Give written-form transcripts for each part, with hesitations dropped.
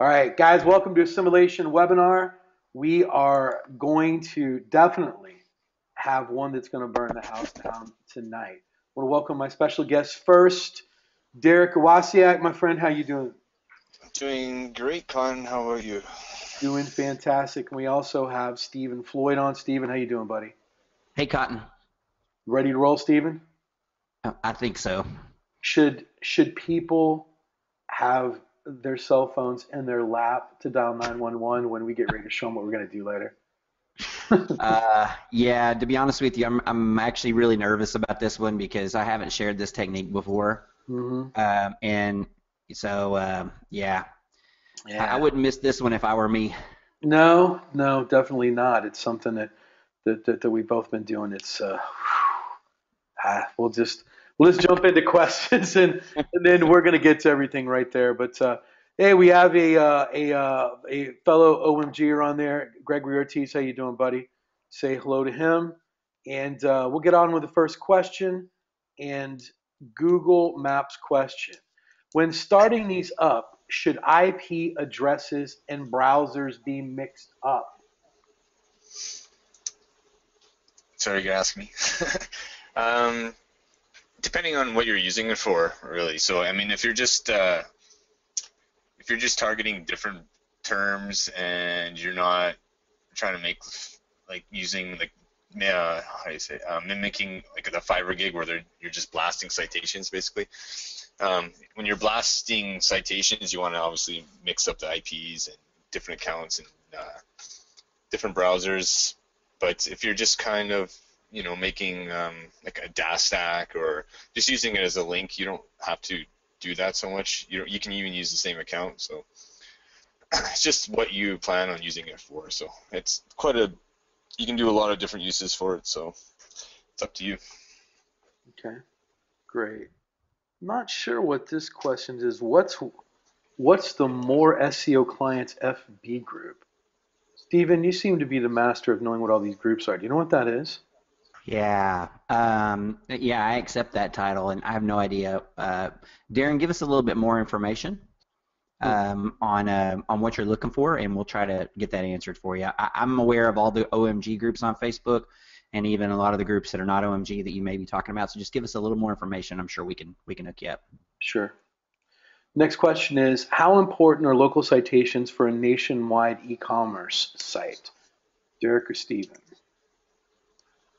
All right, guys, welcome to a simulation webinar. We are going to definitely have one that's going to burn the house down tonight. I want to welcome my special guest first, Derek Iwasiak, my friend. How you doing? Doing great, Con. How about you? Doing fantastic. And we also have Stephen Floyd on. Stephen, how you doing, buddy? Hey, Cotton. Ready to roll, Stephen? I think so. Should people have their cell phones in their lap to dial 911 when we get ready to show them what we're going to do later? Yeah, to be honest with you, I'm actually really nervous about this one because I haven't shared this technique before. And so, yeah, I wouldn't miss this one if I were me. No, definitely not. It's something that we've both been doing. It's we'll just jump into questions and then we're gonna get to everything right there. But hey, we have a fellow OMGer on there, Gregory Ortiz. How you doing, buddy? Say hello to him, and we'll get on with the first question. And Google Maps question: when starting these up, should IP addresses and browsers be mixed up? Sorry, you asked me. Depending on what you're using it for, really. So, I mean, if you're just targeting different terms and you're not trying to make like using like how do you say mimicking like the fiber gig where you're just blasting citations basically. When you're blasting citations, you want to obviously mix up the IPs and different accounts and different browsers. But if you're just kind of making like a DAS stack or just using it as a link, you don't have to do that so much. You can even use the same account. So it's just what you plan on using it for. So it's you can do a lot of different uses for it. So it's up to you. Okay, great. Not sure what this question is. What's the More SEO Clients FB group? Stephen, you seem to be the master of knowing what all these groups are. Do you know what that is? Yeah, yeah, I accept that title, and I have no idea. Darren, give us a little bit more information on what you're looking for, and we'll try to get that answered for you. I'm aware of all the OMG groups on Facebook, and even a lot of the groups that are not OMG that you may be talking about. So just give us a little more information. I'm sure we can hook you up. Sure. Next question is, how important are local citations for a nationwide e-commerce site? Derek or Stephen?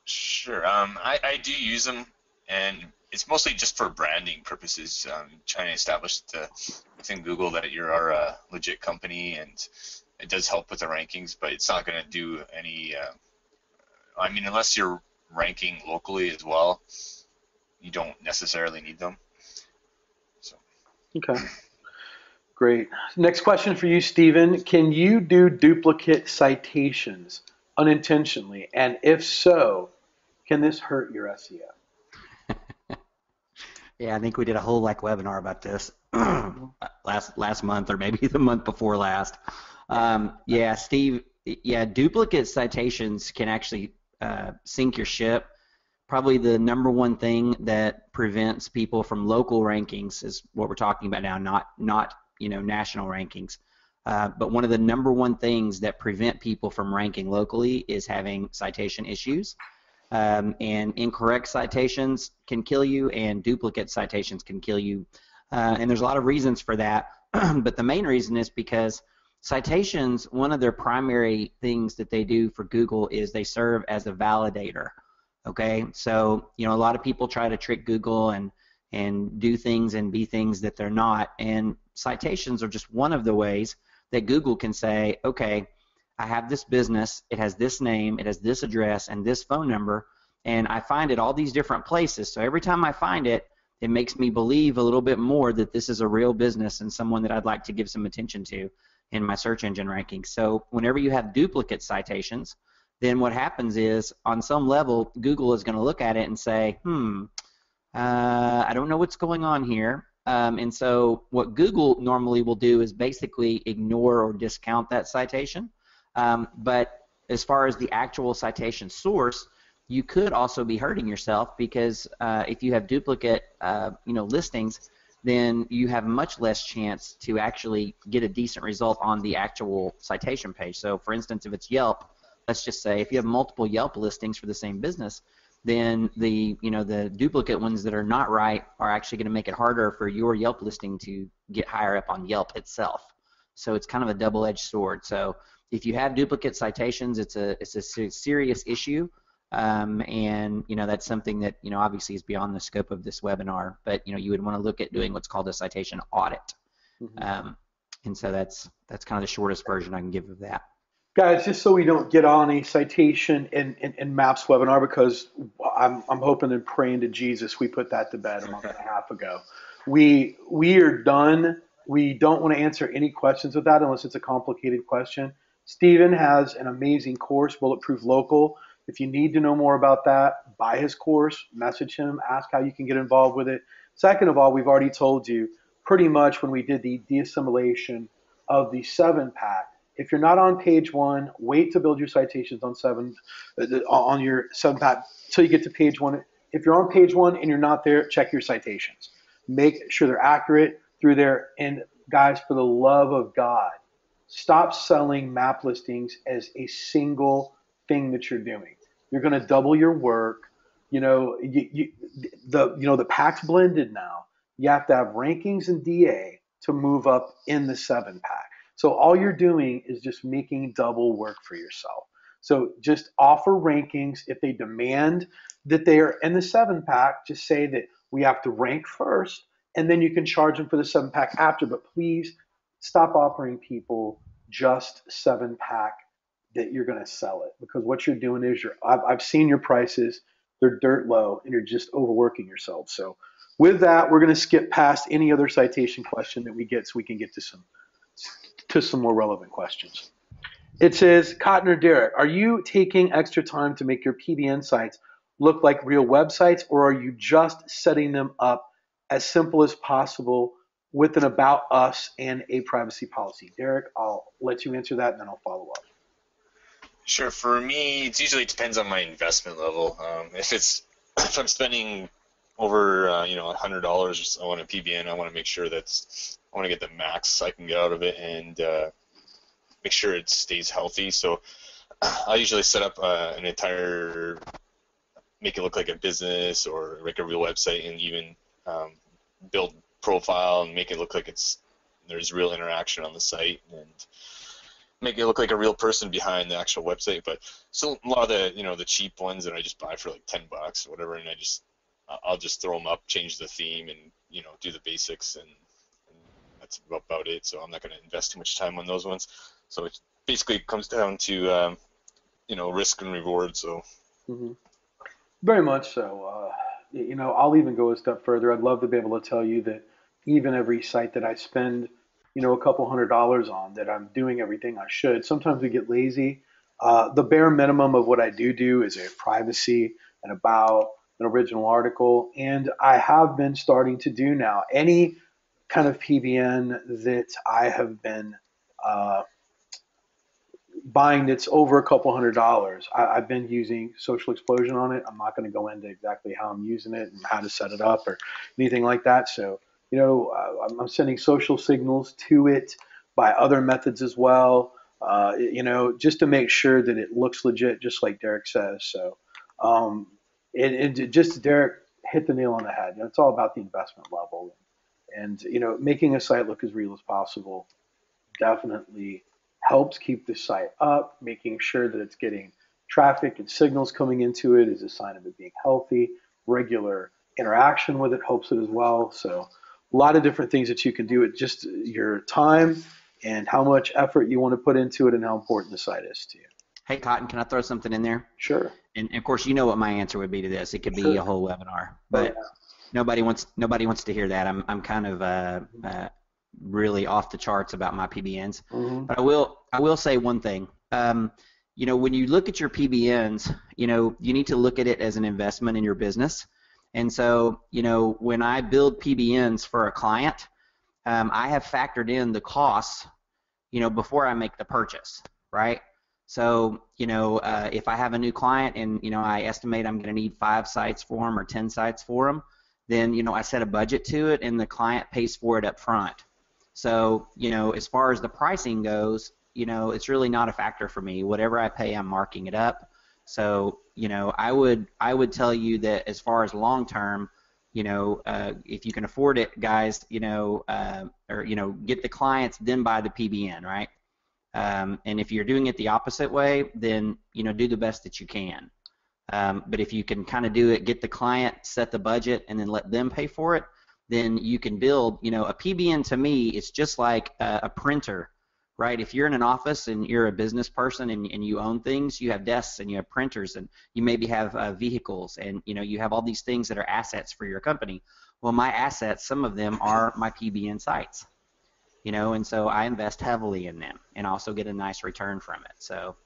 Sure. I do use them, and it's mostly just for branding purposes, trying to establish within Google that you're a legit company, and it does help with the rankings, but it's not going to do any, I mean, unless you're ranking locally as well, you don't necessarily need them. So. Okay. Great. Next question for you, Stephen. Can you do duplicate citations unintentionally? And if so, can this hurt your SEO? Yeah, I think we did a whole webinar about this last month or maybe the month before last. Yeah, Steve. Yeah, duplicate citations can actually sink your ship. Probably the number one thing that prevents people from local rankings is what we're talking about now, not national rankings. But one of the number one things that prevent people from ranking locally is having citation issues. And incorrect citations can kill you, and duplicate citations can kill you. And there's a lot of reasons for that, but the main reason is because citations, one of their primary things that they do for Google is they serve as a validator. Okay, so a lot of people try to trick Google and do things and be things that they're not, and citations are just one of the ways that Google can say, okay, I have this business, it has this name, it has this address, and this phone number, and I find it all these different places. So every time I find it, it makes me believe a little bit more that this is a real business and someone that I'd like to give some attention to in my search engine rankings. So whenever you have duplicate citations, then what happens is, on some level, Google is going to look at it and say, I don't know what's going on here. And so what Google normally will do is basically ignore or discount that citation. But as far as the actual citation source, you could also be hurting yourself because if you have duplicate listings, then you have much less chance to actually get a decent result on the actual citation page. So for instance, if it's Yelp, let's just say if you have multiple Yelp listings for the same business, then the duplicate ones that are not right are actually going to make it harder for your Yelp listing to get higher up on Yelp itself. So it's kind of a double-edged sword. So if you have duplicate citations, it's a serious issue. And that's something that obviously is beyond the scope of this webinar, but you would want to look at doing what's called a citation audit. And so that's kind of the shortest version I can give of that. Guys, just so we don't get on a citation and maps webinar, because I'm hoping and praying to Jesus we put that to bed a month and a half ago. We are done. We don't want to answer any questions with that unless it's a complicated question. Stephen has an amazing course, Bulletproof Local. If you need to know more about that, buy his course, message him, ask how you can get involved with it. Second of all, we've already told you pretty much when we did the de-assimilation of the 7-pack, if you're not on page 1, wait to build your citations on your 7-pack until you get to page 1. If you're on page 1 and you're not there, check your citations. Make sure they're accurate through there. And guys, for the love of God, stop selling map listings as a single thing that you're doing. You're going to double your work. The pack's blended now. You have to have rankings and DA to move up in the 7-pack. So all you're doing is just making double work for yourself. So just offer rankings. If they demand that they are in the 7-pack, just say that we have to rank first, and then you can charge them for the 7-pack after. But please stop offering people just 7-pack that you're going to sell it, because what you're doing is I've seen your prices. They're dirt low, and you're just overworking yourself. So with that, we're going to skip past any other citation question that we get so we can get to some more relevant questions. It says, Cotton or Derek, are you taking extra time to make your PBN sites look like real websites, or are you just setting them up as simple as possible with an about us and a privacy policy? Derek, I'll let you answer that, and then I'll follow up. Sure. For me, it usually depends on my investment level. If I'm spending over $100 on a PBN, I want to make sure I want to get the max I can get out of it and make sure it stays healthy. So I usually set up an entire, make it look like a business or like a real website, and even build profile and make it look like there's real interaction on the site, and make it look like a real person behind the actual website. But still, a lot of the cheap ones that I just buy for like $10 or whatever, and I'll just throw them up, change the theme, and do the basics, and that's about it. So I'm not going to invest too much time on those ones. So it basically comes down to risk and reward. So very much so. I'll even go a step further. I'd love to be able to tell you that even every site that I spend a couple $100 on, that I'm doing everything I should. Sometimes we get lazy. The bare minimum of what I do is a privacy, an about, an original article, and I have been starting to do now any kind of PBN that I have been buying that's over a couple $100. I've been using Social Explosion on it. I'm not going to go into exactly how I'm using it and how to set it up or anything like that. So I'm sending social signals to it by other methods as well, just to make sure that it looks legit, just like Derek says. So, just Derek hit the nail on the head. It's all about the investment level, and making a site look as real as possible definitely helps keep the site up. Making sure that it's getting traffic and signals coming into it is a sign of it being healthy. Regular interaction with it helps it as well. So a lot of different things that you can do. It just your time and how much effort you want to put into it and how important the site is to you. Hey, Cotton, can I throw something in there? Sure. And of course, you know what my answer would be to this. It could be a whole webinar, but nobody wants to hear that. I'm kind of really off the charts about my PBNs. But I will say one thing. When you look at your PBNs, you need to look at it as an investment in your business. And so, when I build PBNs for a client, I have factored in the costs, before I make the purchase, right? So, if I have a new client and, I estimate I'm going to need 5 sites for them or 10 sites for them, then, I set a budget to it, and the client pays for it up front. So, as far as the pricing goes, it's really not a factor for me. Whatever I pay, I'm marking it up. So, I would tell you that as far as long term, if you can afford it, guys, or get the clients, then buy the PBN, right? And if you're doing it the opposite way, then do the best that you can. But if you can kind of do it, get the client, set the budget, and then let them pay for it, then you can build. A PBN to me is just like a printer, right? If you're in an office and you're a business person and you own things, you have desks and you have printers and you maybe have vehicles and you have all these things that are assets for your company. Well, my assets, some of them are my PBN sites, and so I invest heavily in them and also get a nice return from it. So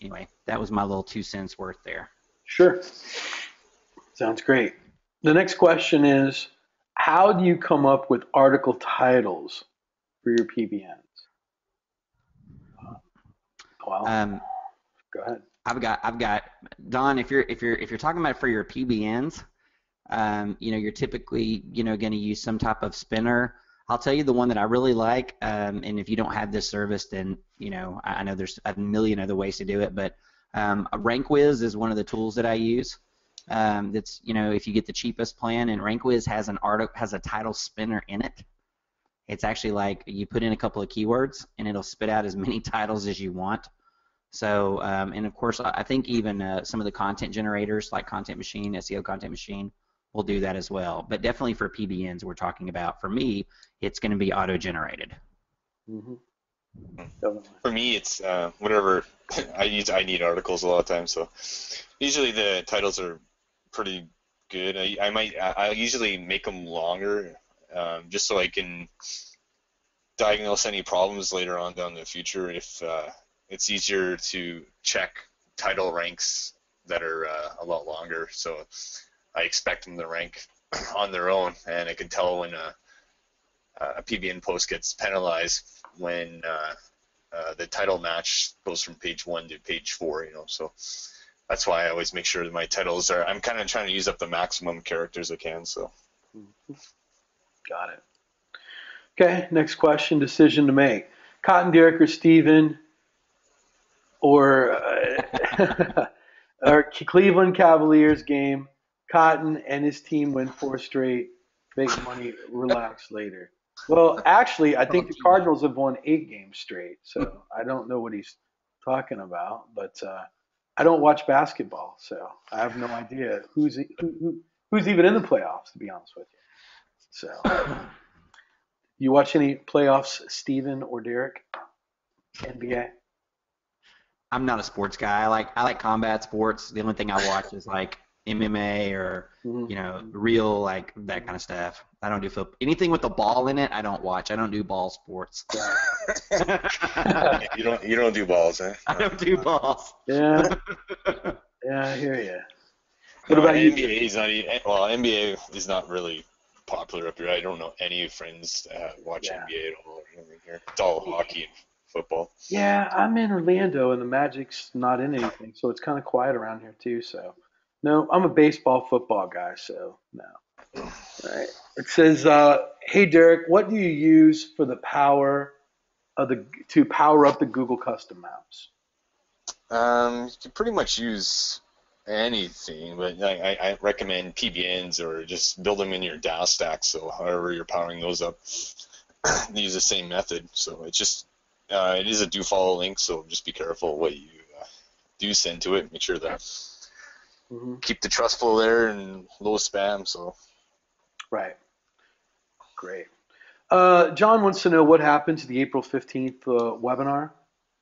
anyway, that was my little 2 cents worth there. Sure. Sounds great. The next question is, how do you come up with article titles for your PBNs? Well, go ahead. I've got Don. If you're talking about for your PBNs, you're typically going to use some type of spinner. I'll tell you the one that I really like, and if you don't have this service, then I know there's a million other ways to do it, but RankWiz is one of the tools that I use. That's if you get the cheapest plan, and RankWiz has a title spinner in it. It's actually like you put in a couple of keywords, and it'll spit out as many titles as you want. So, and of course, I think even some of the content generators like Content Machine, SEO Content Machine, will do that as well. But definitely for PBNs, we're talking about. For me, it's going to be auto-generated. Mm-hmm. For me, it's whatever. I need articles a lot of times, so usually the titles are pretty good. I usually make them longer, just so I can diagnose any problems later on down the future. If it's easier to check title ranks that are a lot longer, so I expect them to rank on their own, and I can tell when a PBN post gets penalized when the title match goes from page 1 to page 4, so that's why I always make sure that my titles are, I'm kind of trying to use up the maximum characters I can, so. Got it. Okay, next question, decision to make. Cotton, Derek, or Steven, or Cleveland Cavaliers game, Cotton and his team win 4 straight, make money, relax later. Well, actually, I think the Cardinals have won 8 games straight, so I don't know what he's talking about, but I don't watch basketball, so I have no idea who's even in the playoffs, to be honest with you. So, you watch any playoffs, Steven or Derek? NBA? I'm not a sports guy. I like combat sports. The only thing I watch is like MMA or real like that kind of stuff. I don't do anything with the ball in it. I don't watch. I don't do ball sports. You don't do balls, huh? I don't do balls. Yeah. Yeah, I hear you. What about you? NBA is not even, well, NBA is not really popular up here. I don't know any friends that watch NBA at all here. It's all hockey and football. Yeah, I'm in Orlando, and the Magic's not in anything, so it's kind of quiet around here too. So, no, I'm a baseball, football guy. So, no. All right. It says, "Hey Derek, what do you use for the power to power up the Google custom maps?" You can pretty much use anything, but I recommend PBNs or just build them in your DAO stack. So, however you're powering those up, use the same method. So it's just it is a do follow link, so just be careful what you do send to it. Make sure that keep the trust flow there and low spam. So Right. Great. John wants to know what happened to the April 15th webinar.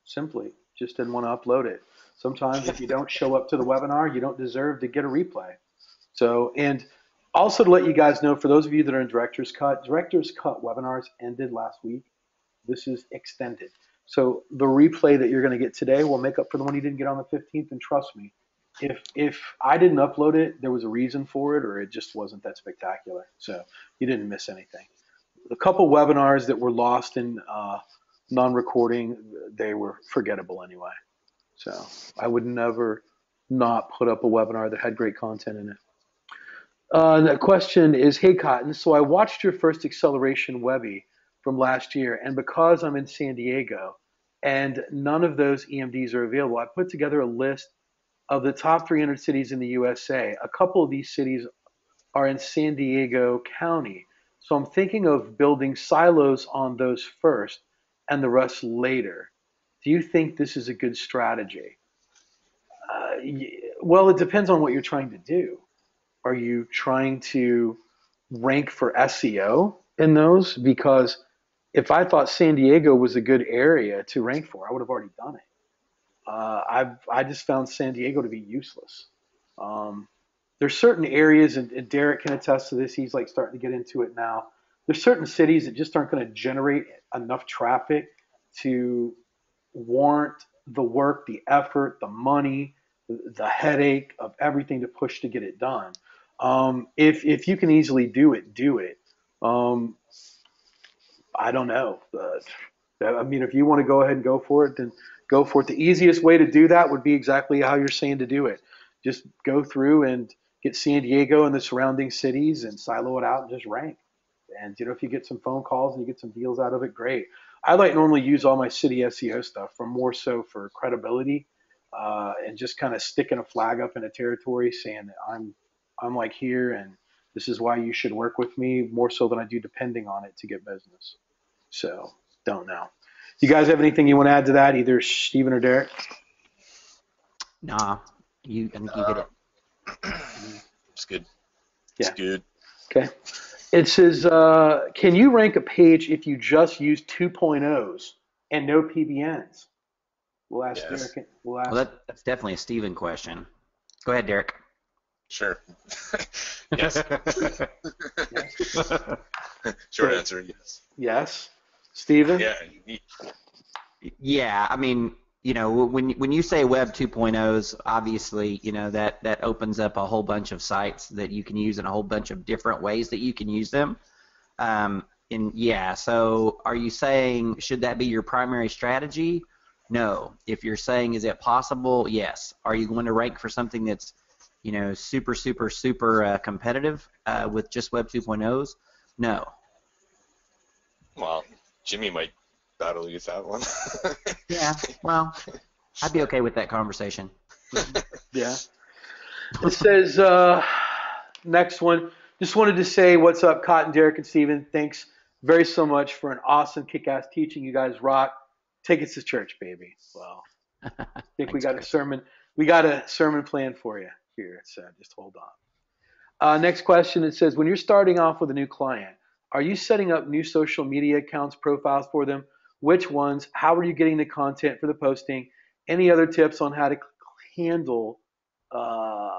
Simply, just didn't want to upload it. Sometimes if you don't show up to the webinar, you don't deserve to get a replay. So, and also to let you guys know, for those of you that are in Director's Cut webinars ended last week. This is extended. So the replay that you're going to get today will make up for the one you didn't get on the 15th. And trust me, if I didn't upload it, there was a reason for it, or it just wasn't that spectacular. So you didn't miss anything. A couple webinars that were lost in non-recording, they were forgettable anyway. So I would never not put up a webinar that had great content in it. The question is, hey Cotton, so I watched your first acceleration Webby from last year, and because I'm in San Diego and none of those EMDs are available, I put together a list of the top 300 cities in the USA. A couple of these cities are in San Diego County, so I'm thinking of building silos on those first and the rest later. Do you think this is a good strategy? Well, it depends on what you're trying to do. Are you trying to rank for SEO in those? Because if I thought San Diego was a good area to rank for, I would have already done it. I just found San Diego to be useless. Um, there's certain areas, and Derek can attest to this. He's like starting to get into it now. There's certain cities that just aren't going to generate enough traffic to warrant the work, the effort, the money, the headache of everything to push to get it done. If you can easily do it, do it. Um, I don't know. I mean, if you want to go ahead and go for it, then go for it. The easiest way to do that would be exactly how you're saying to do it. Just go through and get San Diego and the surrounding cities and silo it out and just rank. And if you get some phone calls and you get some deals out of it, great. I like normally use all my city SEO stuff for more so for credibility, and just kind of sticking a flag up in a territory saying that I'm like here and this is why you should work with me more so than I do depending on it to get business. So don't know. You guys have anything you want to add to that, either Stephen or Derek? Nah, I think you hit it. It's good. Yeah. It's good. Okay. It says, can you rank a page if you just use 2.0s and no PBNs? We'll ask Yes. Derek. We'll Well, ask. that's definitely a Steven question. Go ahead, Derek. Sure. Yes. Yes. Short Okay. answer, yes. Yes. Stephen? Yeah. Yeah, I mean, when you say Web 2.0s, obviously, that opens up a whole bunch of sites that you can use in a whole bunch of different ways that you can use them. And yeah, so are you saying should that be your primary strategy? No. If you're saying is it possible? Yes. Are you going to rank for something that's super, super, super competitive with just Web 2.0s? No. Well, Jimmy might battle you with that one. Yeah, well, I'd be okay with that conversation. Yeah. It says, next one. Just wanted to say what's up, Cotton, Derek, and Steven. Thanks very so much for an awesome kick-ass teaching. You guys rock. Take us to church, baby. Well, I think we Thanks, got a Chris. sermon. We got a sermon plan for you here. So just hold on. Next question. It says, when you're starting off with a new client, are you setting up new social media accounts, profiles for them? Which ones? How are you getting the content for the posting? Any other tips on how to handle uh,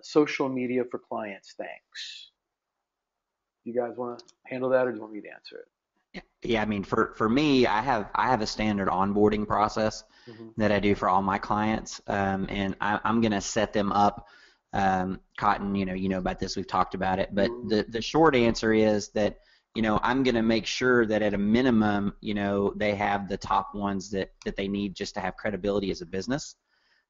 social media for clients? Thanks. You guys want to handle that, or do you want me to answer it? Yeah, I mean, for me, I have a standard onboarding process Mm-hmm. that I do for all my clients, and I'm gonna set them up. Cotton, you know about this. We've talked about it, but Mm-hmm. the short answer is that I'm gonna make sure that at a minimum, they have the top ones that they need just to have credibility as a business.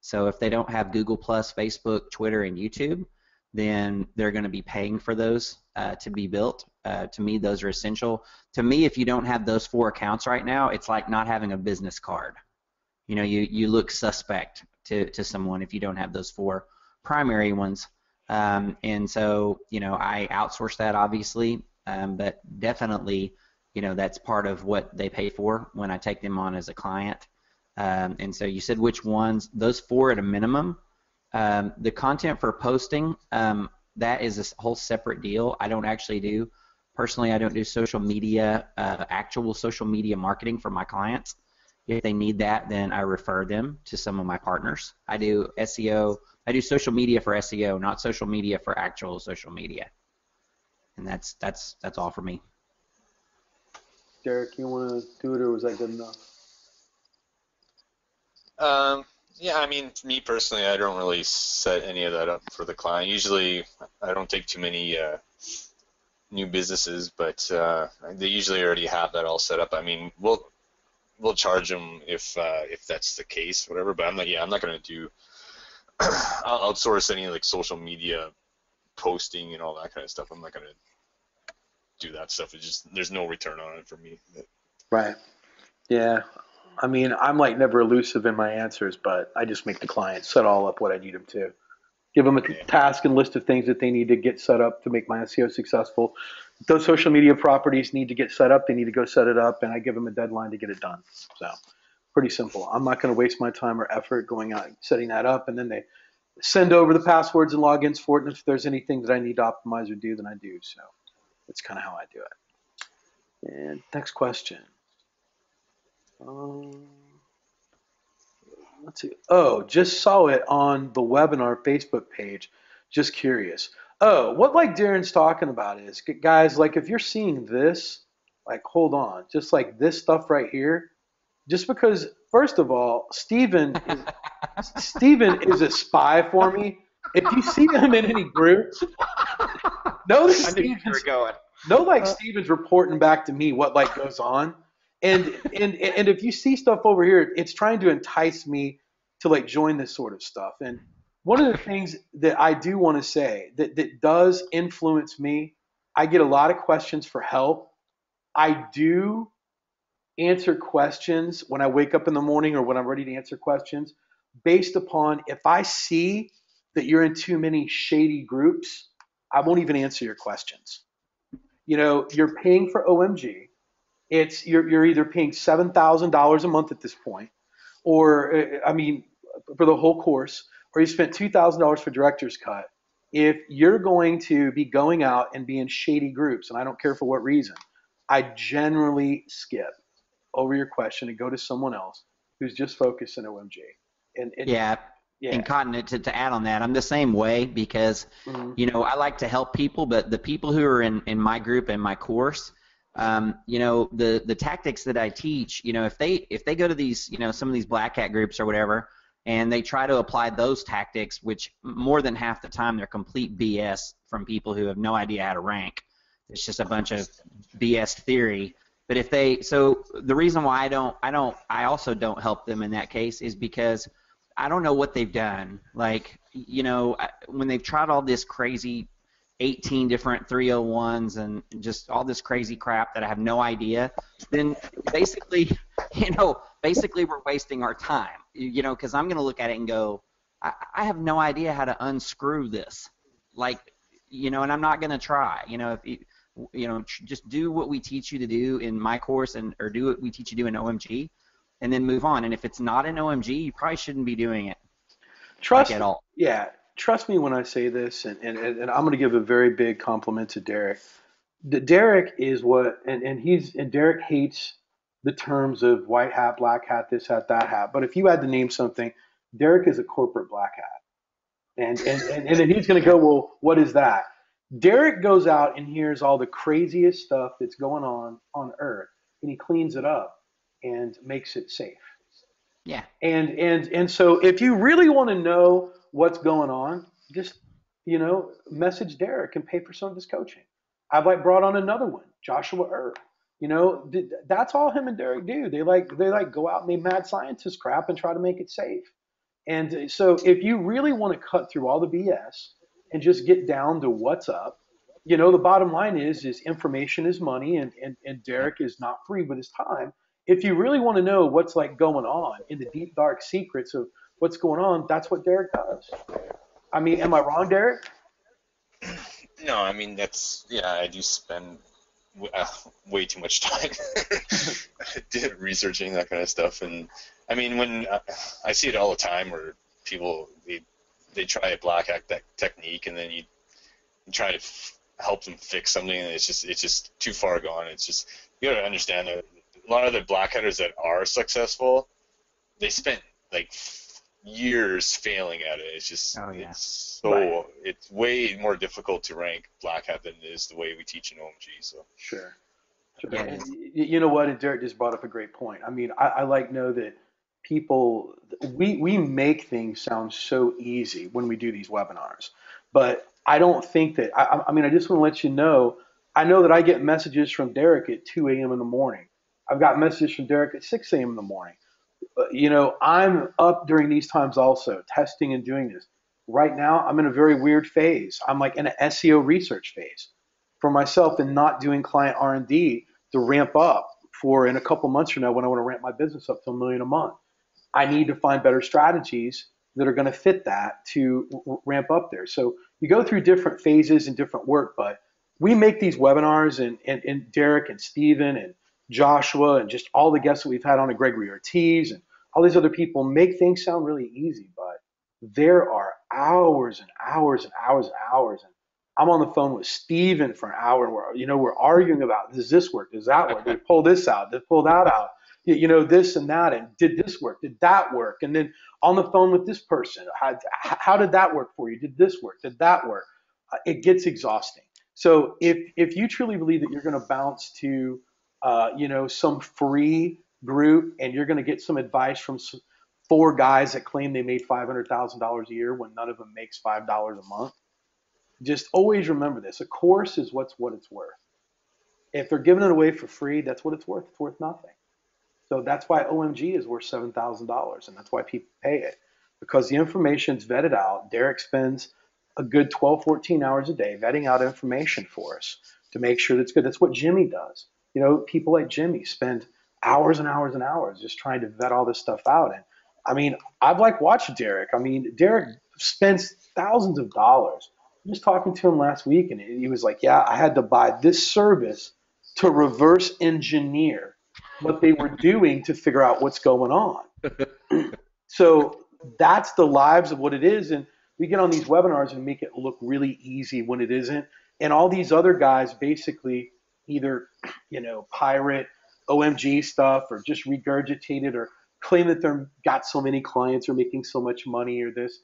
So if they don't have Google Plus, Facebook, Twitter, and YouTube, then they're going to be paying for those to be built. To me, those are essential. To me, if you don't have those 4 accounts right now, it's like not having a business card. You look suspect to someone if you don't have those 4 primary ones. And so, I outsource that obviously, but definitely, that's part of what they pay for when I take them on as a client. And so you said which ones? Those 4 at a minimum. The content for posting, that is a whole separate deal. I don't actually do, personally, I don't do social media, actual social media marketing for my clients. If they need that, then I refer them to some of my partners. I do SEO, I do social media for SEO, not social media for actual social media. And that's all for me. Derek, you want to do it, or was that good enough? Yeah, I mean, for me personally, I don't really set any of that up for the client. Usually, I don't take too many new businesses, but they usually already have that all set up. I mean, we'll charge them if that's the case, whatever. But I'm not going to do I'll outsource any like social media posting and all that kind of stuff. I'm not gonna do that stuff. It's just there's no return on it for me. Right. Yeah. I mean, I'm like never elusive in my answers, but I just make the client set all up what I need them to. Give them a Yeah. task and list of things that they need to get set up to make my SEO successful. If those social media properties need to get set up, they need to go set it up, and I give them a deadline to get it done. So pretty simple. I'm not going to waste my time or effort going out and setting that up, and then they send over the passwords and logins for it. And if there's anything that I need to optimize or do, then I do. So that's kind of how I do it. And next question. Um, let's see. Oh, just saw it on the webinar Facebook page. Just curious. Oh, what like Darren's talking about is, guys, like if you're seeing this, like hold on, just like this stuff right here, just because first of all, Steven is a spy for me. If you see him in any group, know that I knew you were Steven's going. know like Steven's reporting back to me what like goes on. And if you see stuff over here, it's trying to entice me to like join this sort of stuff. And one of the things that I do want to say that does influence me, I get a lot of questions for help. I do answer questions when I wake up in the morning or when I'm ready to answer questions based upon if I see that you're in too many shady groups, I won't even answer your questions. You know, you're paying for OMG. It's you're either paying $7,000 a month at this point, or I mean, for the whole course, or you spent $2,000 for director's cut. If you're going to be going out and be in shady groups, and I don't care for what reason, I generally skip over your question and go to someone else who's just focused on OMG. And Yeah, yeah. and Cotton, to add on that, I'm the same way because, Mhm. I like to help people, but the people who are in my group and my course, the tactics that I teach, if they go to these, some of these black hat groups or whatever, and they try to apply those tactics, which more than half the time they're complete BS from people who have no idea how to rank. It's just a bunch of BS theory. But so the reason why I also don't help them in that case is because I don't know what they've done. Like, when they've tried all this crazy 18 different 301s and just all this crazy crap that I have no idea, then basically, basically we're wasting our time, because I'm going to look at it and go, I have no idea how to unscrew this. Like, and I'm not going to try. Just do what we teach you to do in my course or do what we teach you to do in OMG, and then move on. And if it's not in OMG, you probably shouldn't be doing it at all. Yeah, trust me when I say this, and I'm going to give a very big compliment to Derek. Derek is what, and Derek hates the terms of white hat, black hat, this hat, that hat. But if you had to name something, Derek is a corporate black hat. And then he's going to go, well, what is that? Derek goes out and hears all the craziest stuff that's going on Earth, and he cleans it up and makes it safe. Yeah. And so if you really want to know what's going on, just message Derek and pay for some of his coaching. I've like brought on another one, Joshua Erb. That's all him and Derek do. They like go out and they mad scientist crap and try to make it safe. And so if you really want to cut through all the BS and just get down to what's up, the bottom line is information is money, and Derek is not free with his time. If you really want to know what's like going on in the deep dark secrets of what's going on, that's what Derek does. I mean, am I wrong, Derek? No, I mean I do spend way too much time researching that kind of stuff, and I mean when I see it all the time where people they try a black hat technique and then you try to help them fix something and it's just too far gone. It's just you got to understand that a lot of the black hatters that are successful, they spent like years failing at it. It's just it's way more difficult to rank black hat than it is the way we teach in OMG. So Sure. Yeah, And you know what? And Derek just brought up a great point. I mean, I like know that people we make things sound so easy when we do these webinars, but I don't think that. I mean, I just want to let you know. I know that I get messages from Derek at 2 a.m. in the morning. I've got messages from Derek at 6 a.m. in the morning. I'm up during these times also, testing and doing this. Right now, I'm in a very weird phase. I'm like in an SEO research phase for myself and not doing client R&D to ramp up for in a couple months from now when I want to ramp my business up to $1 million a month. I need to find better strategies that are going to fit that to ramp up there. So you go through different phases and different work, but we make these webinars and Derek and Steven and Joshua and just all the guests that we've had on at Gregory Ortiz and all these other people make things sound really easy, but there are hours and hours and hours and hours. And I'm on the phone with Steven for an hour and we're arguing about does this work? Does that work? Did we pull this out? Did we pull that out? This and that, and did this work? Did that work? And then on the phone with this person, how did that work for you? Did this work? Did that work? It gets exhausting. So if you truly believe that you're going to bounce to, some free group and you're going to get some advice from four guys that claim they made $500,000 a year when none of them makes $5 a month, just always remember this: a course is what it's worth. If they're giving it away for free, that's what it's worth. It's worth nothing. So that's why OMG is worth $7,000, and that's why people pay it, because the information's vetted out. Derek spends a good 12, 14 hours a day vetting out information for us to make sure that's good. That's what Jimmy does. People like Jimmy spend hours and hours and hours just trying to vet all this stuff out. And I mean, I've watched Derek. I mean, Derek spends thousands of dollars. I was talking to him last week, and he was like, "Yeah, I had to buy this service to reverse engineer what they were doing to figure out what's going on." So that's the lives of what it is. And we get on these webinars and make it look really easy when it isn't. And all these other guys basically either, pirate OMG stuff or just regurgitate it or claim that they're got so many clients or making so much money or this.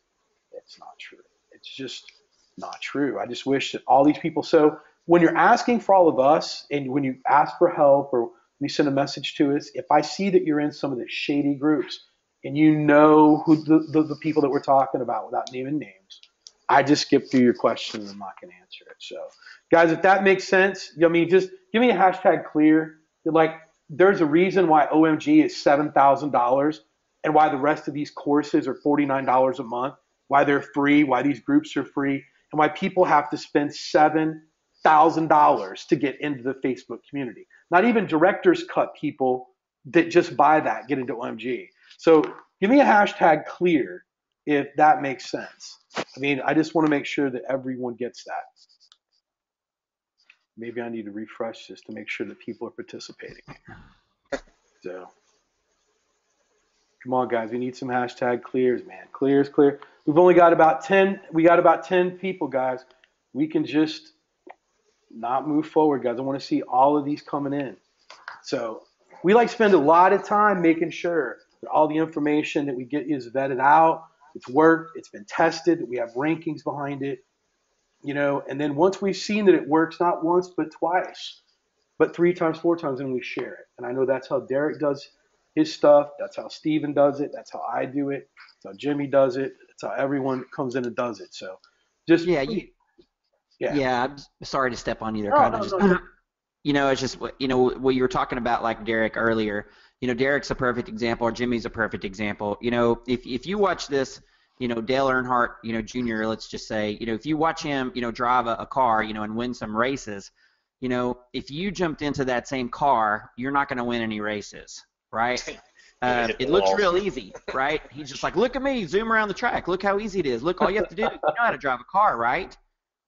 It's not true. It's just not true. I just wish that all these people. So when you're asking for all of us and when you ask for help or when you send a message to us, if I see that you're in some of the shady groups and you know who the people that we're talking about without naming names, I just skip through your question and I'm not going to answer it. So, guys, if that makes sense, just give me a hashtag clear. There's a reason why OMG is $7,000 and why the rest of these courses are $49 a month, why they're free, why these groups are free, and why people have to spend $7,000 to get into the Facebook community. Not even director's cut people that just buy that get into OMG. So give me a hashtag clear if that makes sense. I mean, I just want to make sure that everyone gets that. Maybe I need to refresh this to make sure that people are participating. So come on, guys. We need some hashtag clears, man. Clear is clear. We've only got about 10. We got about 10 people, guys. We can just not move forward, guys. I want to see all of these coming in. So we spend a lot of time making sure that all the information that we get is vetted out. It's worked. It's been tested. We have rankings behind it. And then once we've seen that it works, not once, but twice, but 3 times, 4 times, then we share it. And I know that's how Derek does his stuff. That's how Steven does it. That's how I do it. That's how Jimmy does it. That's how everyone comes in and does it. So just, yeah, I'm sorry to step on you there, no, it's just, what you were talking about, like Derek earlier, Derek's a perfect example, or Jimmy's a perfect example. If you watch this, Dale Earnhardt, Jr., let's just say, if you watch him, drive a car, and win some races, if you jumped into that same car, you're not going to win any races, right? It looks real easy, right? He's just like, look at me, zoom around the track. Look how easy it is. Look, all you have to do, you know how to drive a car, right?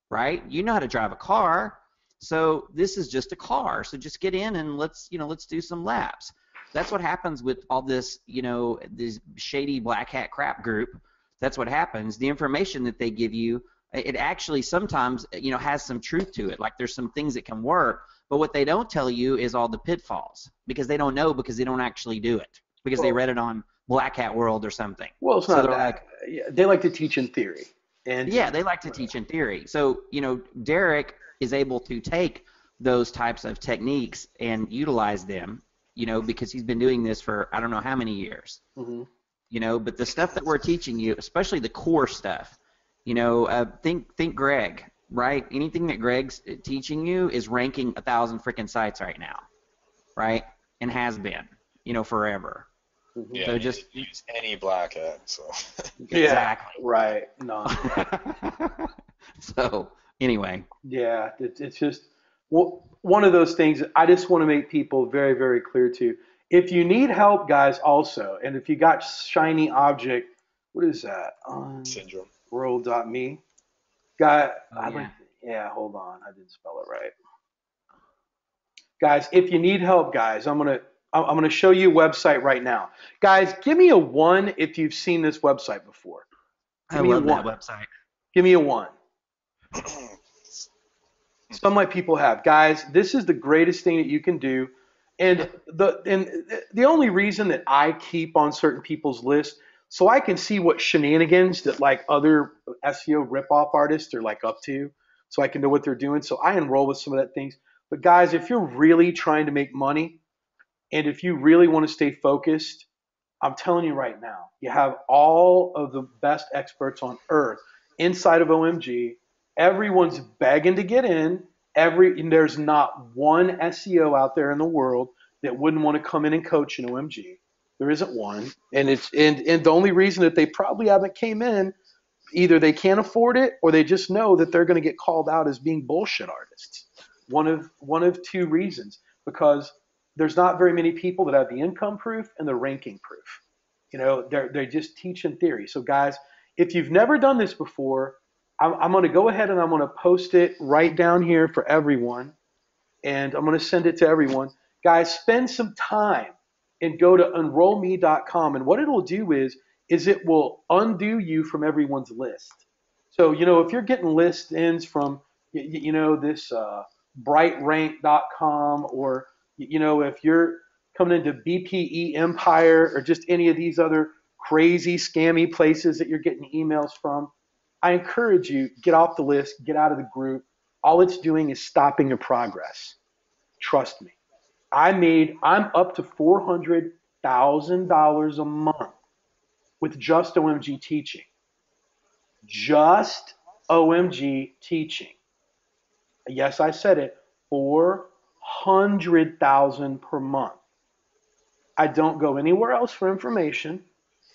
Right? You know how to drive a car. So this is just a car. So just get in and let's do some laps. That's what happens with all this, this shady black hat crap group. That's what happens. The information that they give you, it actually sometimes, has some truth to it. Like there's some things that can work, but what they don't tell you is all the pitfalls because they don't know because they don't actually do it because they read it on Black Hat World or something. Well, it's not that. They like to teach in theory. And yeah, they like to teach in theory. So, Derek is able to take those types of techniques and utilize them, because he's been doing this for I don't know how many years. Mm-hmm. But the stuff that we're teaching you, especially the core stuff, think Greg, right? Anything that Greg's teaching you is ranking 1,000 freaking sites right now, right? And has been, forever. Mhm. Yeah, So you just didn't use any black hat, so. Yeah, exactly. right. None. So anyway, Yeah, it's just one of those things that I just want to make people very, very clear to. If you need help, guys, also, and if you got shiny object, what is that? Syndrome. World.me. Guy, oh I'd like, yeah, yeah, hold on, I didn't spell it right. Guys, if you need help, guys, I'm gonna show you a website right now. Guys, give me a one if you've seen this website before. I Give me a love that one. website. Give me a one. Some of my people have. Guys, this is the greatest thing that you can do. And the only reason that I keep on certain people's list, so I can see what shenanigans that like other SEO ripoff artists are like up to, so I can know what they're doing. So I enroll with some of that things. But guys, if you're really trying to make money and if you really want to stay focused, I'm telling you right now, you have all of the best experts on earth inside of OMG. Everyone's begging to get in. There's not one SEO out there in the world that wouldn't want to come in and coach in OMG. There isn't one, and the only reason that they probably haven't came in, either they can't afford it or they just know that they're going to get called out as being bullshit artists. One of two reasons, because there's not very many people that have the income proof and the ranking proof. They're just teaching theory. So guys, if you've never done this before, I'm going to go ahead and I'm going to post it right down here for everyone, and I'm going to send it to everyone. Guys, spend some time and go to enrollme.com. And what it'll do is it will undo you from everyone's list. So, if you're getting list-ins from, this brightrank.com, or, if you're coming into BPE Empire or just any of these other crazy scammy places that you're getting emails from, I encourage you, get off the list, get out of the group. All it's doing is stopping your progress. Trust me. I'm up to $400,000 a month with just OMG teaching. Just OMG teaching. Yes, I said it. 400,000 per month. I don't go anywhere else for information.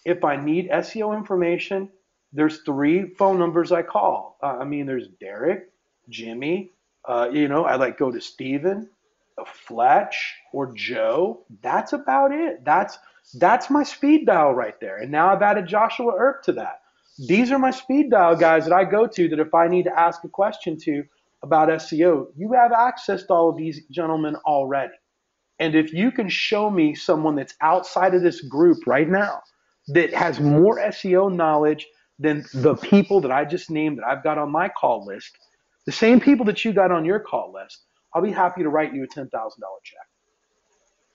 If I need SEO information, there's three phone numbers I call. There's Derek, Jimmy. I like go to Steven, Fletch, or Joe. That's about it. That's my speed dial right there. And now I've added Joshua Earp to that. These are my speed dial guys that I go to that if I need to ask a question to about SEO, you have access to all of these gentlemen already. And if you can show me someone that's outside of this group right now that has more SEO knowledge than the people that I just named that I've got on my call list, the same people that you got on your call list, I'll be happy to write you a $10,000 check.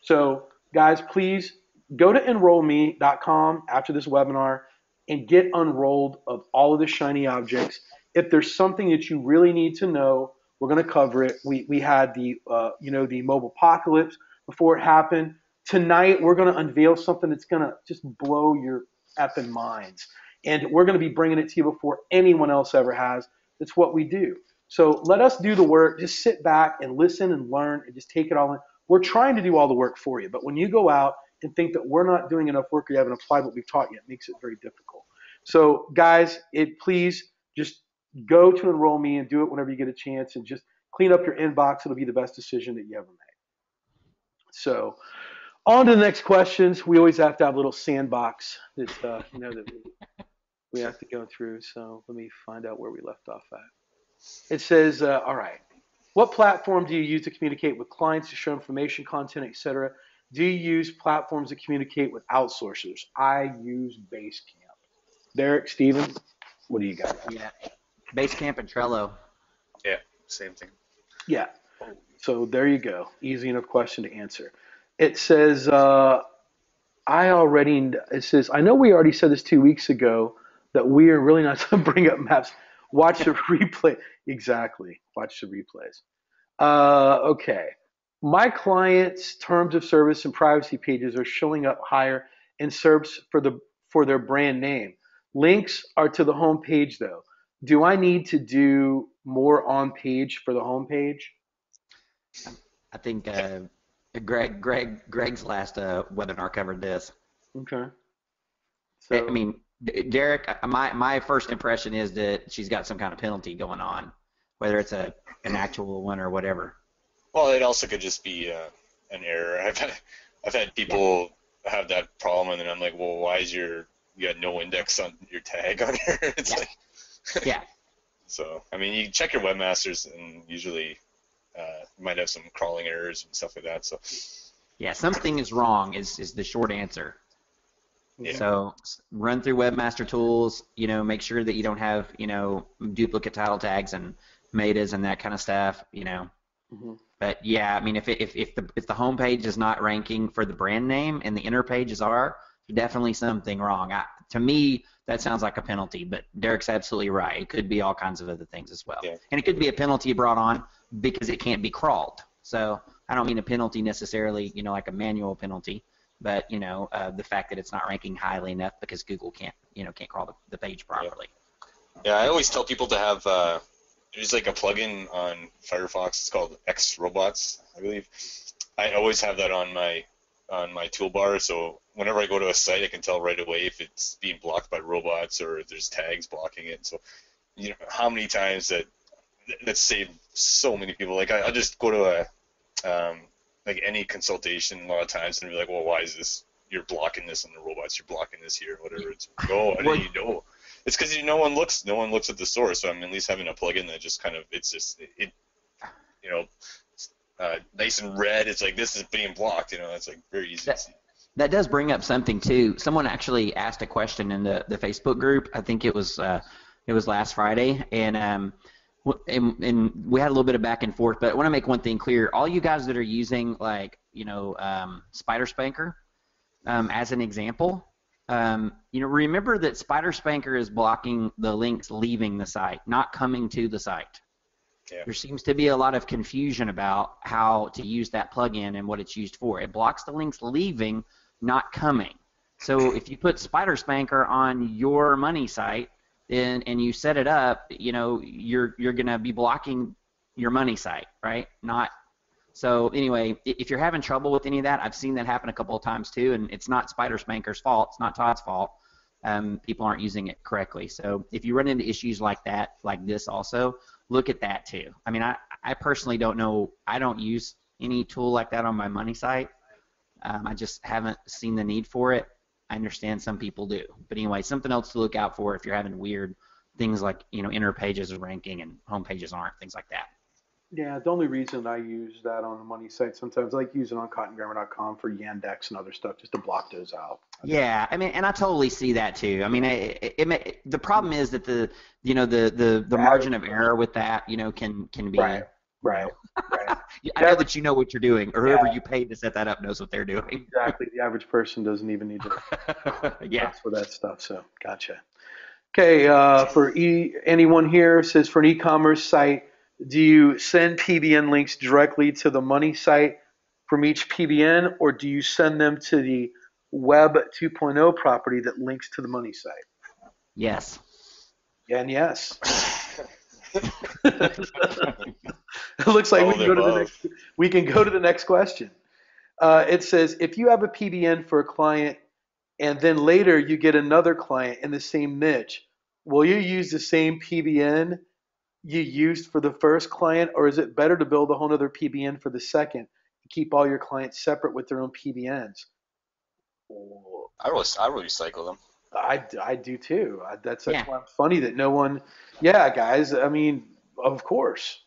So, guys, please go to enrollme.com after this webinar and get unrolled of all of the shiny objects. If there's something that you really need to know, we're going to cover it. We had the mobile apocalypse before it happened. Tonight, we're going to unveil something that's going to just blow your effing minds. And we're going to be bringing it to you before anyone else ever has. That's what we do. So let us do the work. Just sit back and listen and learn and just take it all in. We're trying to do all the work for you. But when you go out and think that we're not doing enough work or you haven't applied what we've taught you, it makes it very difficult. So, guys, please just go to Enroll Me and do it whenever you get a chance and just clean up your inbox. It'll be the best decision that you ever made. So, on to the next questions. We always have to have a little sandbox that we have to go through. So, let me find out where we left off at. It says, all right. What platform do you use to communicate with clients to show information, content, etc.? Do you use platforms to communicate with outsourcers? I use Basecamp. Derek, Steven, what do you got? Yeah, Basecamp and Trello. Yeah, same thing. Yeah. So there you go. Easy enough question to answer. It says, it says, I know we already said this 2 weeks ago that we are really not to bring up maps. Watch the replay. Exactly. Watch the replays. Okay. My clients' terms of service and privacy pages are showing up higher in SERPs for their brand name. Links are to the home page though. Do I need to do more on page for the home page? I think Greg's last webinar covered this. Okay. I So mean, Derek, my first impression is that she's got some kind of penalty going on, whether it's an actual one or whatever. Well, it also could just be an error. I've had Yeah, people have that problem, and then I'm like, well, why is you got no index on your tag on here? It's yeah, like, yeah, so I mean, you check your webmasters, and usually you might have some crawling errors and stuff like that. So yeah. Something is wrong is the short answer. yeah, mhm. So run through Webmaster Tools. Make sure that you don't have duplicate title tags and metas and that kind of stuff. Mhm. But yeah, I mean, if the home page is not ranking for the brand name and the inner pages are, definitely something wrong. To me, that sounds like a penalty. But Derek's absolutely right. It could be all kinds of other things as well, yeah, and it could be a penalty brought on because it can't be crawled. So I don't mean a penalty necessarily, like a manual penalty, but the fact that it's not ranking highly enough because Google can't crawl the page yeah. properly. Yeah, I always tell people to have there's like a plugin on Firefox. It's called X Robots, I believe. I always have that on my toolbar, so whenever I go to a site, I can tell right away if it's being blocked by robots or if there's tags blocking it. So how many times that's saved so many people. Like I'll just go to like any consultation a lot of times and be like, well, why is this? You're blocking this on the robots. You're blocking this here, whatever. It's like, oh, I Well, didn't even know. It's because no one looks at the source. So I'm at least having a plugin that just kind of you know nice and red. It's like this is being blocked. It's like very easy to that, see. that does bring up something too. Someone actually asked a question in the Facebook group. I think it was last Friday, and we had a little bit of back and forth. But I want to make one thing clear: all you guys that are using like Spider Spanker as an example, remember that Spider Spanker is blocking the links leaving the site, not coming to the site. Yeah. There seems to be a lot of confusion about how to use that plugin and what it's used for. It blocks the links leaving, not coming. So if you put Spider Spanker on your money site and you set it up, you're going to be blocking your money site, right? Not so anyway, if you're having trouble with any of that, I've seen that happen a couple of times too, and it's not Spider Spanker's fault. It's not Todd's fault. People aren't using it correctly. So if you run into issues like that, like this also, look at that too. I mean, I personally don't know. I don't use any tool like that on my money site. I just haven't seen the need for it. I understand some people do. But anyway, something else to look out for if you're having weird things like, inner pages are ranking and home pages aren't, things like that. Yeah, the only reason I use that on the money site sometimes, I like using it on cottongrammar.com for Yandex and other stuff, just to block those out. Yeah, I mean, and I totally see that too. I mean, the problem is that the The margin average of person. error with that, can Right, be, you right, know, right. I The know average, that you know what you're doing, or whoever yeah, you paid to set that up knows what they're doing. exactly. The average person doesn't even need to Yeah. mess with that stuff. So, gotcha. Okay, for anyone here says for an e-commerce site, do you send PBN links directly to the money site from each PBN, or do you send them to the Web 2.0 property that links to the money site? Yes. Yeah, and yes. It looks like All of the above. we can go to the next question. It says if you have a PBN for a client and then later you get another client in the same niche, will you use the same PBN you used for the first client, or is it better to build a whole other PBN for the second and keep all your clients separate with their own PBNs? I will recycle them. I do too. That's Yeah. why it's funny that no one. Yeah, guys. I mean, of course.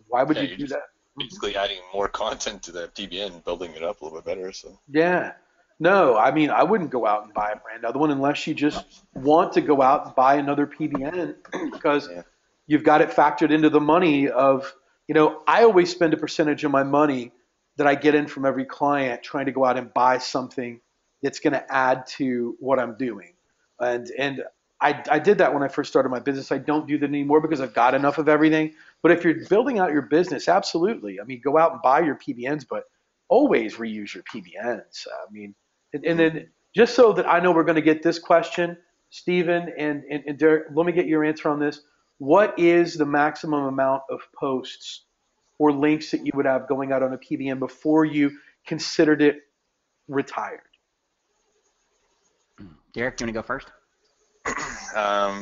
Why would Yeah, you you're do just that? Mhm. basically adding more content to that PBN, building it up a little bit better. So Yeah. No, I mean, I wouldn't go out and buy a brand other one unless you just want to go out and buy another PBN because yeah, you've got it factored into the money of, I always spend a percentage of my money that I get in from every client trying to go out and buy something that's going to add to what I'm doing. And I did that when I first started my business. I don't do that anymore because I've got enough of everything. But if you're building out your business, absolutely. I mean, go out and buy your PBNs, but always reuse your PBNs. I mean, and hmm, then just so that I know we're going to get this question, Stephen and Derek, let me get your answer on this. What is the maximum amount of posts or links that you would have going out on a PBN before you considered it retired? Derek, you want to go first?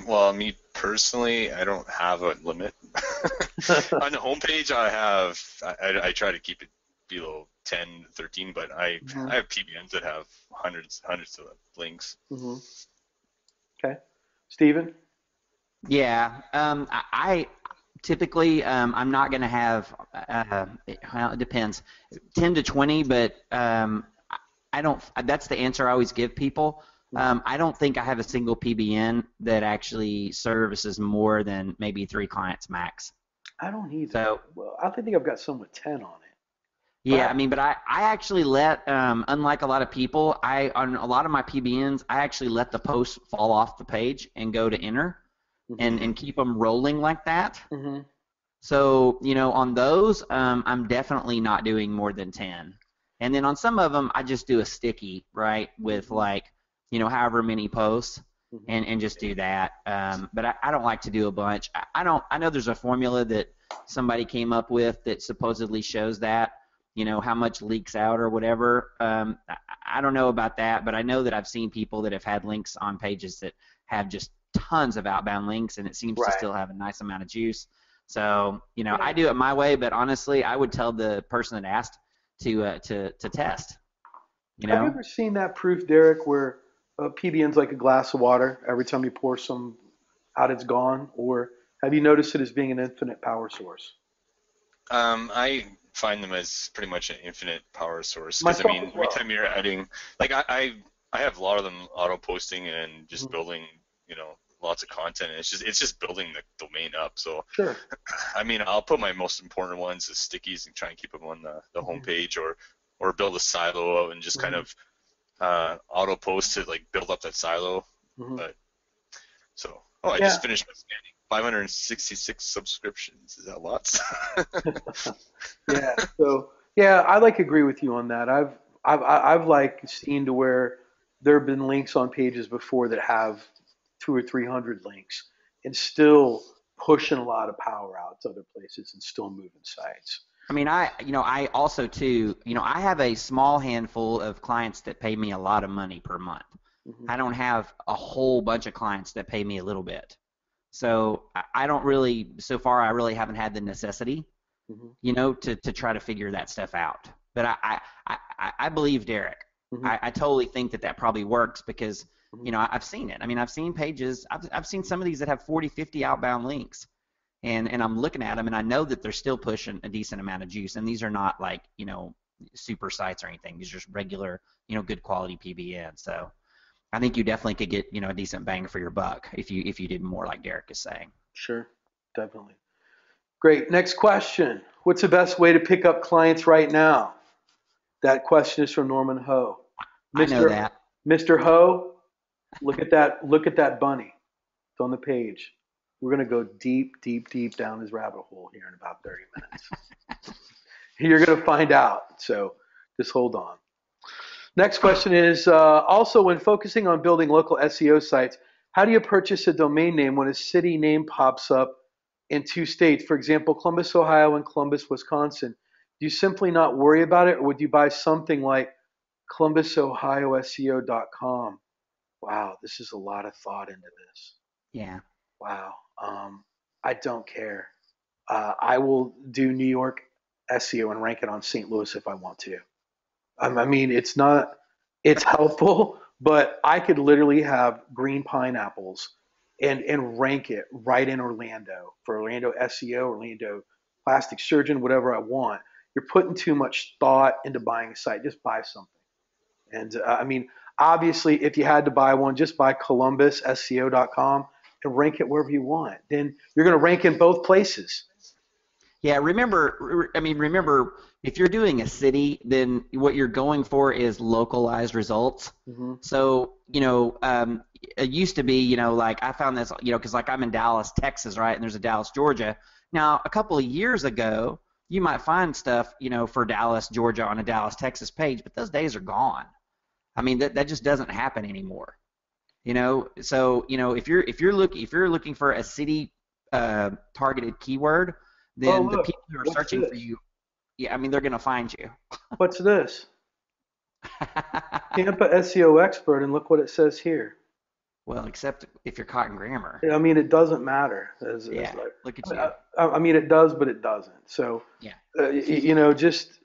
Well, me personally, I don't have a limit. On the homepage, I try to keep it below 10, 13, but I have PBNs that have hundreds of links. Okay. Steven? Yeah. I typically I'm not going to have. Well, it depends. 10 to 20, but I don't. That's the answer I always give people. I don't think I have a single PBN that actually services more than maybe 3 clients max. I don't either. So, well, I think I've got some with 10 on it. yeah, I mean, but I actually let, unlike a lot of people, on a lot of my PBNs, I actually let the posts fall off the page and go to enter and keep them rolling like that. So, on those, I'm definitely not doing more than 10. And then on some of them, I just do a sticky, right, with like, however many posts and just do that. But I don't like to do a bunch. I know there's a formula that somebody came up with that supposedly shows that, how much leaks out or whatever. I don't know about that, but I know that I've seen people that have had links on pages that have just tons of outbound links, and it seems to still have a nice amount of juice. So, I do it my way, but honestly, I would tell the person that asked to test. Have you ever seen that proof, Derek, where PBN's like a glass of water? Every time you pour some out, it's gone? Or have you noticed it as being an infinite power source? I find them as pretty much an infinite power source because I mean, every time you're adding, like I have a lot of them auto posting and just building, lots of content. And it's just building the domain up. So sure. I mean, I'll put my most important ones as stickies and try and keep them on the homepage, or build a silo out and just kind of auto post to like build up that silo. But so I just finished my scanning. 566 subscriptions. Is that lots? Yeah. So yeah, I like agree with you on that. I've like seen to where there have been links on pages before that have 200 or 300 links and still pushing a lot of power out to other places and still moving sites. I mean, I also too, I have a small handful of clients that pay me a lot of money per month. I don't have a whole bunch of clients that pay me a little bit. So I don't really, so far I really haven't had the necessity, to try to figure that stuff out. But I believe Derek. I totally think that probably works because, I've seen it. I mean, I've seen pages, I've seen some of these that have 40, 50 outbound links. And I'm looking at them, and I know that they're still pushing a decent amount of juice. And these are not like, super sites or anything. These are just regular, good quality PBN. So I think you definitely could get, a decent bang for your buck if you did more like Derek is saying. Sure, definitely. Great. Next question. What's the best way to pick up clients right now? That question is from Norman Ho. I know that. Mr. Ho, look at that bunny. It's on the page. We're going to go deep, deep, deep down this rabbit hole here in about 30 minutes. You're going to find out. So just hold on. Next question is, also when focusing on building local SEO sites, how do you purchase a domain name when a city name pops up in 2 states? For example, Columbus, Ohio and Columbus, Wisconsin. Do you simply not worry about it, or would you buy something like ColumbusOhioSEO.com? Wow, this is a lot of thought into this. Yeah. Wow. I don't care. I will do New York SEO and rank it on St. Louis if I want to. I mean, it's helpful, but I could literally have green pineapples and rank it right in Orlando for Orlando SEO, Orlando plastic surgeon, whatever I want. You're putting too much thought into buying a site. Just buy something. And I mean, obviously, if you had to buy one, just buy ColumbusSEO.com and rank it wherever you want. Then you're going to rank in both places. Yeah, remember, if you're doing a city, then what you're going for is localized results. So, it used to be, like I found this, because like I'm in Dallas, Texas, right, and there's a Dallas, Georgia. Now, a couple of years ago, you might find stuff, for Dallas, Georgia on a Dallas, Texas page, but those days are gone. I mean, that just doesn't happen anymore. So if you're looking for a city targeted keyword, then the people who are searching for you, yeah, I mean, they're going to find you. What's this? Tampa SEO expert, and look what it says here. Well, except if you're caught in grammar. I mean, it doesn't matter. As Yeah, like, look at you. I mean, it does, but it doesn't. So, Yeah, just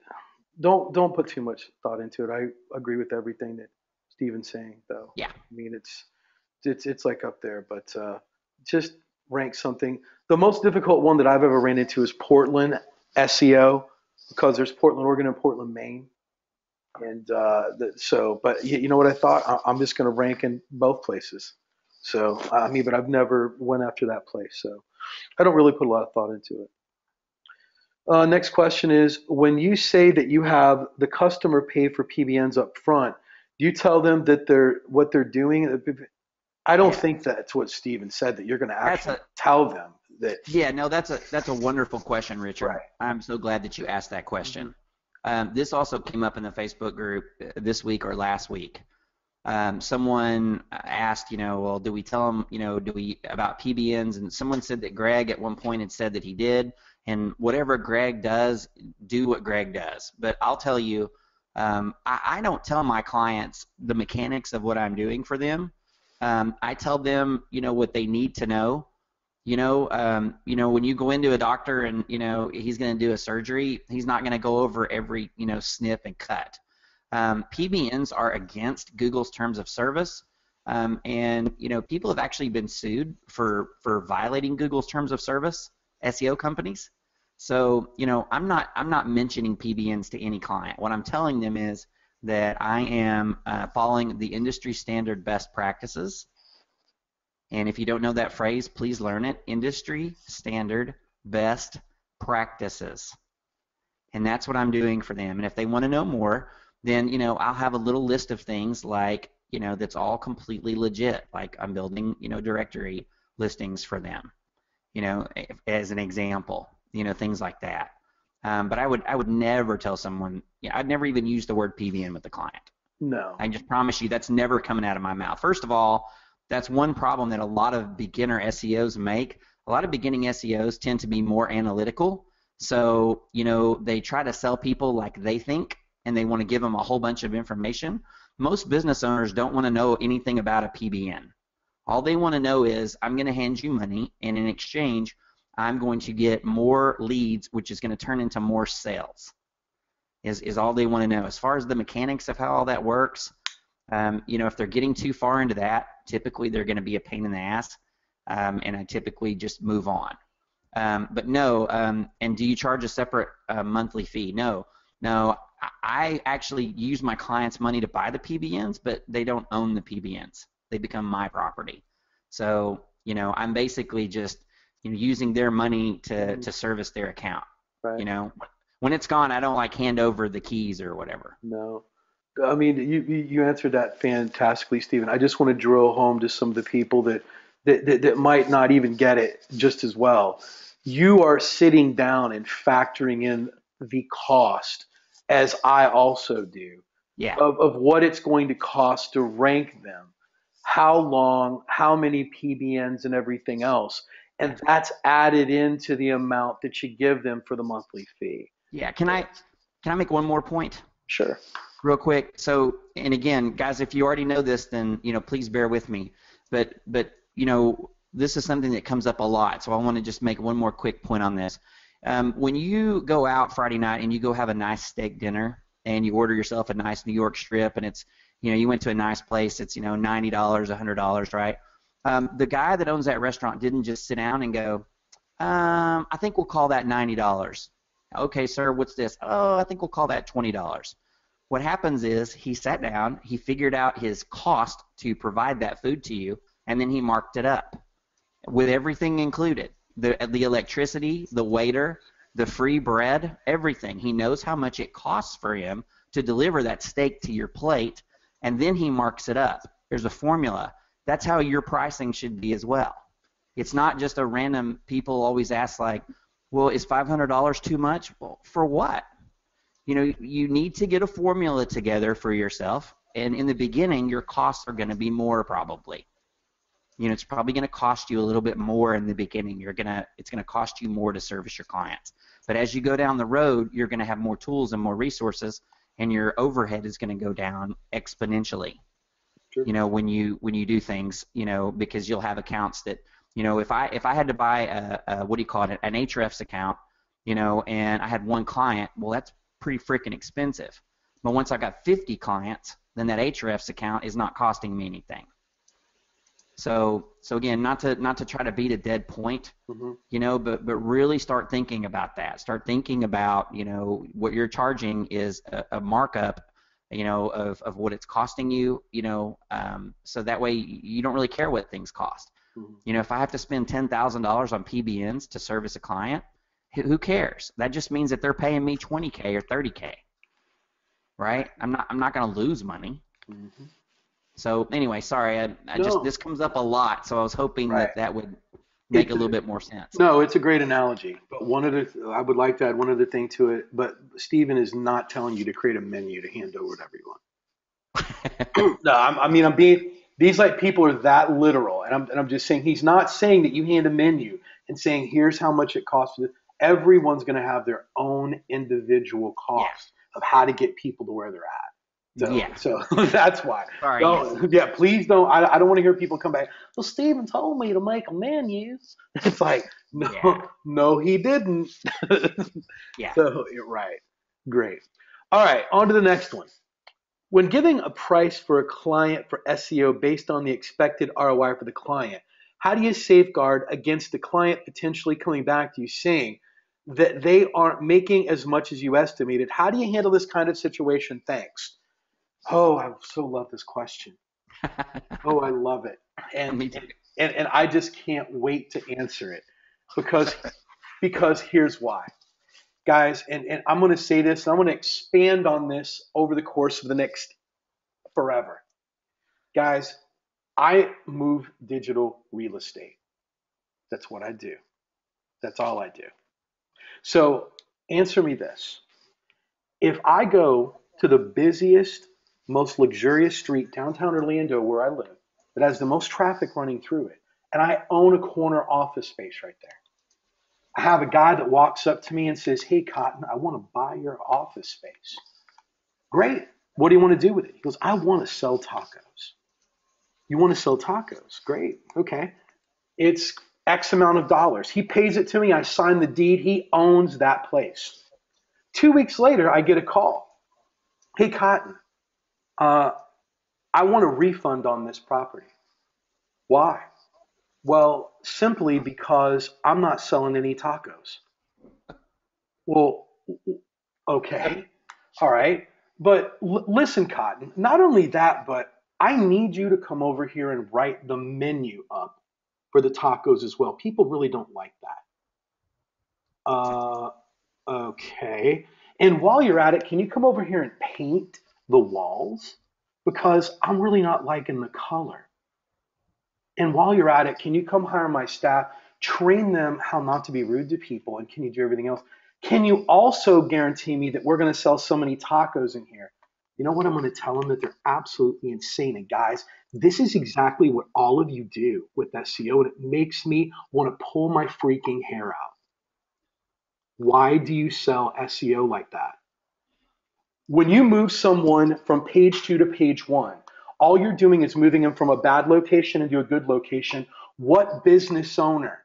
don't put too much thought into it. I agree with everything that Steven's saying, though. yeah. I mean, it's like up there, but just rank something. The most difficult one that I've ever ran into is Portland SEO because there's Portland, Oregon, and Portland, Maine. And but you know what I thought? I'm just going to rank in both places. So I mean, but I've never went after that place, so I don't really put a lot of thought into it. Next question is: when you say that you have the customer pay for PBNs up front, do you tell them that they're what they're doing? I don't Yeah. think that's what Steven said. That you're going to That's actually a tell them that. Yeah, no, that's a wonderful question, Richard. Right. I'm so glad that you asked that Hmm. question. This also came up in the Facebook group this week or last week. Someone asked, well, do we tell them, do we about PBNs? And someone said that Greg at one point had said that he did, and whatever Greg does, do what Greg does. But I'll tell you, I don't tell my clients the mechanics of what I'm doing for them. I tell them, what they need to know. When you go into a doctor and he's going to do a surgery, he's not going to go over every snip and cut. PBNs are against Google's terms of service, and people have actually been sued for violating Google's terms of service. SEO companies. So I'm not mentioning PBNs to any client. What I'm telling them is that I am following the industry standard best practices. And if you don't know that phrase, please learn it. Industry standard best practices. And that's what I'm doing for them. And if they want to know more, then I'll have a little list of things like that's all completely legit. Like I'm building directory listings for them. As an example. Things like that. But I would never tell someone. I'd never even use the word PBN with the client. No. I just promise you that's never coming out of my mouth. First of all, that's one problem that a lot of beginner SEOs make. A lot of beginning SEOs tend to be more analytical. So, they try to sell people like they think, and they want to give them a whole bunch of information. Most business owners don't want to know anything about a PBN. All they want to know is, I'm going to hand you money, and in exchange, I'm going to get more leads, which is going to turn into more sales, is all they want to know. As far as the mechanics of how all that works, if they're getting too far into that, typically they're going to be a pain in the ass, and I typically just move on. But no, and do you charge a separate monthly fee? No. I actually use my clients' money to buy the PBNs, but they don't own the PBNs. They become my property. So, I'm basically just using their money to service their account. Right. When it's gone, I don't hand over the keys or whatever. No. I mean, you answered that fantastically, Stephen. I just want to drill home to some of the people that might not even get it just as well. You are sitting down and factoring in the cost, as I also do, Yeah. of what it's going to cost to rank them, how long, how many PBNs, and everything else. And that's added into the amount that you give them for the monthly fee. Yeah. Can I make one more point? Sure. Real quick. So, and again, guys, if you already know this, then please bear with me. But this is something that comes up a lot. So I want to just make one more quick point on this. When you go out Friday night and you go have a nice steak dinner and you order yourself a nice New York strip and it's you went to a nice place, it's $90, $100, right? The guy that owns that restaurant didn't just sit down and go, I think we'll call that $90. Okay, sir, what's this? Oh, I think we'll call that $20. What happens is he sat down, he figured out his cost to provide that food to you, and then he marked it up with everything included. The electricity, the waiter, the free bread, everything. He knows how much it costs for him to deliver that steak to your plate, and then he marks it up. There's a formula. That's how your pricing should be as well. It's not just a random, people always ask well, is $500 too much? Well, for what? You need to get a formula together for yourself, and in the beginning, your costs are going to be more probably. It's probably going to cost you a little bit more in the beginning. It's going to cost you more to service your clients. But as you go down the road, you're going to have more tools and more resources, and your overhead is going to go down exponentially. Sure. when you do things, because you'll have accounts that, if I had to buy a what do you call it, an HREFS account, and I had one client, well, that's pretty freaking expensive. But once I got 50 clients, then that HREFS account is not costing me anything. So again, not to try to beat a dead point, but really start thinking about that. Start thinking about, what you're charging is a markup, of what it's costing you, so that way you don't really care what things cost. If I have to spend $10,000 on PBNs to service a client, who cares? That just means that they're paying me $20K or $30K, right? I'm not going to lose money. So anyway, sorry, this comes up a lot, so I was hoping that would make a little bit more sense. No, it's a great analogy, but I would like to add one other thing to it. But Stephen is not telling you to create a menu to hand over to everyone. No, I mean, these like people are that literal, and I'm just saying he's not saying that you hand a menu and saying here's how much it costs. Everyone's going to have their own individual cost of how to get people to where they're at. So that's why. Sorry. Please don't. I don't want to hear people come back. Well, Steven told me to make a menu. It's like, no, he didn't. So you're right. Great. All right, on to the next one. When giving a price for a client for SEO based on the expected ROI for the client, how do you safeguard against the client potentially coming back to you saying that they aren't making as much as you estimated? How do you handle this kind of situation? Thanks. Oh, I so love this question. Oh, I love it. And I just can't wait to answer it because here's why. Guys, and I'm going to say this, and I'm going to expand on this over the course of the next forever. Guys, I move digital real estate. That's what I do. That's all I do. So answer me this. If I go to the busiest, most luxurious street downtown Orlando where I live that has the most traffic running through it, and I own a corner office space right there, I have a guy that walks up to me and says, hey, Cotton, I want to buy your office space. Great. What do you want to do with it? He goes, I want to sell tacos. You want to sell tacos? Great. Okay. It's X amount of dollars. He pays it to me. I sign the deed. He owns that place. 2 weeks later, I get a call. Hey, Cotton, I want a refund on this property. Why? Well, simply because I'm not selling any tacos. Well, okay. All right. But listen, Cotton, not only that, but I need you to come over here and write the menu up for the tacos as well. People really don't like that. Okay. And while you're at it, can you come over here and paint the walls? Because I'm really not liking the color. And while you're at it, can you come hire my staff, train them how not to be rude to people, and can you do everything else? Can you also guarantee me that we're going to sell so many tacos in here? You know what I'm going to tell them? That they're absolutely insane. And guys, this is exactly what all of you do with SEO, and it makes me want to pull my freaking hair out. Why do you sell SEO like that? When you move someone from page 2 to page 1, all you're doing is moving them from a bad location into a good location. What business owner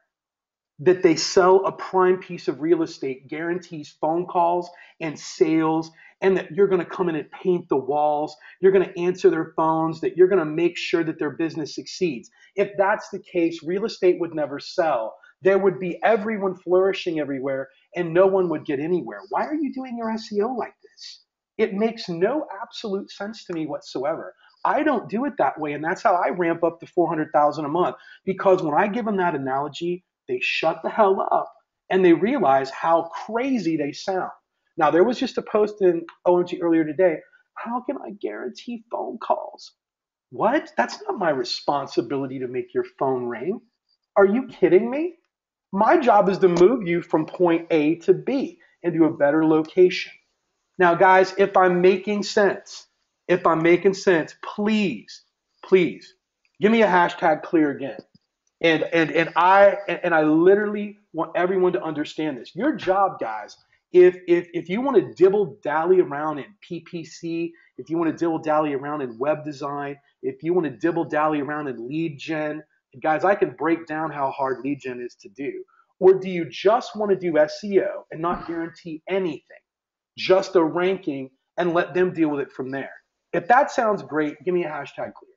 that they sell a prime piece of real estate guarantees phone calls and sales, and that you're going to come in and paint the walls, you're going to answer their phones, that you're going to make sure that their business succeeds? If that's the case, real estate would never sell. There would be everyone flourishing everywhere, and no one would get anywhere. Why are you doing your SEO like this? It makes no absolute sense to me whatsoever. I don't do it that way, and that's how I ramp up to $400,000 a month. Because when I give them that analogy, they shut the hell up and they realize how crazy they sound. Now, there was just a post in OMG earlier today. How can I guarantee phone calls? What? That's not my responsibility to make your phone ring. Are you kidding me? My job is to move you from point A to B into a better location. Now, guys, if I'm making sense, please give me a hashtag clear again. And I literally want everyone to understand this. Your job, guys, if you want to dibble dally around in PPC, if you want to dibble dally around in web design, if you want to dibble dally around in lead gen, guys, I can break down how hard lead gen is to do. Or do you just want to do SEO and not guarantee anything, just a ranking, and let them deal with it from there? If that sounds great, give me a hashtag clear.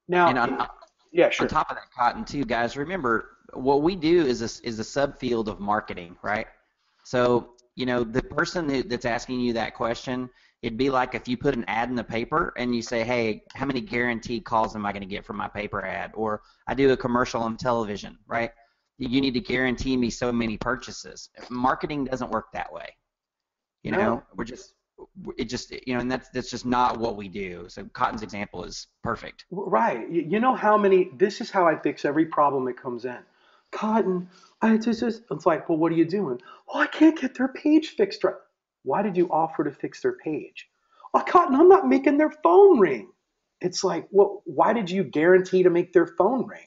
And Now, yeah, on sure. top of that, Cotton, too, guys, remember what we do is a subfield of marketing, right? So, the person that's asking you that question, it'd be like if you put an ad in the paper and you say, hey, how many guaranteed calls am I going to get from my paper ad? Or I do a commercial on television, right? You need to guarantee me so many purchases. Marketing doesn't work that way. No. And that's just not what we do. So Cotton's example is perfect. Right. You know how many, this is how I fix every problem that comes in. Cotton, it's like, well, what are you doing? Oh, I can't get their page fixed right. Why did you offer to fix their page? Oh, Cotton, I'm not making their phone ring. It's like, well, why did you guarantee to make their phone ring?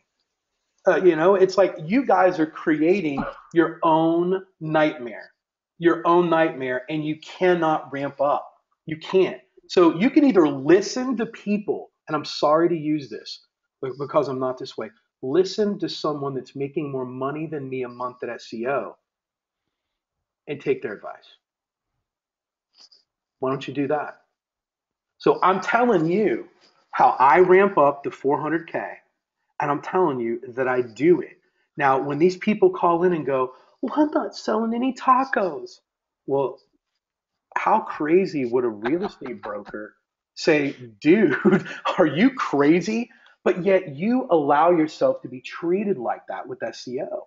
It's like you guys are creating your own nightmare, and you cannot ramp up. You can't. So you can either listen to people, and I'm sorry to use this because I'm not this way. Listen to someone that's making more money than me a month at SEO and take their advice. Why don't you do that? So I'm telling you how I ramp up to 400K, and I'm telling you that I do it. Now, when these people call in and go, well, I'm not selling any tacos. Well, how crazy would a real estate broker say, dude, are you crazy? But yet you allow yourself to be treated like that with SEO.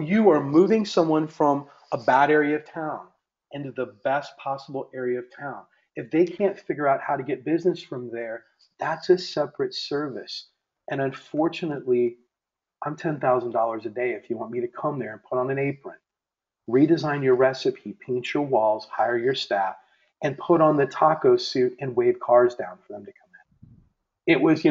You are moving someone from a bad area of town into the best possible area of town. If they can't figure out how to get business from there, that's a separate service. And unfortunately, I'm $10,000 a day if you want me to come there and put on an apron, redesign your recipe, paint your walls, hire your staff, and put on the taco suit and wave cars down for them to come in. It was,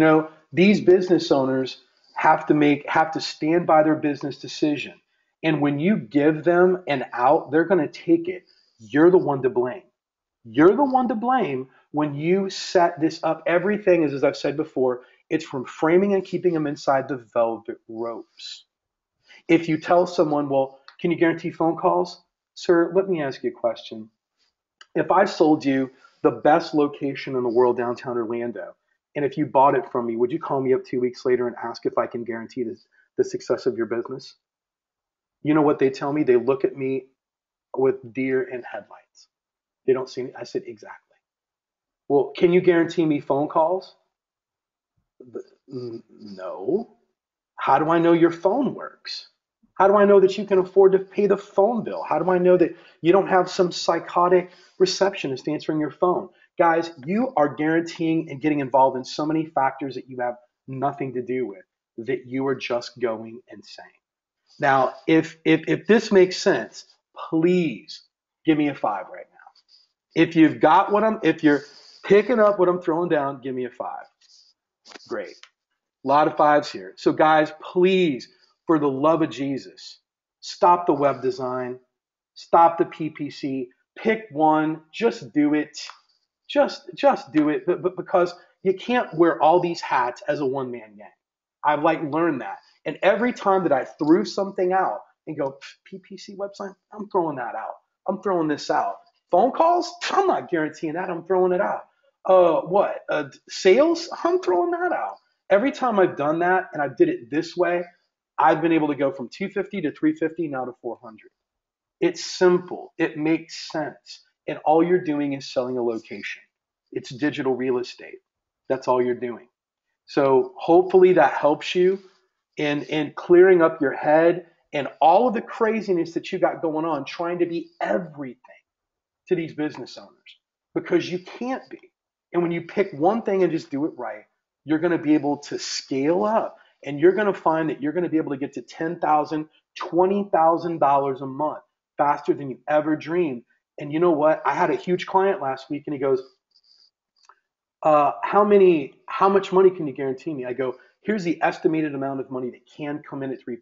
these business owners have to stand by their business decision. And when you give them an out, they're going to take it. You're the one to blame. You're the one to blame when you set this up. Everything is, as I've said before, it's from framing and keeping them inside the velvet ropes. If you tell someone, well, can you guarantee phone calls? Sir, let me ask you a question. If I sold you the best location in the world, downtown Orlando, and if you bought it from me, would you call me up 2 weeks later and ask if I can guarantee the success of your business? You know what they tell me? They look at me with deer in headlights. They don't see me. I said, exactly. Well, can you guarantee me phone calls? No. How do I know your phone works? How do I know that you can afford to pay the phone bill? How do I know that you don't have some psychotic receptionist answering your phone? Guys, you are guaranteeing and getting involved in so many factors that you have nothing to do with, that you are just going insane. Now, if this makes sense, please give me a 5 right now. If you're picking up what I'm throwing down, give me a 5. Great. A lot of 5s here. So guys, please, for the love of Jesus, stop the web design, stop the PPC, pick one, just do it. Just do it, but because you can't wear all these hats as a one-man gang. I've learned that. And every time that I threw something out and go, PPC website, I'm throwing that out. I'm throwing this out. Phone calls, I'm not guaranteeing that. I'm throwing it out. Sales, I'm throwing that out. Every time I've done that and I did it this way, I've been able to go from 250 to 350 now to 400. It's simple. It makes sense. And all you're doing is selling a location. It's digital real estate. That's all you're doing. So hopefully that helps you in clearing up your head and all of the craziness that you got going on, trying to be everything to these business owners, because you can't be. And when you pick one thing and just do it right, you're going to be able to scale up, and you're going to find that you're going to be able to get to $10,000, $20,000 a month faster than you ever dreamed. And you know what? I had a huge client last week, and he goes, how much money can you guarantee me? I go, here's the estimated amount of money that can come in at 3%.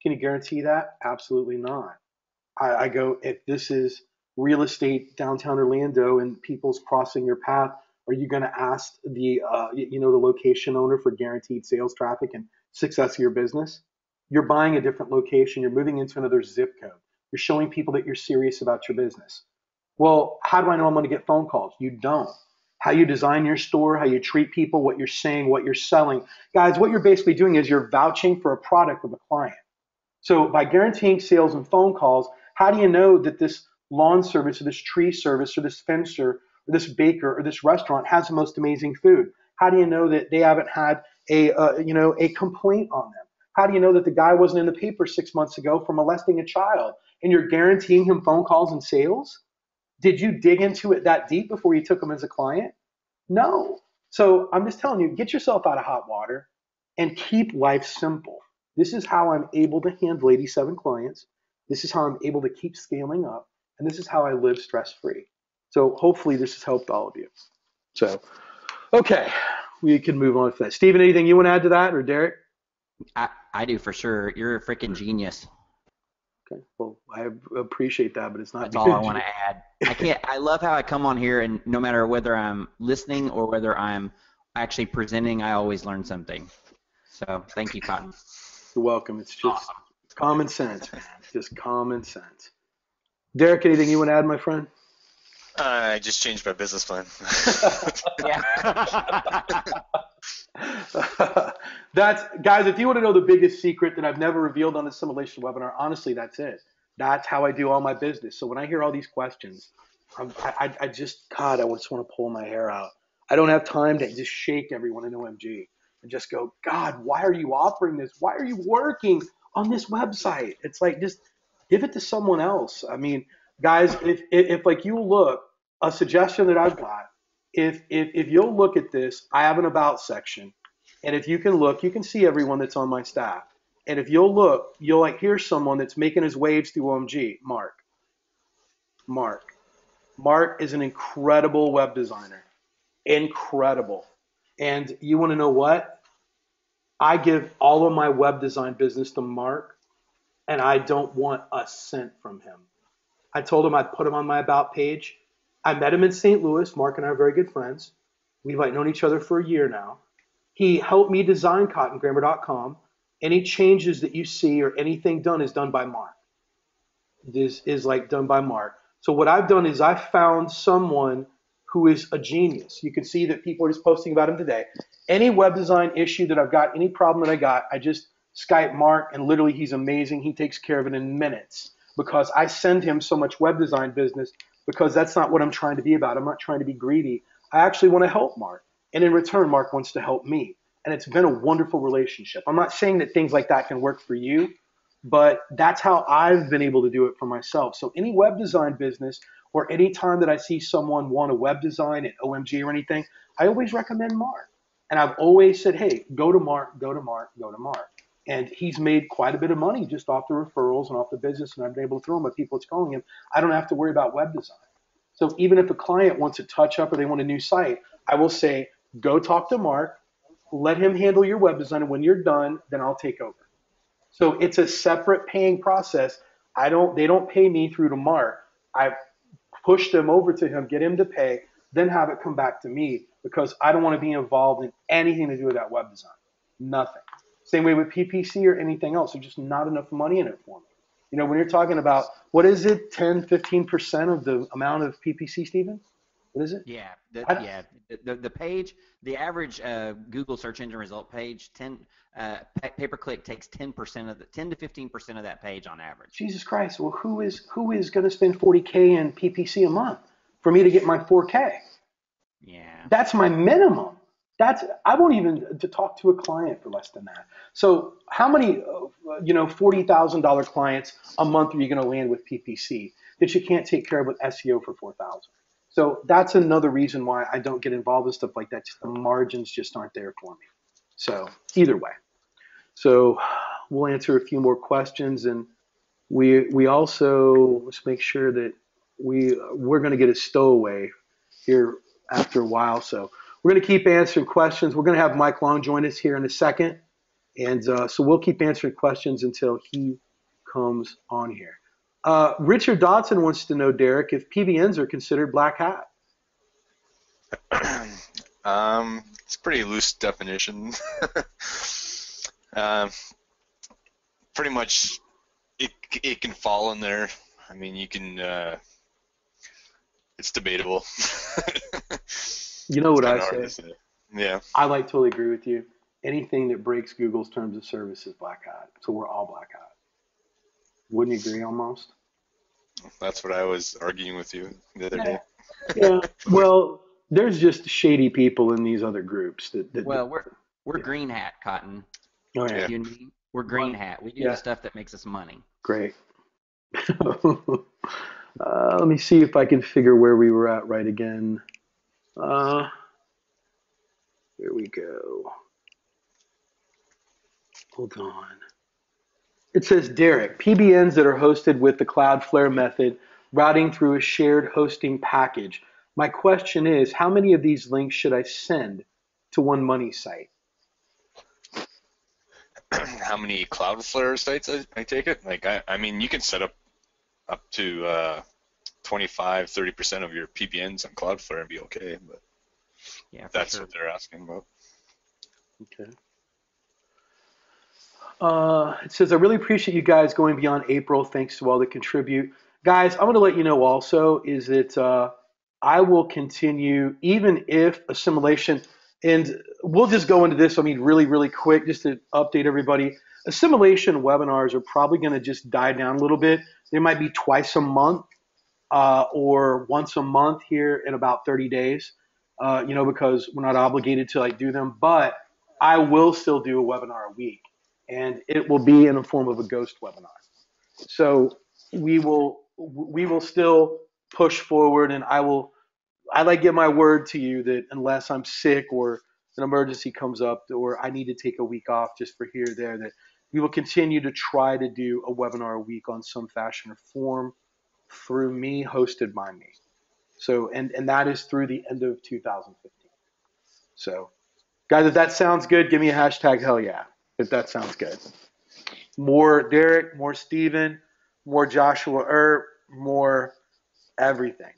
Can you guarantee that? Absolutely not. I go, if this is real estate downtown Orlando and people's crossing your path Are you going to ask the the location owner for guaranteed sales traffic and success of your business? You're buying a different location. You're moving into another zip code. You're showing people that you're serious about your business. Well, how do I know I'm going to get phone calls? You don't. How you design your store, how you treat people, what you're saying, what you're selling. Guys, what you're basically doing is you're vouching for a product of a client. So by guaranteeing sales and phone calls, how do you know that this lawn service or this tree service or this fencer or this baker or this restaurant has the most amazing food? How do you know that they haven't had a complaint on them? How do you know that the guy wasn't in the paper 6 months ago for molesting a child and you're guaranteeing him phone calls and sales? Did you dig into it that deep before you took him as a client? No. So I'm just telling you, get yourself out of hot water and keep life simple. This is how I'm able to handle 87 clients. This is how I'm able to keep scaling up. And this is how I live stress free. So hopefully this has helped all of you. So, okay, we can move on to that. Stephen, anything you want to add to that, or Derek? I do for sure. You're a freaking genius. Okay, well, I appreciate that, but it's not. That's all I want to add. I love how I come on here, and no matter whether I'm listening or whether I'm actually presenting, I always learn something. So thank you, Cotton. You're welcome. It's just common sense, man. Just common sense. Derek, anything you want to add, my friend? I just changed my business plan. Guys, if you want to know the biggest secret that I've never revealed on the simulation webinar, honestly, that's it. That's how I do all my business. So when I hear all these questions, I just want to pull my hair out. I don't have time to just shake everyone in OMG and just go, God, why are you offering this? Why are you working on this website? It's like, just give it to someone else. I mean, guys, if like you look, a suggestion that I've got, if you'll look at this, I have an about section. And if you can look, you can see everyone that's on my staff. And if you'll look, you'll like hear someone that's making his waves through OMG, Mark. Mark is an incredible web designer. Incredible. And you want to know what? I give all of my web design business to Mark, and I don't want a cent from him. I told him I'd put him on my about page. I met him in St. Louis. Mark and I are very good friends. We've like known each other for a year now. He helped me design cottongrammar.com. Any changes that you see or anything done is done by Mark. This is like done by Mark. So what I've done is I found someone who is a genius. You can see that people are just posting about him today. Any web design issue that I've got, any problem that I got, I just Skype Mark, and literally he's amazing. He takes care of it in minutes because I send him so much web design business because that's not what I'm trying to be about. I'm not trying to be greedy. I actually want to help Mark. And in return, Mark wants to help me. And it's been a wonderful relationship. I'm not saying that things like that can work for you, but that's how I've been able to do it for myself. So any web design business or any time that I see someone want a web design at OMG or anything, I always recommend Mark. And I've always said, hey, go to Mark, go to Mark, go to Mark. And he's made quite a bit of money just off the referrals and off the business, and I've been able to throw him at people that's calling him. I don't have to worry about web design. So even if a client wants a touch up or they want a new site, I will say, go talk to Mark, let him handle your web design, and when you're done, then I'll take over. So it's a separate paying process. They don't pay me through to Mark. I push them over to him, get him to pay, then have it come back to me because I don't want to be involved in anything to do with that web design. Nothing. Same way with PPC or anything else. There's just not enough money in it for me. You know, when you're talking about, what is it, 10, 15% of the amount of PPC, Stephen? What is it? Yeah, the page, the average Google search engine result page, pay-per-click takes 10% of 10 to 15% of that page on average. Jesus Christ! Well, who is going to spend 40K in PPC a month for me to get my 4K? Yeah, that's my minimum. I won't even to talk to a client for less than that. So how many $40,000 clients a month are you going to land with PPC that you can't take care of with SEO for 4,000? So that's another reason why I don't get involved with stuff like that. Just the margins just aren't there for me. So either way. So we'll answer a few more questions, and we also, let's make sure that we're going to get a stowaway here after a while. So we're going to keep answering questions. We're going to have Mike Long join us here in a second. And so we'll keep answering questions until he comes on here. Richard Dodson wants to know, Derek, if PBNs are considered black hat. It's a pretty loose definition. um, Pretty much, it can fall in there. I mean, you can. It's debatable. You know It's what kind I of hard say? to say. Yeah, I like totally agree with you. Anything that breaks Google's terms of service is black hat. So we're all black hat. Wouldn't you agree almost? that's what I was arguing with you the other Yeah. day. Yeah. Well, there's just shady people in these other groups that do. Well, we're Yeah. green hat, Cotton. Oh yeah. Yeah. You and me, we're green hat. We do the Yeah. stuff that makes us money. Great. Let me see if I can figure where we were at right again. Uh, here we go. Hold on. It says Derek, PBNs that are hosted with the Cloudflare method, routing through a shared hosting package. My question is, how many of these links should I send to one money site? How many Cloudflare sites I take it? Like, I mean, you can set up to 25, 30% of your PBNs on Cloudflare and be okay, but Yeah, for that's sure. what they're asking about. Okay. It says, I really appreciate you guys going beyond April. Thanks to all that contribute. Guys, I'm going to let you know also is that I will continue, even if assimilation, and we'll just go into this, I mean, really, really quick, just to update everybody. Assimilation webinars are probably going to just die down a little bit. They might be twice a month or once a month here in about 30 days, because we're not obligated to like do them. But I will still do a webinar a week, and it will be in the form of a ghost webinar. So we will still push forward, and I like give my word to you that unless I'm sick or an emergency comes up or I need to take a week off just for here or there, that we will continue to try to do a webinar a week on some fashion or form through me, hosted by me. So and that is through the end of 2015. So guys, if that sounds good, give me a hashtag hell yeah. If that sounds good. More Derek, more Steven, more Joshua Earp, more everything.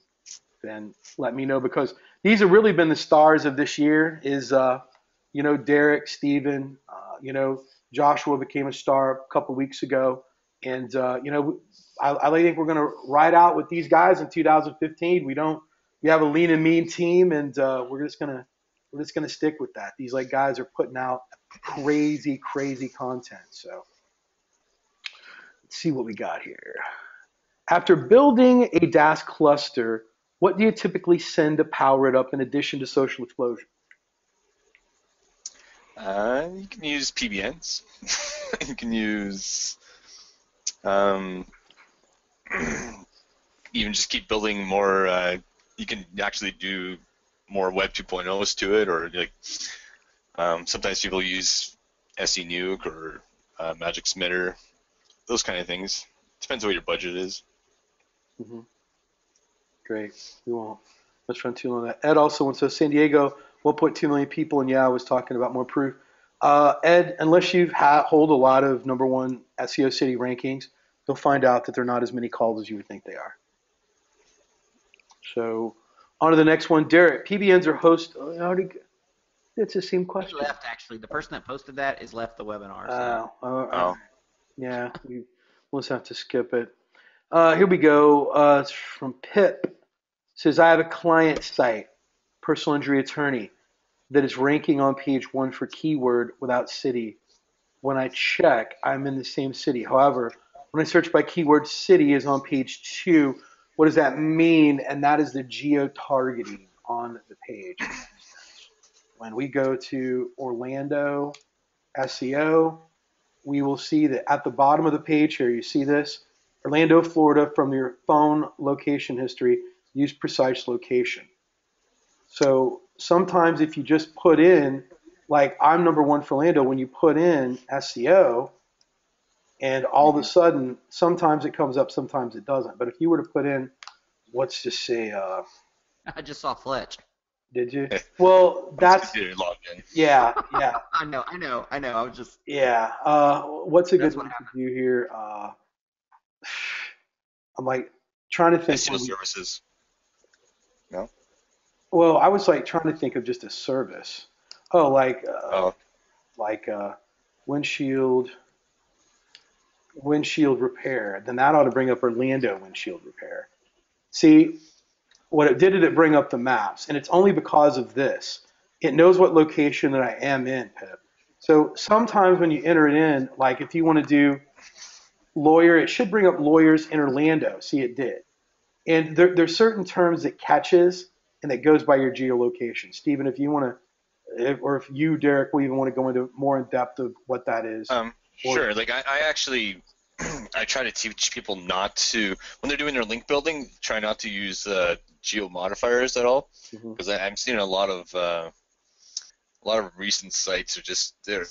Then let me know because these have really been the stars of this year. Is Derek, Steven, Joshua became a star a couple weeks ago, and I think we're going to ride out with these guys in 2015. We have a lean and mean team, and we're just gonna stick with that. These like guys are putting out crazy, crazy content. So let's see what we got here. After building a DAS cluster, what do you typically send to power it up in addition to social explosion? You can use PBNs. You can use um, even just keep building more. You can actually do more Web 2.0s to it, or like sometimes people use SE Nuke or Magic Smitter, those kind of things. Depends what your budget is. Mm-hmm. Great. We won't. Let's run too long on that. Ed also wants to San Diego, 1.2 million people, and yeah, I was talking about more proof. Ed, unless you hold a lot of number one SEO city rankings, you'll find out that they're not as many calls as you would think they are. So on to the next one. Derek, PBNs are host. It's the same He question. left actually. The person that posted that is left the webinar. Oh, Yeah, we'll just have to skip it. Here we go. It's from Pip. It says, I have a client site, personal injury attorney, that is ranking on page one for keyword without city. When I check, I'm in the same city. However, when I search by keyword, city is on page two. What does that mean? And that is the geo-targeting on the page. When we go to Orlando SEO, we will see that at the bottom of the page here, you see this, Orlando, Florida, from your phone location history, use precise location. So sometimes if you just put in, like I'm number one for Orlando, when you put in SEO, and all of a sudden, sometimes it comes up, sometimes it doesn't. But if you were to put in, let's just say, I just saw Fletch. did you? Well, that's, you're logged in. yeah, yeah, I know. I was just. yeah. What's a good That's one what to do here? I'm like trying to think SEO when we, services. No. Well, I was like trying to think of just a service. Oh, Oh, like windshield windshield repair. Then that ought to bring up Orlando windshield repair. See, what it did is it bring up the maps, and it's only because of this. It knows what location that I am in, Pip. So sometimes when you enter it in, like if you want to do lawyer, it should bring up lawyers in Orlando. See, it did. And there's certain terms that catches and that goes by your geolocation. Stephen, if you want to, or if you, Derek, will even want to go into more in depth of what that is. Or sure. Like I actually I try to teach people not to when they're doing their link building, try not to use geo modifiers at all, Mhm. because I'm seeing a lot of recent sites are just they're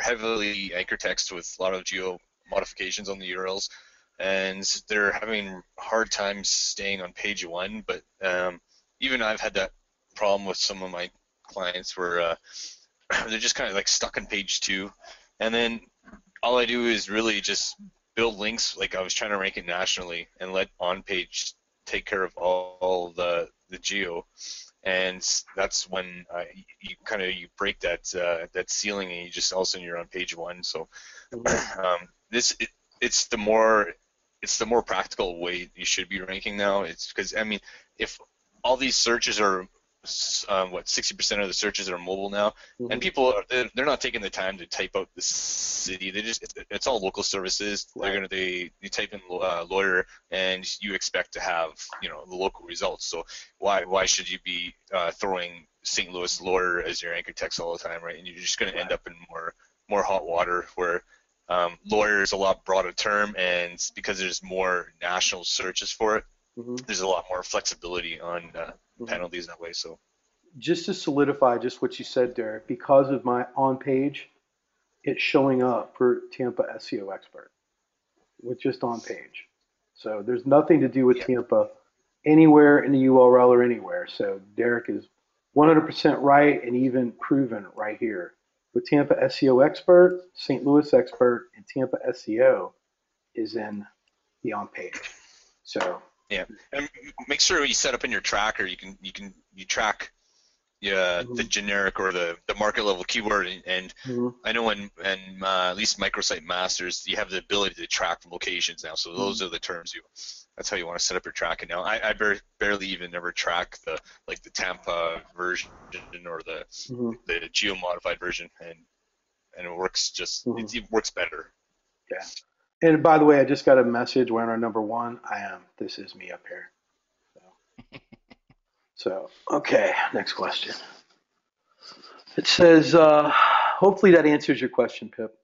heavily anchor text with a lot of geo modifications on the URLs, and they're having hard times staying on page one. But even I've had that problem with some of my clients where they're just kind of like stuck on page two, and then all I do is really just build links. Like I was trying to rank it nationally and let on page take care of all the geo, and that's when you kind of you break that ceiling, and you just all of a sudden you're on page one. So Mhm. this it's the more practical way you should be ranking now. It's because I mean, if all these searches are what 60% of the searches are mobile now, and Mhm. people are they're not taking the time to type out the city. They just it's all local services. They're Right. gonna they you type in lawyer, and you expect to have the local results. So why should you be throwing St. Louis lawyer as your anchor text all the time, right? And you're just gonna end Right. up in more hot water where lawyer is a lot broader term, and because there's more national searches for it, Mhm. there's a lot more flexibility on Mhm. penalties that way. So Just to solidify just what you said, Derek, because of my on page, it's showing up for Tampa SEO expert with just on page. So there's nothing to do with yeah, Tampa anywhere in the URL or anywhere. So Derek is 100% right and even proven right here. With Tampa SEO expert, St. Louis expert, and Tampa SEO is in the on page. So, yeah, and make sure you set up in your tracker. You track the mhm, generic or the market level keyword, and mhm, I know in at least microsite masters you have the ability to track locations now. So mhm, those are the terms you. That's how you want to set up your tracking now. I barely even ever track the Tampa version or mhm, the geo modified version, and it works mhm. it works better. Yeah. And by the way, I just got a message. We're on our number one. I am. This is me up here. So okay, next question. It says, hopefully that answers your question, Pip.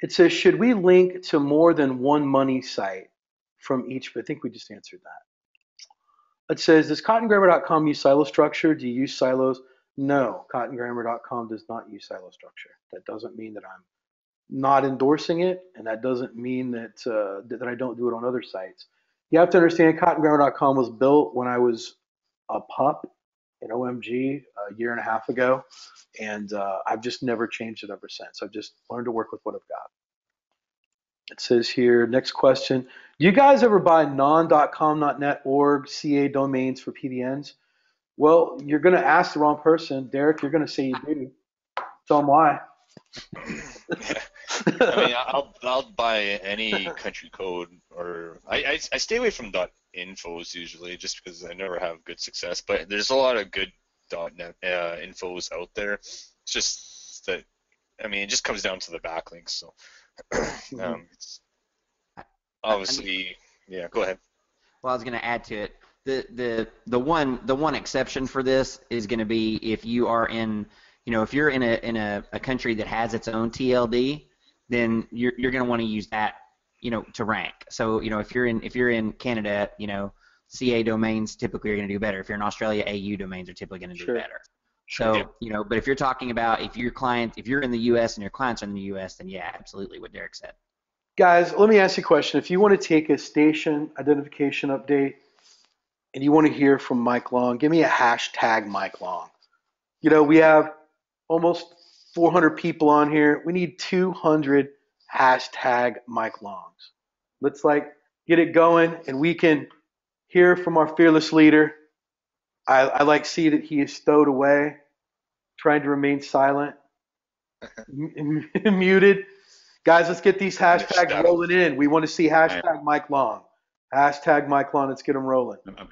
It says, should we link to more than one money site from each? I think we just answered that. It says, does cottongrammar.com use silo structure? Do you use silos? No, cottongrammar.com does not use silo structure. That doesn't mean that I'm not endorsing it, and that doesn't mean that I don't do it on other sites. You have to understand, cottongrammar.com was built when I was a pup in OMG a year and a half ago, and I've just never changed it ever since. I've just learned to work with what I've got. It says here, next question. Do you guys ever buy non.com, .net, org, CA domains for PDNs? Well, you're going to ask the wrong person. Derek, you're going to say you do. Tell them why. Yeah. I mean, I'll buy any country code, or I stay away from .infos usually just because I never have good success. But there's a lot of good .net infos out there. It's just that I mean, it just comes down to the backlinks. So Mhm. it's I mean, obviously, yeah. Go ahead. well, I was going to add to it. The one exception for this is going to be if you are in, if you're in a country that has its own TLD, then you're going to want to use that, to rank. So, if you're in Canada, CA domains typically are going to do better. If you're in Australia, AU domains are typically going to do Sure, better. sure. Yep. So, but if you're talking about if you're in the U.S. and your clients are in the U.S., then yeah, absolutely what Derek said. Guys, let me ask you a question. If you want to take a station identification update and you want to hear from Mike Long, give me a hashtag Mike Long. We have almost 400 people on here. We need 200 hashtag Mike Longs. Let's get it going and we can hear from our fearless leader. I like see that he is stowed away, trying to remain silent, muted. Guys, let's get these In the hashtags shadows. rolling in. We want to see I, hashtag Mike Long. Hashtag Mike Long. Let's get them rolling. I'm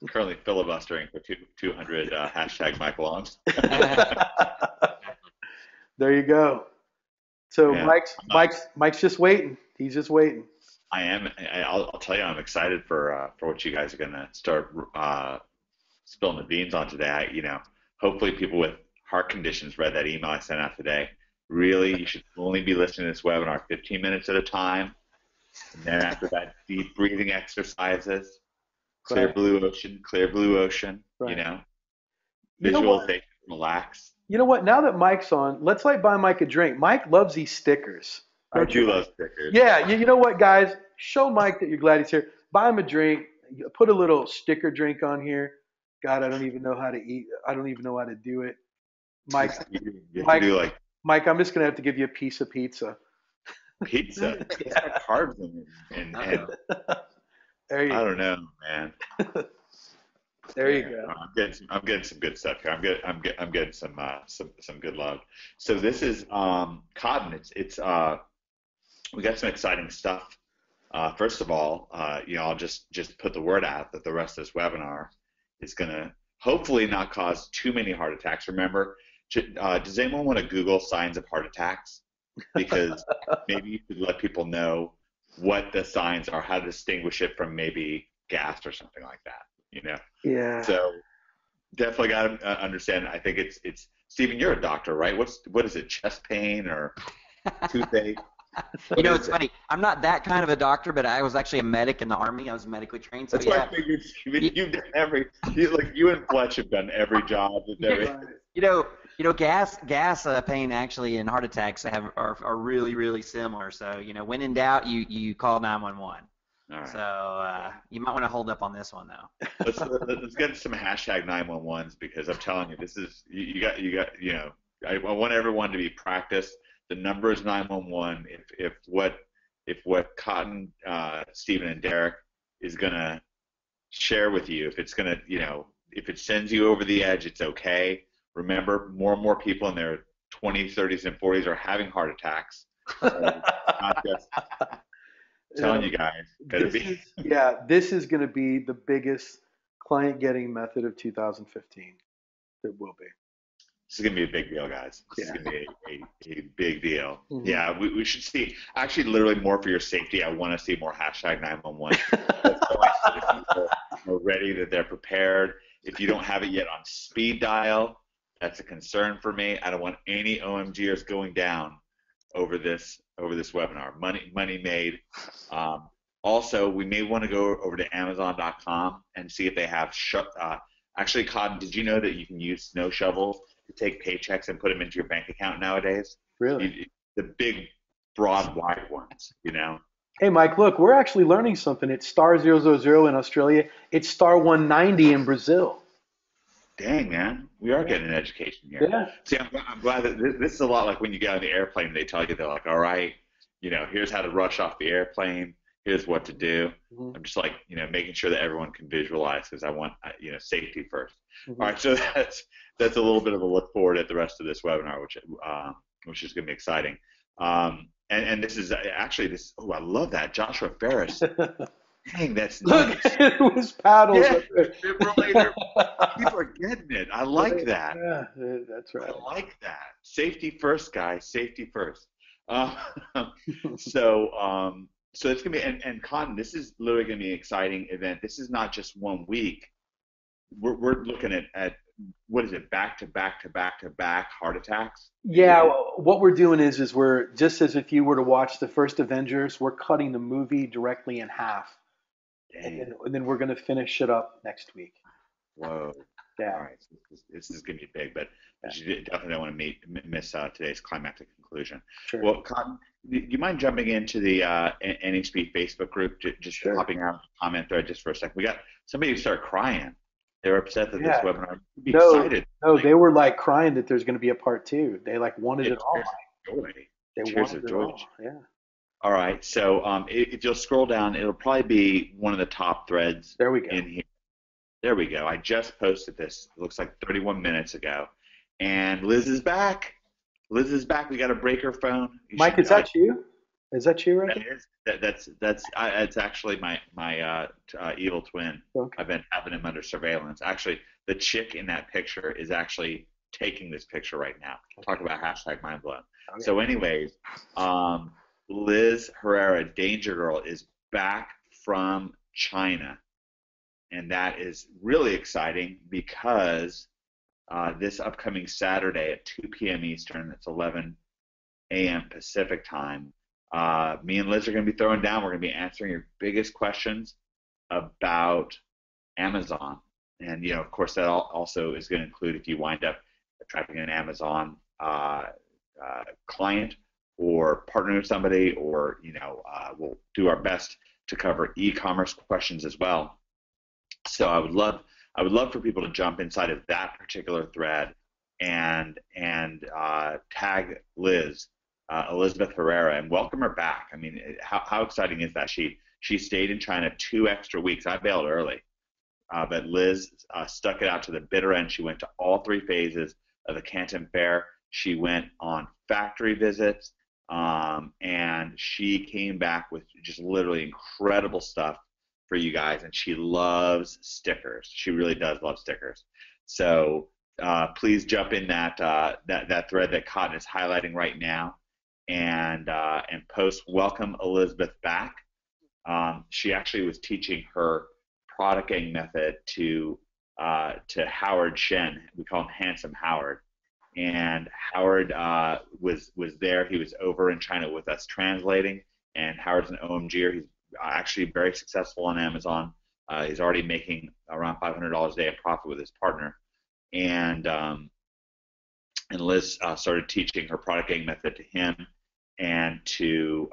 currently filibustering for 200 hashtag Mike Longs. There you go. So Yeah, Mike's just waiting. He's just waiting. I am. I'll tell you, I'm excited for what you guys are gonna start spilling the beans on today. Hopefully people with heart conditions read that email I sent out today. Really, you should only be listening to this webinar 15 minutes at a time, and then after that, deep breathing exercises, Right. clear blue ocean. Right. You know what? Visualization, relax. You know what? Now that Mike's on, let's buy Mike a drink. Mike loves these stickers. I Don't you, do Mike? love stickers. Yeah. You know what, guys? Show Mike that you're glad he's here. Buy him a drink. Put a little sticker drink on here. God, I don't even know how to eat. I don't even know how to do it. Mike, You have to Mike, do like Mike, I'm just gonna have to give you a piece of pizza. pizza. It's got carbs in it, and There you I go. don't know, man. There you Yeah, go. I'm getting some good stuff here. I'm getting some good love. So this is cotton. It's we got some exciting stuff. First of all, I'll just put the word out that the rest of this webinar is gonna hopefully not cause too many heart attacks. Remember, does anyone want to Google signs of heart attacks? Because maybe you could let people know what the signs are, how to distinguish it from maybe gas or something like that. Yeah. So definitely got to understand. I think it's Stephen. You're a doctor, right? What is it? Chest pain or toothache? It's funny. I'm not that kind of a doctor, but I was actually a medic in the Army. I was medically trained. So That's why yeah, I figured, Stephen, you've done you and Fletch have done every job that there is. gas pain actually and heart attacks are really really similar. So when in doubt, you call 911. All right. So you might want to hold up on this one though. Let's get some hashtag 911s because I'm telling you, this is you got I want everyone to be practiced. The number is 911. If what Cotton, Stephen, and Derek is gonna share with you, if it's gonna if it sends you over the edge, it's okay. Remember, more and more people in their 20s, 30s, and 40s are having heart attacks. So not just telling you guys, better be. This is going to be the biggest client getting method of 2015. It will be. This is going to be a big deal, guys. This is going to be a big deal. Mhm. Yeah, we should see, actually, literally more for your safety. I want to see more hashtag 911. So that people are ready, that they're prepared. If you don't have it yet on speed dial, that's a concern for me. I don't want any OMGers going down over this webinar. Money made. Also, we may want to go over to Amazon.com and see if they have actually, Cotton, did you know that you can use snow shovels to take paychecks and put them into your bank account nowadays? Really? The big, broad, wide ones, Hey, Mike, look, we're actually learning something. It's star 000 in Australia. It's star 190 in Brazil. Dang, man, we are getting an education here. Yeah. See, I'm glad that this is a lot like when you get on the airplane. They tell you, they're like, all right, here's how to rush off the airplane. Here's what to do. Mhm. I'm just like, making sure that everyone can visualize because I want, safety first. Mhm. All right, so that's a little bit of a look forward at the rest of this webinar, which is going to be exciting. And this is actually this. Oh, I love that, Joshua Ferris. Dang, that's Look, nice. it was paddles. Yeah, defibrillator. People are getting it. I like that. Yeah, that's right. I like that. Safety first, guys. Safety first. So it's gonna be and Cotton. This is literally gonna be an exciting event. This is not just 1 week. We're looking at what is it? Back to back to back to back heart attacks. Yeah, what we're doing is we're just as if you were to watch the first Avengers, we're cutting the movie directly in half, Dang. and then we're going to finish it up next week. Whoa. Yeah. All right. So this is going to be big, but Yeah. you definitely don't want to miss today's climactic conclusion. Sure. Well, Cotton, do you mind jumping into the NHP Facebook group, just Sure. hopping out the comment thread just for a second? We got somebody who started crying. They were upset that this Yeah. webinar. Be No, excited. no, they were like crying that there's going to be a part two. They like wanted it all. Cheers of joy. They Cheers wanted of it joy. all. Yeah. All right. So if you'll scroll down, it'll probably be one of the top threads There we go. in here. There we go. I just posted this. It looks like 31 minutes ago. And Liz is back. Liz is back. We got a breaker phone. Mike, is that you? Is that you right That there? is that's actually my evil twin. Okay. I've been having him under surveillance. Actually, the chick in that picture is actually taking this picture right now. Talk about hashtag mind blown. Okay. So, anyways, Liz Herrera, Danger Girl, is back from China, and that is really exciting because this upcoming Saturday at 2 p.m. Eastern, it's 11 a.m. Pacific time. Me and Liz are going to be throwing down. We're going to be answering your biggest questions about Amazon. And, of course, that also is going to include if you wind up attracting an Amazon client or partnering with somebody, or, we'll do our best to cover e-commerce questions as well. So I would love for people to jump inside of that particular thread and tag Liz, Elizabeth Herrera, and welcome her back. I mean, how exciting is that? She stayed in China 2 extra weeks. I bailed early, but Liz stuck it out to the bitter end. She went to all 3 phases of the Canton Fair. She went on factory visits, and she came back with just literally incredible stuff for you guys. And she loves stickers. She really does love stickers. So please jump in that thread that Cotton is highlighting right now, and post welcome Elizabeth back. She actually was teaching her producting method to Howard Shen. We call him Handsome Howard. And Howard was there. He was over in China with us translating. And Howard's an OMGer. He's actually very successful on Amazon. He's already making around $500 a day of profit with his partner. And Liz started teaching her producting method to him and to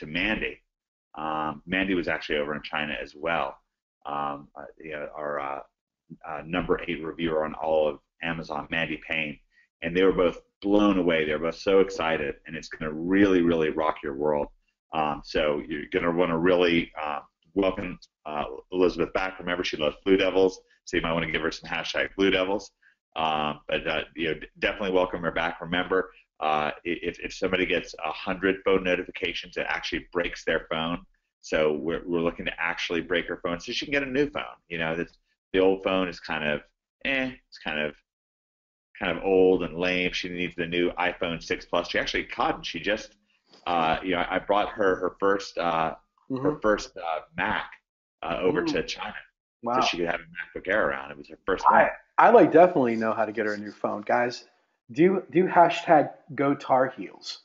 Mandy. Mandy was actually over in China as well. Our number 8 reviewer on all of Amazon, Mandy Payne, and they were both blown away. They were both so excited, and it's going to really, really rock your world. So you're going to want to really welcome Elizabeth back. Remember, she loves Blue Devils, so you might want to give her some hashtag Blue Devils. But definitely welcome her back. Remember, if somebody gets 100 phone notifications, it actually breaks their phone. So we're looking to actually break her phone so she can get a new phone. The old phone is kind of it's kind of old and lame. She needs the new iPhone 6 Plus. She actually She just I brought her first Mac over to China, Wow. so she could have a MacBook Air around. It was her first one. I definitely know how to get her a new phone, guys. Do hashtag go Tar Heels,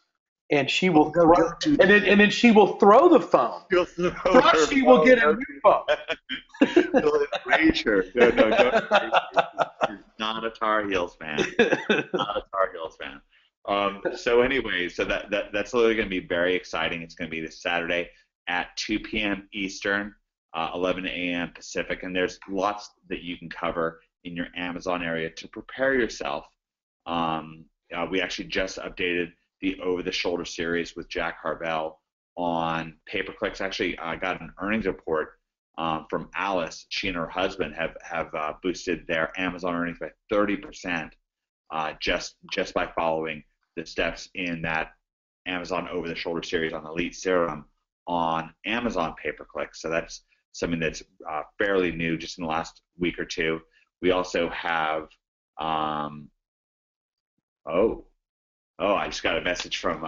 and she will throw, and then she will throw the phone. First, she will get a new phone. Don't enrage her. No, don't enrage her. She's not a Tar Heels fan. Not a Tar Heels fan. So anyway, so that's literally going to be very exciting. It's going to be this Saturday at 2 p.m. Eastern, 11 a.m. Pacific, and there's lots that you can cover in your Amazon area to prepare yourself. We actually just updated the over-the-shoulder series with Jack Harvell on pay-per-clicks. Actually, I got an earnings report from Alice. She and her husband have boosted their Amazon earnings by 30% just by following the steps in that Amazon over-the-shoulder series on Elite Serum on Amazon pay-per-click. So that's something that's fairly new, just in the last week or two. We also have I just got a message from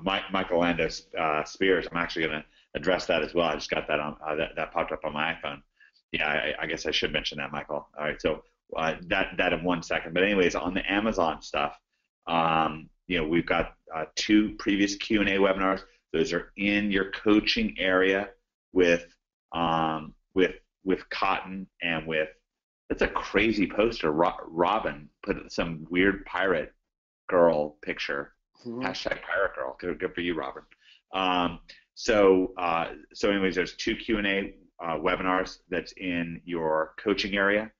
Michael Lando Spears. I'm actually going to address that as well. I just got that on that popped up on my iPhone. Yeah, I guess I should mention that, Michael. All right, so that in 1 second. But anyways, on the Amazon stuff, we've got 2 previous Q&A webinars. Those are in your coaching area with Cotton and with. That's a crazy poster. Robin put some weird pirate girl picture. Hashtag pirate girl. Good for you, Robin. So anyways, there's 2 Q&A webinars that's in your coaching area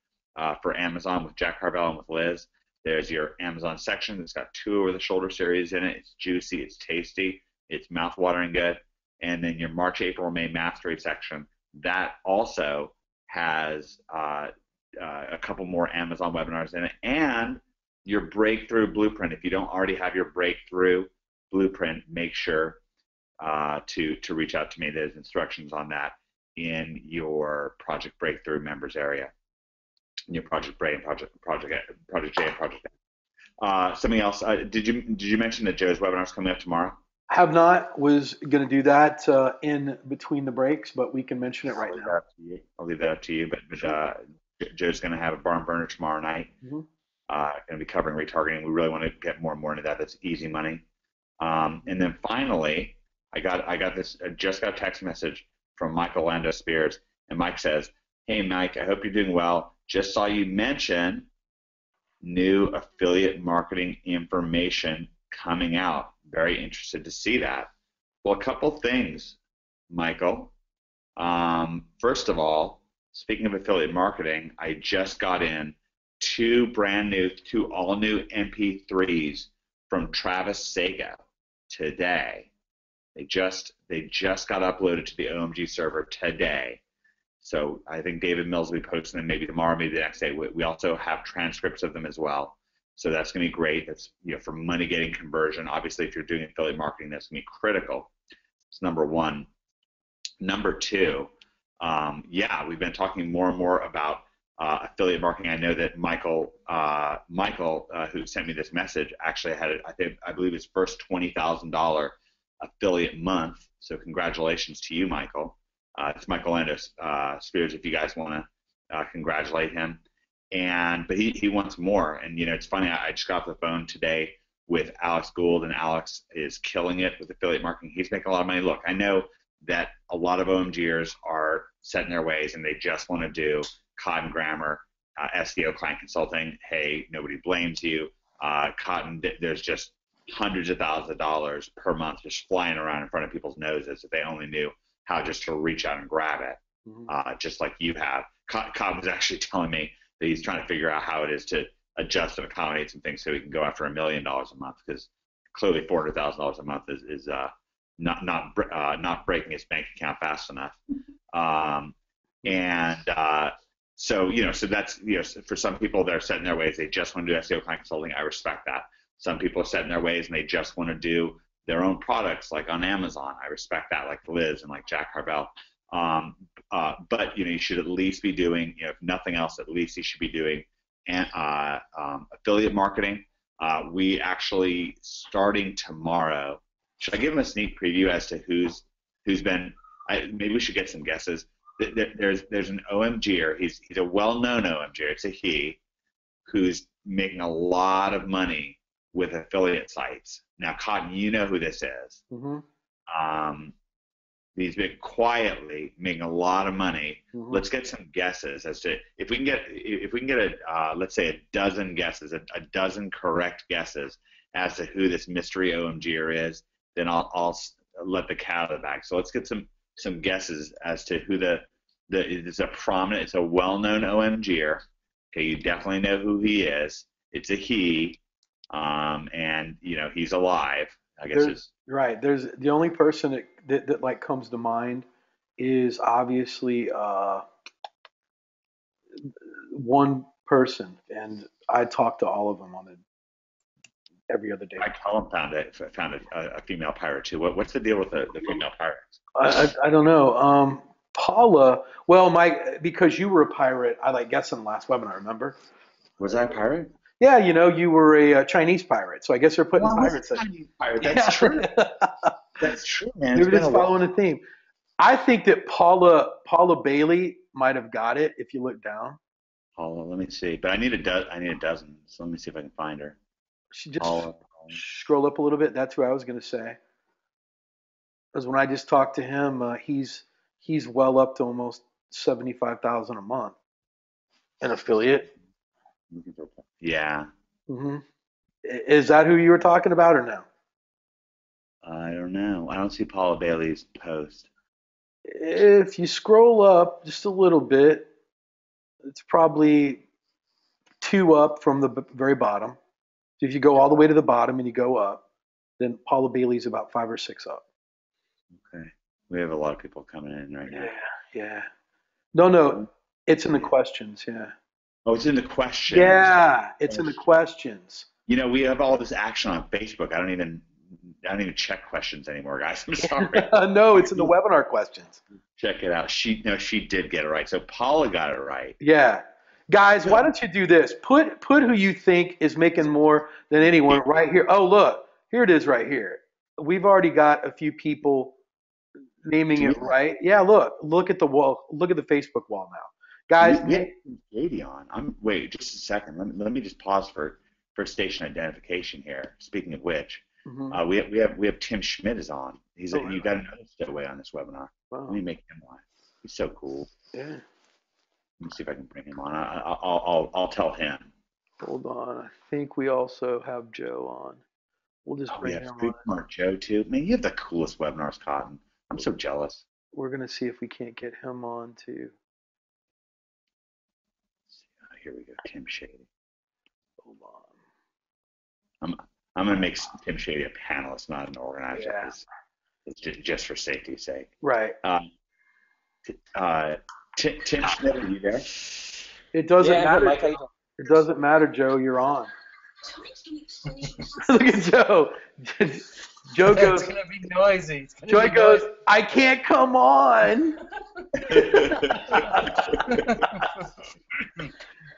for Amazon with Jack Harvell and with Liz. There's your Amazon section that's got 2 over-the-shoulder series in it. It's juicy, it's tasty, it's mouth-watering good. And then your March, April, May mastery section, that also has a couple more Amazon webinars in it, and your breakthrough blueprint. If you don't already have your breakthrough blueprint, make sure to reach out to me. There's instructions on that in your Project Breakthrough members area, in your Project J and Project A. Something else. Did you mention that Joe's webinar is coming up tomorrow? Have not. Was going to do that in between the breaks, but we can mention it right now. I'll leave that up to you. But Joe's going to have a barn burner tomorrow night. Mm-hmm. Going to be covering retargeting. We really want to get more and more into that. That's easy money. And then finally, I just got a text message from Michael Lando Spears, and Mike says, "Hey Mike, I hope you're doing well. Just saw you mention new affiliate marketing information coming out. Very interested to see that." Well, a couple things, Michael. First of all, speaking of affiliate marketing, I just got in two all new MP3s from Travis Sago today. They just got uploaded to the OMG server today. So I think David Mills will be posting them maybe tomorrow, maybe the next day. We also have transcripts of them as well. So that's going to be great. That's for money getting conversion. Obviously, if you're doing affiliate marketing, that's going to be critical. It's number one. Number two, we've been talking more and more about affiliate marketing. I know that Michael, who sent me this message, actually had I believe his first $20,000 affiliate month. So congratulations to you, Michael. It's Michael Lando Spears, if you guys want to congratulate him. But he wants more. And it's funny. I just got off the phone today with Alex Gould, and Alex is killing it with affiliate marketing. He's making a lot of money. Look, I know that a lot of OMGers are set in their ways, and they just want to do Cotton Grammar, SEO client consulting. Hey, nobody blames you. Cotton, there's just hundreds of thousands of dollars per month just flying around in front of people's noses if they only knew how just to reach out and grab it, just like you have. Cotton was actually telling me that he's trying to figure out how it is to adjust and accommodate some things so he can go after $1 million a month, because clearly $400,000 a month is not breaking his bank account fast enough. So that's for some people they're set in their ways. They just want to do SEO client consulting. I respect that. Some people are set in their ways and they just want to do their own products, like on Amazon. I respect that, like Liz and like Jack Carvel. But you should at least be doing, if nothing else, at least you should be doing affiliate marketing. We actually, starting tomorrow, should I give them a sneak preview as to who's been? Maybe we should get some guesses. There's an OMGer. He's a well-known OMGer. It's a he who's making a lot of money with affiliate sites. Now, Cotton, you know who this is. Mm-hmm. He's been quietly making a lot of money. Mm-hmm. Let's get some guesses as to if we can get let's say a dozen guesses, a dozen correct guesses as to who this mystery OMGer is. Then I'll let the cat out of the bag. So let's get some guesses as to who it's a well-known OMGer. Okay, you definitely know who he is. It's a he, and he's alive. I guess right. There's the only person that like comes to mind is obviously one person, and I talk to all of them on every other day. I found a female pirate too. What's the deal with the female pirates? I don't know. Paula, well, Mike, because you were a pirate, I like guessed in the last webinar, remember? Was I a pirate? Yeah, you were a Chinese pirate, so I guess they're putting pirates in. Chinese pirate. That's true. That's true, man. Maybe just following a theme. I think that Paula Bailey might have got it if you look down. Paula, let me see. But I need a dozen. So let me see if I can find her. She just scroll up a little bit. That's what I was going to say. Because when I just talked to him, he's well up to almost $75,000 a month. An affiliate. Yeah. Mm-hmm. Is that who you were talking about or no? I don't know. I don't see Paula Bailey's post. If you scroll up just a little bit, it's probably 2 up from the very bottom. So if you go all the way to the bottom and you go up, then Paula Bailey's about 5 or 6 up. Okay. We have a lot of people coming in right now. Yeah. No. It's in the questions, yeah. Oh, it's in the questions. Yeah, it's in the questions. You know, we have all this action on Facebook. I don't even check questions anymore, guys. I'm sorry. No, it's in the webinar questions. Check it out. She did get it right. So Paula got it right. Yeah. Guys, why don't you do this? Put who you think is making more than anyone right here. Oh, look. Here it is right here. We've already got a few people naming it right. Yeah, look at the wall. Look at the Facebook wall now. Guys, We have Katie on. Wait, just a second. Let me just pause for station identification here. Speaking of which, we have Tim Schmidt is on. You got another stowaway on this webinar. Wow. Let me make him live. He's so cool. Yeah. Let me see if I can bring him on. I'll tell him. Hold on. I think we also have Joe on. We'll just bring him on. Smart Joe too. Man, you have the coolest webinars, Cotton. I'm so jealous. We're gonna see if we can't get him on too. Here we go, Tim Shady. Hold on. I'm gonna make Tim Shady a panelist, not an organizer. Yeah. It's just for safety's sake. Right. Tim Schmidt, are you there? It doesn't matter. Mike, It doesn't matter, Joe. You're on. Look at Joe. Joe goes. It's gonna be noisy. Joe goes. I can't come on.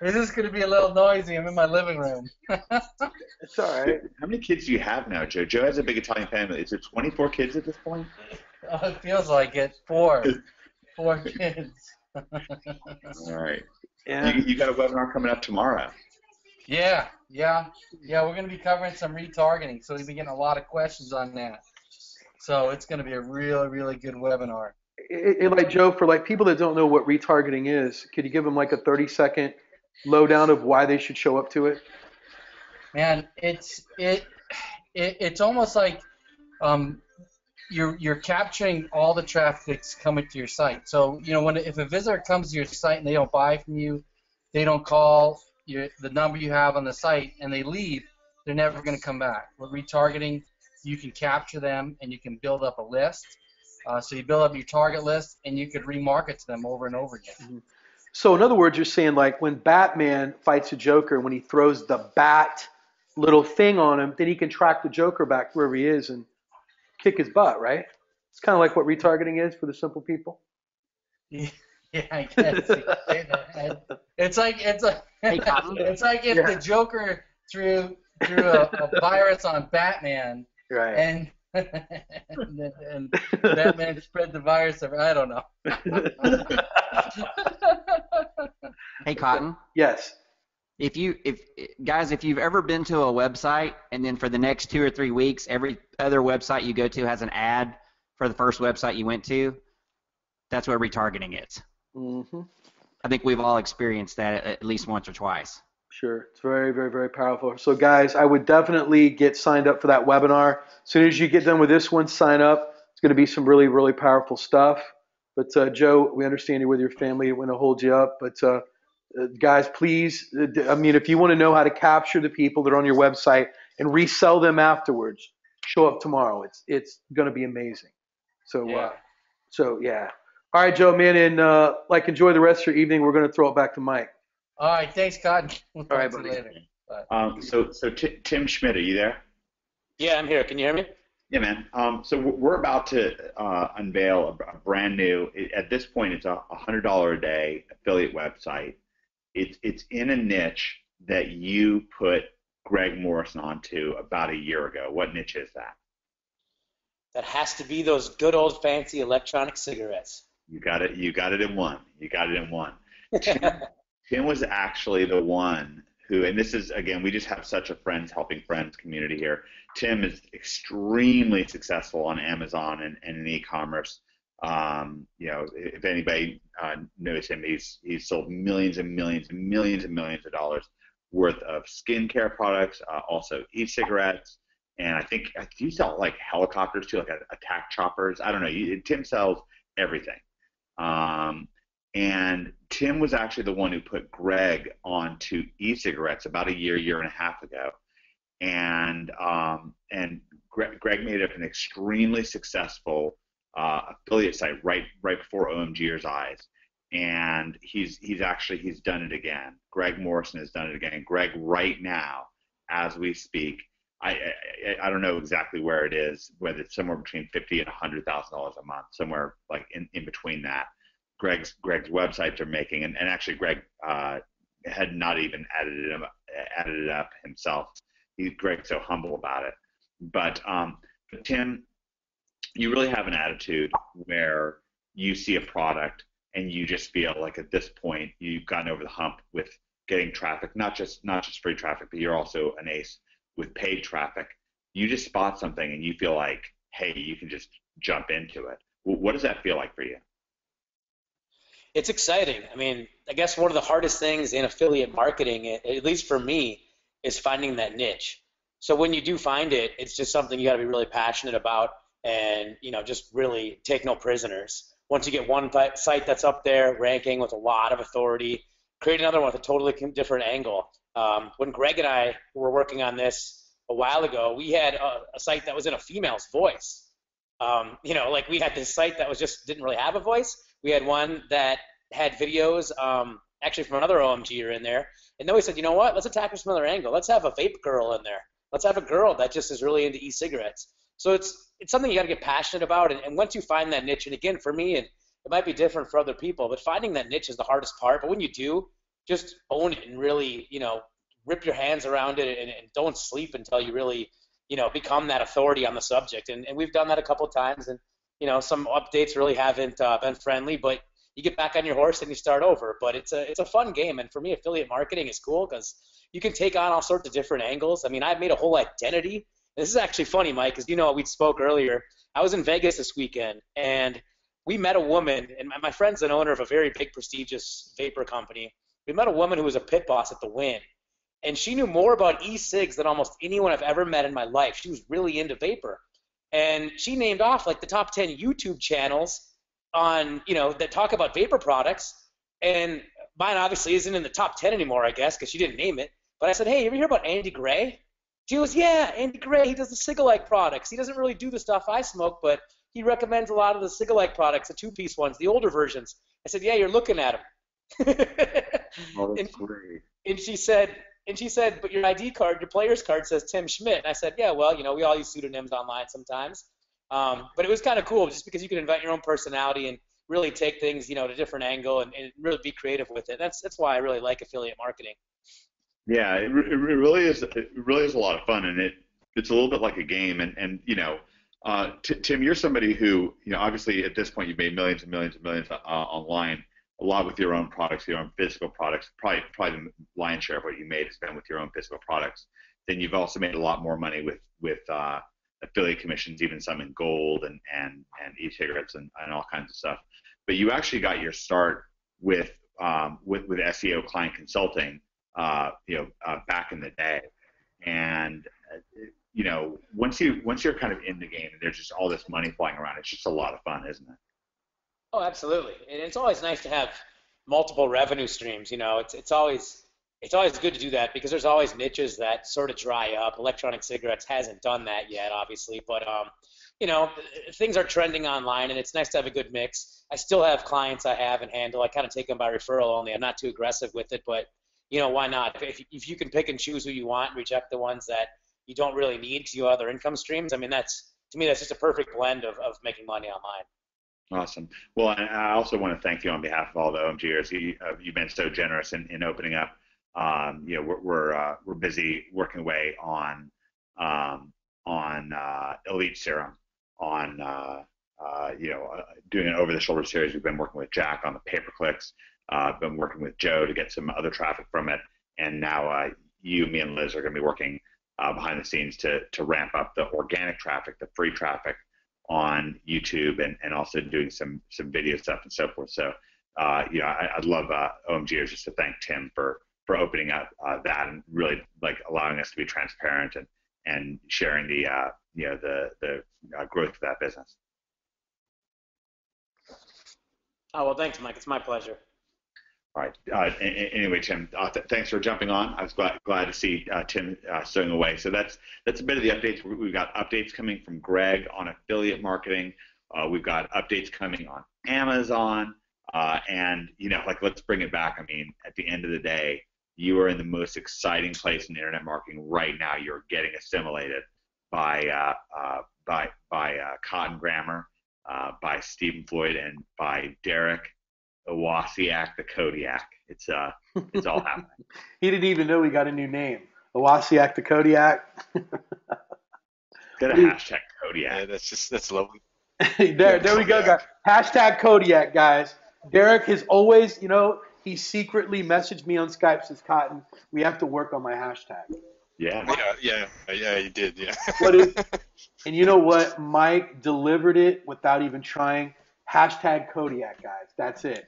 This is gonna be a little noisy. I'm in my living room. It's all right. How many kids do you have now, Joe? Joe has a big Italian family. Is there 24 kids at this point? Oh, it feels like it. Four kids. All right. Yeah. You got a webinar coming up tomorrow. Yeah. We're gonna be covering some retargeting, so we've been getting a lot of questions on that. So it's gonna be a really, really good webinar. Like Joe, for like people that don't know what retargeting is, could you give them like a 30-second lowdown of why they should show up to it? Man, it's almost like you're capturing all the traffic that's coming to your site. So if a visitor comes to your site and they don't buy from you, they don't call the number you have on the site, and they leave, they're never going to come back. With retargeting, you can capture them and you can build up a list. So you build up your target list and you could remarket to them over and over again. Mm-hmm. So in other words, you're saying like when Batman fights a Joker, when he throws the bat little thing on him, then he can track the Joker back wherever he is and kick his butt, right? It's kind of like what retargeting is for the simple people. Yeah, I guess. It's like if the Joker threw a virus on Batman, right? And Batman spread the virus. I don't know. Hey, Cotton. Yes. If you've ever been to a website and then for the next 2 or 3 weeks, every other website you go to has an ad for the first website you went to, that's what retargeting is. Mm-hmm. I think we've all experienced that at least once or twice. Sure. It's very, very, very powerful. So guys, I would definitely get signed up for that webinar. As soon as you get done with this one, sign up. It's going to be some really, really powerful stuff. But Joe, we understand you're with your family. We're going to hold you up. But guys, please, if you want to know how to capture the people that are on your website and resell them afterwards, show up tomorrow. It's going to be amazing. So yeah. All right, Joe, man, and enjoy the rest of your evening. We're going to throw it back to Mike. All right, thanks, Cotton. We'll talk All right, to you buddy. later. Bye. So Tim Schmidt, are you there? Yeah, I'm here. Can you hear me? Yeah, man. So we're about to unveil a brand new. At this point, it's a $100 a day affiliate website. It's in a niche that you put Greg Morrison onto about a year ago. What niche is that? That has to be those good old fancy electronic cigarettes. You got it. You got it in one. Tim was actually the one who, and this is, again, we just have such a friends helping friends community here. Tim is extremely successful on Amazon and in e-commerce. If anybody knows him, he's sold millions and millions and millions and millions of dollars worth of skincare products, also e-cigarettes, and I think you sell like helicopters too, like attack choppers. I don't know. Tim sells everything. And Tim was actually the one who put Greg onto e-cigarettes about a year and a half ago. And Greg made it an extremely successful affiliate site right before OMGers eyes. and he's done it again. Greg Morrison has done it again. Greg, right now, as we speak, I don't know exactly where it is, whether it's somewhere between $50,000 and $100,000 a month, somewhere like in between that. Greg's websites are making, and actually Greg had not even added it up himself. Greg's so humble about it. But Tim, you really have an attitude where you see a product and you just feel like at this point you've gotten over the hump with getting traffic, not just free traffic, but you're also an ace with paid traffic. You just spot something and you feel like, hey, you can just jump into it. What does that feel like for you? It's exciting. I mean, I guess one of the hardest things in affiliate marketing, at least for me, is finding that niche. So when you do find it, it's just something you got to be really passionate about, and just really take no prisoners. Once you get one site that's up there ranking with a lot of authority, create another one with a totally different angle. When Greg and I were working on this a while ago, we had a site that was in a female's voice. Like we had this site that didn't really have a voice. We had one that had videos, actually from another OMGer in there. And then we said, you know what? Let's attack this from another angle. Let's have a vape girl in there. Let's have a girl that just is really into e-cigarettes. So it's something you got to get passionate about. And once you find that niche, and again, for me, and it might be different for other people, but finding that niche is the hardest part. But when you do, just own it and really, rip your hands around it and don't sleep until you really, become that authority on the subject. And we've done that a couple of times. And, some updates really haven't been friendly, but you get back on your horse and you start over. But it's a fun game. And for me, affiliate marketing is cool because you can take on all sorts of different angles. I mean, I've made a whole identity. And this is actually funny, Mike, because we spoke earlier. I was in Vegas this weekend, and we met a woman, and my friend's an owner of a very big, prestigious vapor company. We met a woman who was a pit boss at the Wynn, and she knew more about e-cigs than almost anyone I've ever met in my life. She was really into vapor. And she named off like the top 10 YouTube channels on, that talk about vapor products. And mine obviously isn't in the top 10 anymore, I guess, because she didn't name it. But I said, hey, you ever hear about Andy Gray? She goes, yeah, Andy Gray, he does the Cigalike products. He doesn't really do the stuff I smoke, but he recommends a lot of the Cigalike products, the two-piece ones, the older versions. I said, yeah, you're looking at them. Oh, that's great. And she said, but your ID card, your player's card says Tim Schmidt. And I said, yeah, well, we all use pseudonyms online sometimes. But it was kind of cool just because you can invent your own personality and really take things, at a different angle and really be creative with it. That's why I really like affiliate marketing. Yeah, it really is. It really is a lot of fun, and it's a little bit like a game. And Tim, you're somebody who, obviously at this point you've made millions and millions and millions online, a lot with your own products, your own physical products. Probably the lion's share of what you made has been with your own physical products. Then you've also made a lot more money with affiliate commissions, even some in gold and e-cigarettes and all kinds of stuff. But you actually got your start with SEO client consulting. Back in the day, and once you're kind of in the game and there's just all this money flying around, it's just a lot of fun, isn't it? Oh, absolutely. And it's always nice to have multiple revenue streams. It's always good to do that because there's always niches that sort of dry up. Electronic cigarettes hasn't done that yet, obviously, but things are trending online, and it's nice to have a good mix. I still have clients I have and handle. I kind of take them by referral only. I'm not too aggressive with it, but why not? If you can pick and choose who you want and reject the ones that you don't really need because you have other income streams, I mean, to me, that's just a perfect blend of making money online. Awesome. Well, I also want to thank you on behalf of all the OMGers. You've been so generous in opening up. We're busy working away on Elite Serum, on doing an over-the-shoulder series. We've been working with Jack on the pay-per-clicks. Been working with Joe to get some other traffic from it, and now you, me, and Liz are going to be working behind the scenes to ramp up the organic traffic, the free traffic on YouTube, and also doing some video stuff and so forth. So, I'd love OMGers just to thank Tim for opening up that and really like allowing us to be transparent and sharing the growth of that business. Oh, well, thanks, Mike. It's my pleasure. All right. Anyway, Tim, thanks for jumping on. I was glad to see Tim stowing away. So that's a bit of the updates. We've got updates coming from Greg on affiliate marketing. We've got updates coming on Amazon. And like, let's bring it back. I mean, at the end of the day, you are in the most exciting place in internet marketing right now. You're getting assimilated by Cotton Grammar, by Stephen Floyd, and by Derek Owasiak the Kodiak. It's all happening. He didn't even know he got a new name. Owasiak the Kodiak. Got a hashtag Kodiak. Yeah, that's lovely. There we go, guys. Hashtag Kodiak, guys. Derek has always, he secretly messaged me on Skype, says, Cotton, we have to work on my hashtag. Yeah, you did, yeah. And you know what? Mike delivered it without even trying. Hashtag Kodiak, guys. That's it.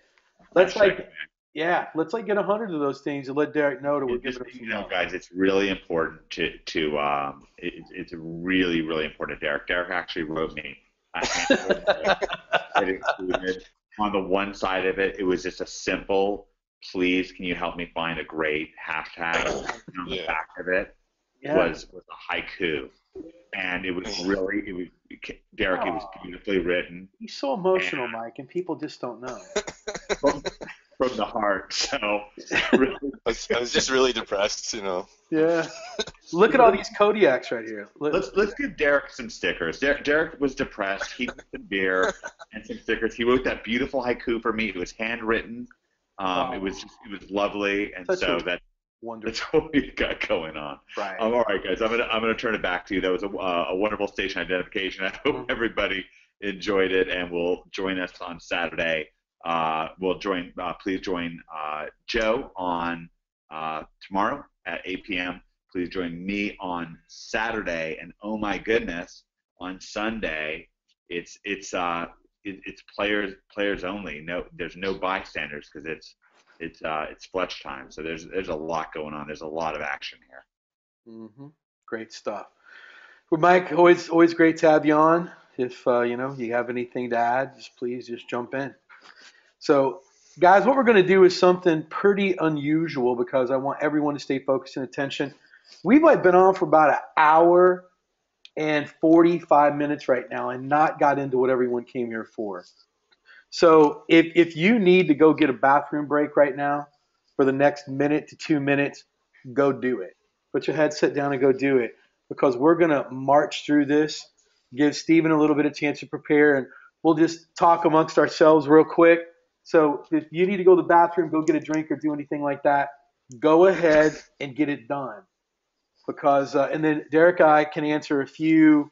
Let's get 100 of those things and let Derek know that we're giving him some love. Guys, it's really important it's really, really important. Derek actually wrote me a handle that included, on the one side of it, it was just a simple, please, can you help me find a great hashtag? And on the back of it was a haiku. And it was Derek, it was beautifully written. He's so emotional, Mike, and people just don't know. From the heart, so really, I was just really depressed, Yeah. Look at all these Kodiaks right here. Let's give Derek some stickers. Derek was depressed. He took some beer and some stickers. He wrote that beautiful haiku for me. It was handwritten. It was lovely, and that's what we've got going on. Right. All right, guys. I'm gonna turn it back to you. That was a wonderful station identification. I hope everybody enjoyed it, and will join us on Saturday. Please join Joe on tomorrow at 8 p.m. Please join me on Saturday, and oh my goodness, on Sunday it's players only. No, there's no bystanders because it's fletch time. So there's a lot going on. There's a lot of action here. Mm-hmm. Great stuff. Well, Mike, always great to have you on. If you have anything to add, please jump in. So, guys, what we're going to do is something pretty unusual because I want everyone to stay focused and attention. We've been on for about an hour and 45 minutes right now and not got into what everyone came here for. So if you need to go get a bathroom break right now for the next minute to 2 minutes, go do it. Put your headset down and go do it, because we're going to march through this, give Stephen a little bit of chance to prepare, and we'll just talk amongst ourselves real quick. So if you need to go to the bathroom, go get a drink or do anything like that, go ahead and get it done. Because and then Derek and I can answer a few,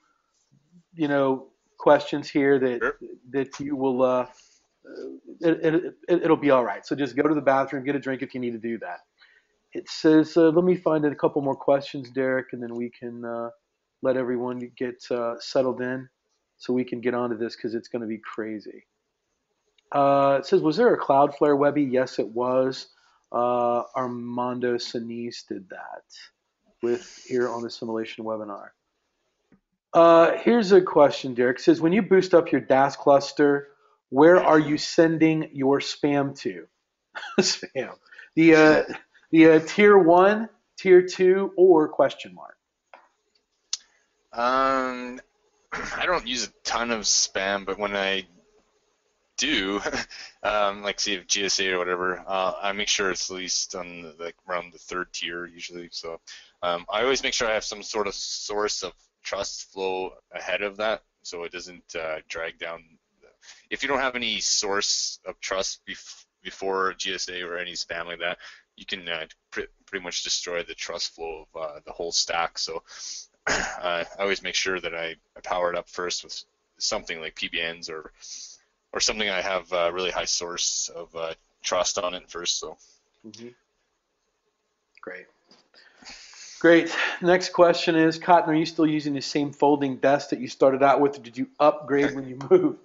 questions here that you will. It'll be all right. So just go to the bathroom, get a drink if you need to do that. It says, let me find a couple more questions, Derek, and then we can let everyone get settled in, so we can get onto this because it's going to be crazy. It says, was there a Cloudflare Webby? Yes, it was. Armando Sinise did that here on the simulation webinar. Here's a question, Derek. It says, when you boost up your DAS cluster, where are you sending your spam to? Spam. The tier 1, tier 2, or question mark? I don't use a ton of spam, but when I do, like say GSA or whatever, I make sure it's at least on around the 3rd tier usually. So I always make sure I have some sort of source of trust flow ahead of that, so it doesn't drag down. If you don't have any source of trust before GSA or any spam like that, you can pretty much destroy the trust flow of the whole stack. So I always make sure that I power it up first with something like PBNs or something I have a really high source of trust on it first. So. Mm-hmm. Great. Next question is, Cotton, are you still using the same folding desk that you started out with, or did you upgrade when you moved?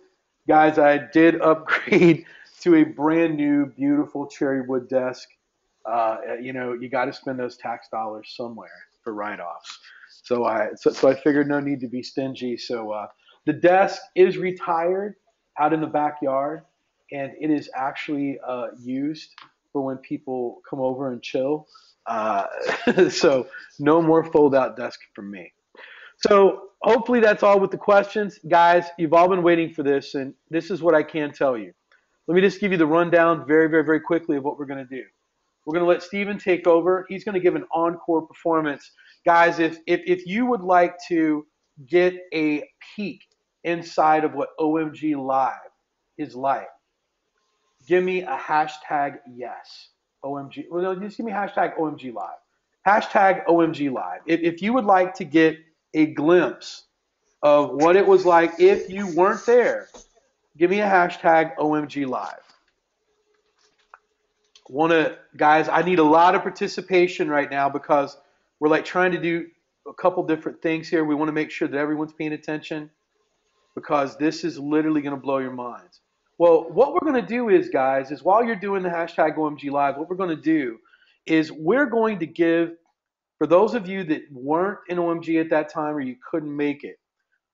Guys, I did upgrade to a brand new, beautiful cherry wood desk. You got to spend those tax dollars somewhere for write-offs. So I figured no need to be stingy. So the desk is retired out in the backyard, and it is actually used for when people come over and chill. So no more fold-out desk from me. So hopefully that's all with the questions. Guys, you've all been waiting for this, and this is what I can tell you. let me just give you the rundown very, very, very quickly of what we're going to do. We're going to let Steven take over. He's going to give an encore performance. Guys, if you would like to get a peek inside of what OMG Live is like, give me a hashtag yes. OMG. Well, no, just give me hashtag OMG Live. Hashtag OMG Live. If you would like to get a glimpse of what it was like if you weren't there, give me a hashtag OMG Live. Guys, I need a lot of participation right now because we're like trying to do a couple different things here. We want to make sure that everyone's paying attention because this is literally going to blow your minds. Well, what we're going to do is, guys, is while you're doing the hashtag OMG Live, what we're going to do is we're going to give, for those of you that weren't in OMG at that time or you couldn't make it,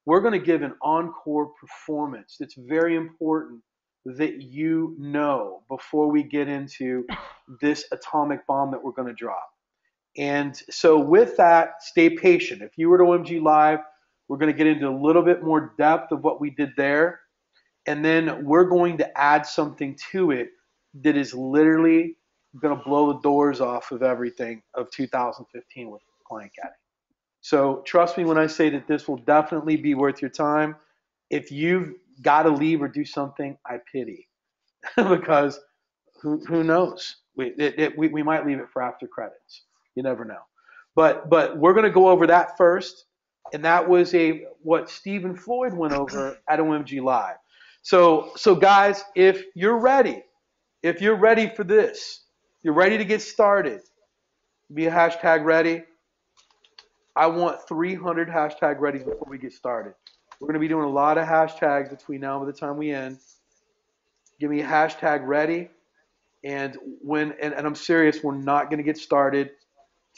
we're going to give an encore performance. It's very important that you know before we get into this atomic bomb that we're going to drop. And so with that, stay patient. If you were to OMG Live, we're going to get into a little bit more depth of what we did there. And then we're going to add something to it that is literally going to blow the doors off of everything of 2015 with Client Caddy. So trust me when I say that this will definitely be worth your time. If you've got to leave or do something, I pity. Because who knows? We might leave it for after credits. You never know. But we're going to go over that first. And that was what Stephen Floyd went over at OMG Live. So guys, if you're ready for this, you're ready to get started, be a hashtag ready. I want 300 hashtag ready before we get started. We're going to be doing a lot of hashtags between now and the time we end. Give me a hashtag ready. And I'm serious, we're not going to get started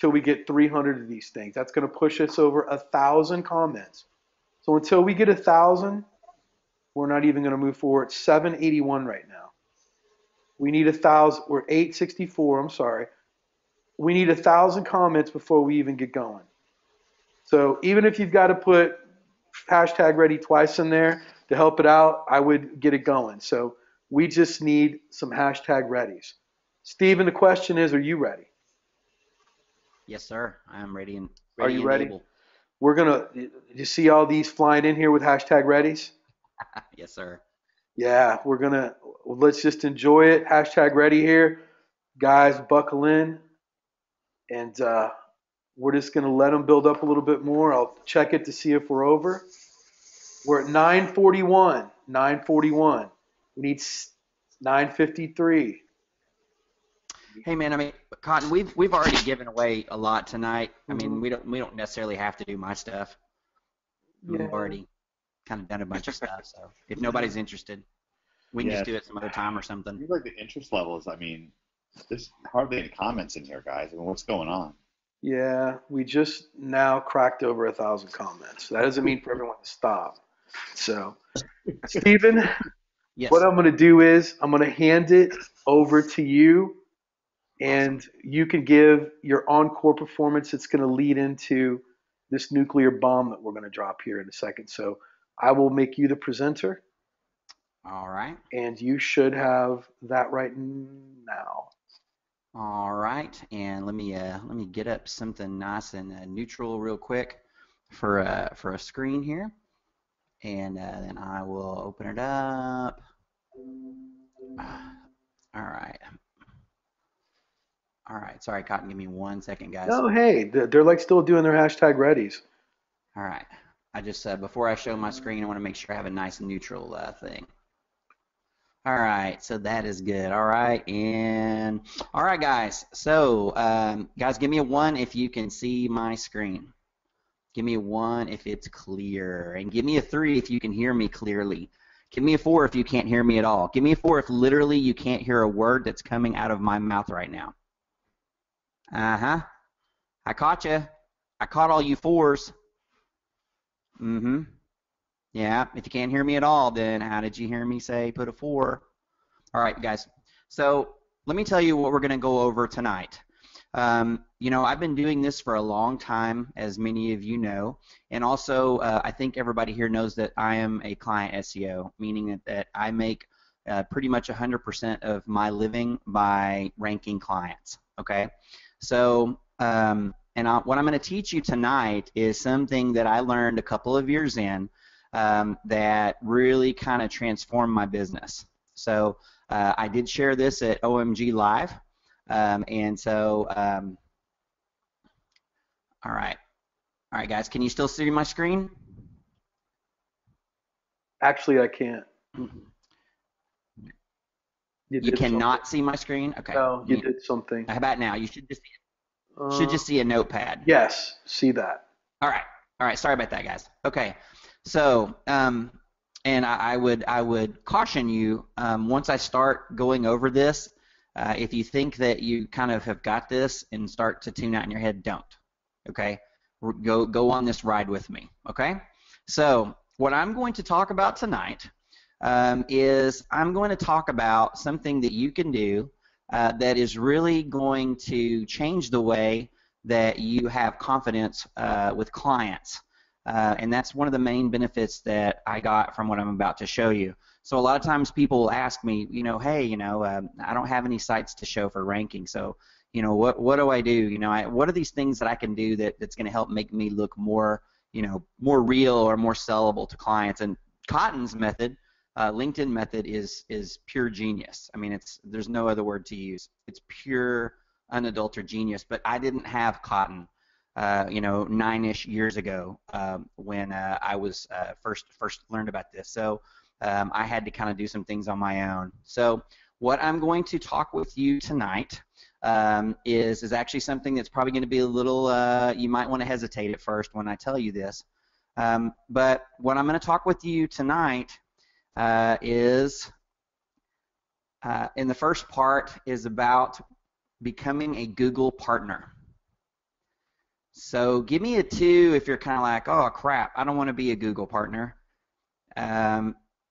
till we get 300 of these things. That's going to push us over 1,000 comments. So until we get 1,000, we're not even going to move forward. It's 781 right now. We need 1,000. We're 864. I'm sorry. We need 1,000 comments before we even get going. So even if you've got to put hashtag ready twice in there to help it out, I would get it going. So we just need some hashtag readies. Steven, the question is, are you ready? Yes, sir. I am ready and Are you and ready? able. We're going to, you see all these flying in here with hashtag readies? Yes, sir. Yeah, let's just enjoy it. Hashtag ready here. Guys, buckle in. And we're just going to let them build up a little bit more. I'll check it to see if we're over. We're at 941. 941. We need 953. Hey man, I mean, Cotton, we've already given away a lot tonight. I mean, we don't necessarily have to do my stuff. Yeah. We've already kind of done a bunch of stuff. So if nobody's interested, we can just do it some other time or something. Seems like the interest levels. I mean, there's hardly any comments in here, guys. I mean, what's going on? Yeah, we just now cracked over 1,000 comments. That doesn't mean for everyone to stop. So, Stephen, Yes. what I'm going to do is I'm going to hand it over to you, and you can give your encore performance. It's going to lead into this nuclear bomb that we're going to drop here in a second. So I will make you the presenter, All right. and you should have that right now. All right. And let me get up something nice and neutral real quick for a screen here, and then I will open it up. All right. All right. Sorry, Cotton. Give me 1 second, guys. Oh, hey, they're like still doing their hashtag readies. All right. I just before I show my screen, I want to make sure I have a nice neutral thing. All right, so that is good. All right, and all right, guys. So, guys, give me a 1 if you can see my screen. Give me a 1 if it's clear, and give me a 3 if you can hear me clearly. Give me a 4 if you can't hear me at all. Give me a 4 if literally you can't hear a word that's coming out of my mouth right now. Uh-huh. I caught you. I caught all you 4s. Mm-hmm. Yeah, if you can't hear me at all, then how did you hear me say put a 4? All right, guys. So let me tell you what we're going to go over tonight. You know, I've been doing this for a long time, as many of you know, and also I think everybody here knows that I am a client SEO, meaning that I make pretty much 100% of my living by ranking clients. Okay, so what I'm going to teach you tonight is something that I learned a couple of years in that really kind of transformed my business. So I did share this at OMG Live, and so all right, guys, can you still see my screen? Actually, I can't. You cannot see my screen? Okay. No, you did something. How about now? You should just see a notepad. Yes, see that. All right. Sorry about that, guys. Okay. So, and I would caution you once I start going over this, if you think that you kind of have got this and start to tune out in your head, don't. Okay. Go on this ride with me. Okay. So, what I'm going to talk about tonight is I'm going to talk about something that you can do that is really going to change the way that you have confidence with clients. And that's one of the main benefits that I got from what I'm about to show you. So a lot of times people will ask me, hey, I don't have any sites to show for ranking. So, what do I do? What are these things that I can do that's going to help make me look more, more real or more sellable to clients? And Cotton's method, LinkedIn method, is pure genius. I mean, there's no other word to use. It's pure, unadulterated genius. But I didn't have Cotton, 9-ish years ago when I was first learned about this. So I had to kind of do some things on my own. So what I'm going to talk with you tonight is actually something that's probably going to be a little, you might want to hesitate at first when I tell you this. But what I'm going to talk with you tonight is, in the first part, is about becoming a Google partner. So give me a 2 if you're kind of like, oh crap, I don't want to be a Google partner.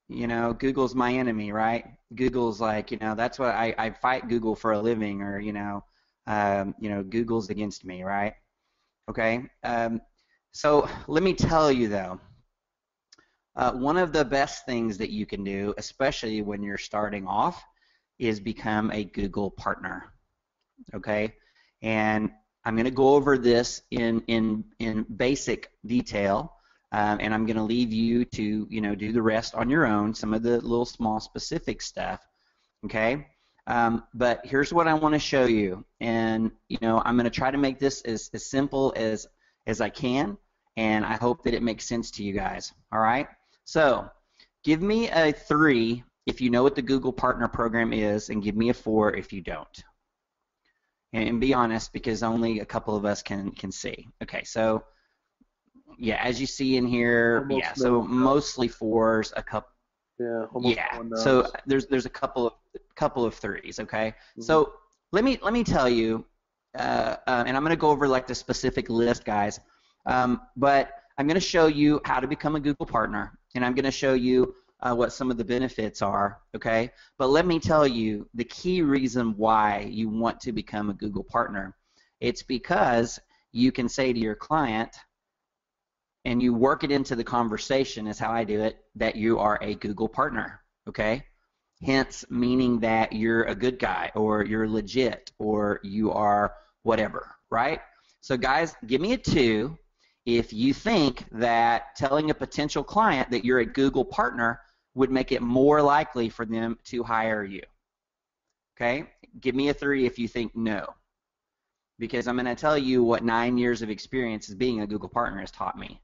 Google's my enemy, right? Google's like, that's what I fight Google for a living, or Google's against me, right? Okay. So let me tell you though, one of the best things that you can do, especially when you're starting off, is become a Google partner. Okay, and I'm going to go over this in basic detail, and I'm going to leave you to do the rest on your own, some of the little small specific stuff. Okay, but here's what I want to show you, and I'm going to try to make this as simple as I can, and I hope that it makes sense to you guys. All right, so give me a 3 if you know what the Google Partner Program is, and give me a 4 if you don't. And be honest, because only a couple of us can see. Okay, so yeah, as you see in here, so mostly 4s, a couple. Yeah, so there's a couple of 3s. Okay, so let me tell you, and I'm going to go over like the specific list, guys. But I'm going to show you how to become a Google partner, and I'm going to show you what some of the benefits are, okay? But let me tell you the key reason why you want to become a Google partner. It's because you can say to your client, and you work it into the conversation, is how I do it, that you are a Google partner, okay? Hence, meaning that you're a good guy, or you're legit, or you are whatever, right? So guys, give me a 2 if you think that telling a potential client that you're a Google partner would make it more likely for them to hire you. Okay? Give me a 3 if you think no. Because I'm going to tell you what 9 years of experience as being a Google partner has taught me.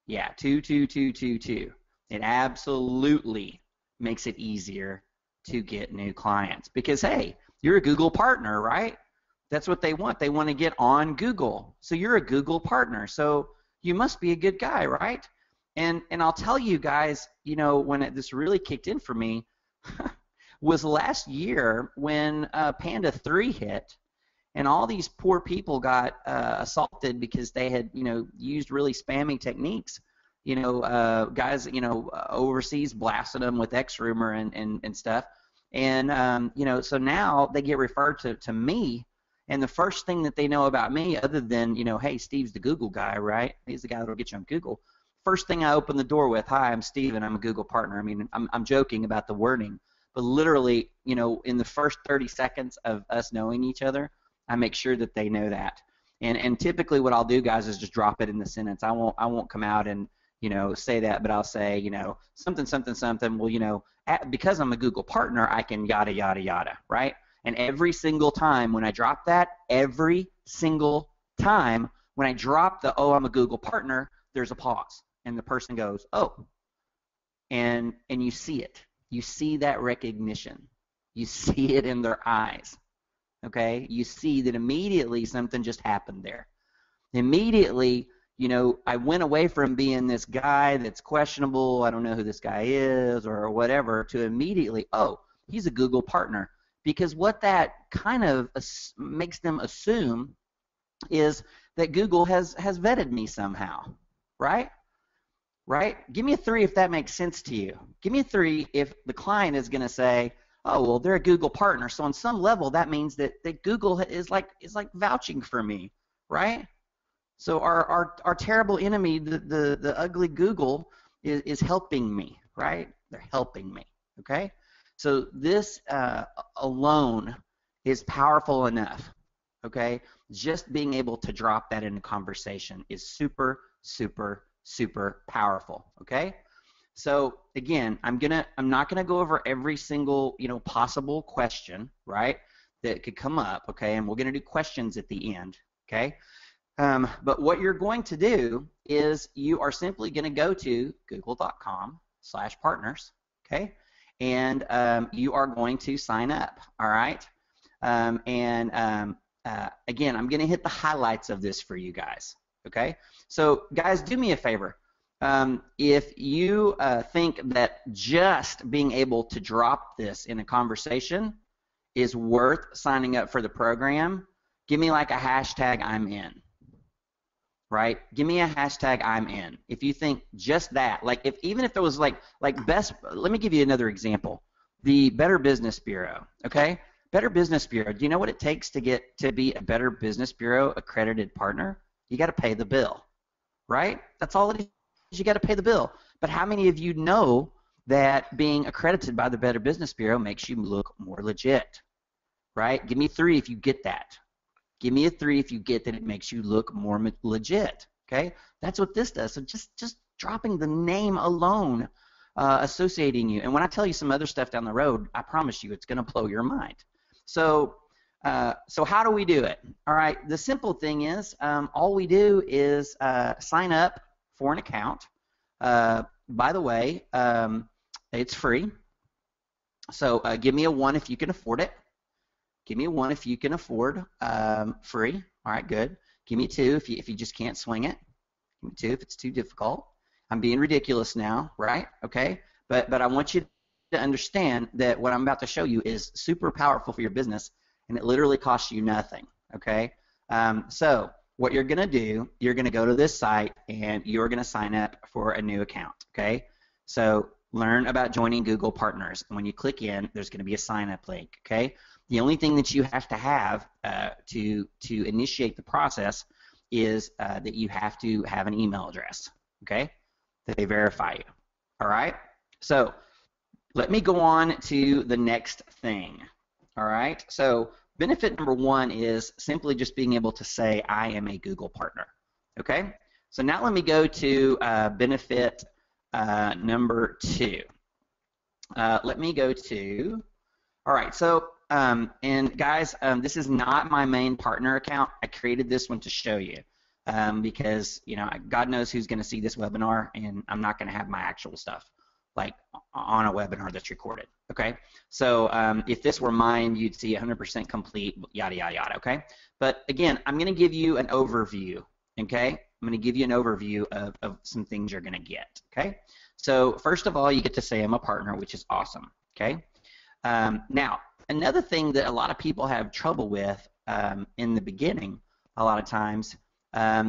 Yeah, 2, 2, 2, 2, 2. It absolutely makes it easier to get new clients. Because, hey, you're a Google partner, right? That's what they want. They want to get on Google. So you're a Google partner. So you must be a good guy, right? And I'll tell you guys, when this really kicked in for me was last year when Panda 3 hit, and all these poor people got assaulted because they had, used really spammy techniques. Guys, overseas blasted them with X-Rumor and stuff. And, so now they get referred to me. And the first thing that they know about me, other than, hey, Steve's the Google guy, right? He's the guy that'll get you on Google. First thing I open the door with, hi, I'm Steve, and I'm a Google partner. I mean, I'm joking about the wording, but literally, in the first 30 seconds of us knowing each other, I make sure that they know that. And typically what I'll do, guys, is just drop it in the sentence. I won't come out and say that, but I'll say something something something. Well, because I'm a Google partner, I can yada yada yada, right? And every single time when I drop that, every single time when I drop the I'm a Google partner, there's a pause, and the person goes, oh, and you see it. You see that recognition. You see it in their eyes. Okay? You see that immediately something just happened there. Immediately, I went away from being this guy that's questionable, I don't know who this guy is or whatever, to immediately, oh, he's a Google partner. Because what that kind of makes them assume is that Google has vetted me somehow, right? Right? Give me a 3 if that makes sense to you. Give me a 3 if the client is going to say, oh, well, they're a Google partner. So on some level, that means that Google is like vouching for me, right? So our terrible enemy, the ugly Google, is helping me, right? They're helping me, okay? So this alone is powerful enough, okay? Just being able to drop that in a conversation is super, super, super powerful, okay? So again, I'm not gonna go over every single possible question, right, that could come up, okay? And we're gonna do questions at the end, okay? But what you're going to do is you are simply going to go to google.com/partners, okay? And you are going to sign up, all right? Again, I'm going to hit the highlights of this for you guys, okay? So guys, do me a favor. If you think that just being able to drop this in a conversation is worth signing up for the program, give me like a hashtag I'm in. Right? Give me a hashtag I'm in. If you think just that, like even if there was like best, let me give you another example. The Better Business Bureau, okay? Better Business Bureau, do you know what it takes to get to be a Better Business Bureau accredited partner? You got to pay the bill, right? That's all it is. You got to pay the bill. But how many of you know that being accredited by the Better Business Bureau makes you look more legit, right? Give me 3 if you get that. Give me a 3 if you get that it makes you look more legit, okay? That's what this does. So just dropping the name alone, associating you. And when I tell you some other stuff down the road, I promise you it's going to blow your mind. So how do we do it? All right, the simple thing is all we do is sign up for an account. By the way, it's free. So give me a 1 if you can afford it. Give me a 1 if you can afford free. All right, good. Give me 2 if you just can't swing it. Give me 2 if it's too difficult. I'm being ridiculous now, right? Okay, but I want you to understand that what I'm about to show you is super powerful for your business, and it literally costs you nothing. Okay, so what you're gonna do, you're gonna go to this site and you're gonna sign up for a new account. Okay, so learn about joining Google Partners, and when you click in, there's gonna be a sign up link. Okay. The only thing that you have to have to initiate the process is that you have to have an email address, okay, that they verify you. All right? So let me go on to the next thing. All right? So benefit number 1 is simply just being able to say, I am a Google partner. Okay? So now let me go to benefit number 2. Let me go to, all right, so and guys, this is not my main partner account. I created this one to show you because God knows who's going to see this webinar, and I'm not going to have my actual stuff like on a webinar that's recorded. Okay, so if this were mine, you'd see 100% complete, yada yada yada. Okay, but again, I'm going to give you an overview. Okay, I'm going to give you an overview of some things you're going to get. Okay, so first of all, you get to say I'm a partner, which is awesome. Okay, now. Another thing that a lot of people have trouble with in the beginning, a lot of times,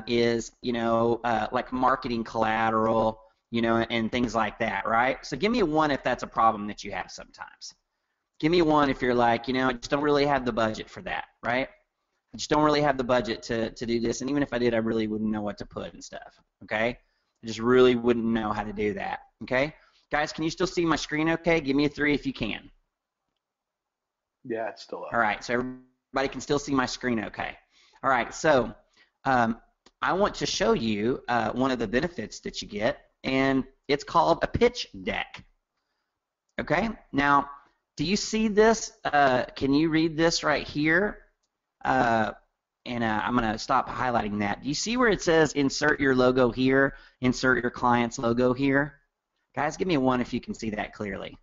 is like marketing collateral, and things like that, right? So give me a 1 if that's a problem that you have sometimes. Give me a 1 if you're like, I just don't really have the budget for that, right? I just don't really have the budget to do this, and even if I did, I really wouldn't know what to put and stuff. Okay? I just really wouldn't know how to do that. Okay? Guys, can you still see my screen? Okay? Give me a 3 if you can. Yeah, it's still up. All right, so everybody can still see my screen okay. All right, so I want to show you one of the benefits that you get, and it's called a pitch deck. Okay, now, do you see this? Can you read this right here? I'm going to stop highlighting that. Do you see where it says insert your logo here, insert your client's logo here? Guys, give me a 1 if you can see that clearly.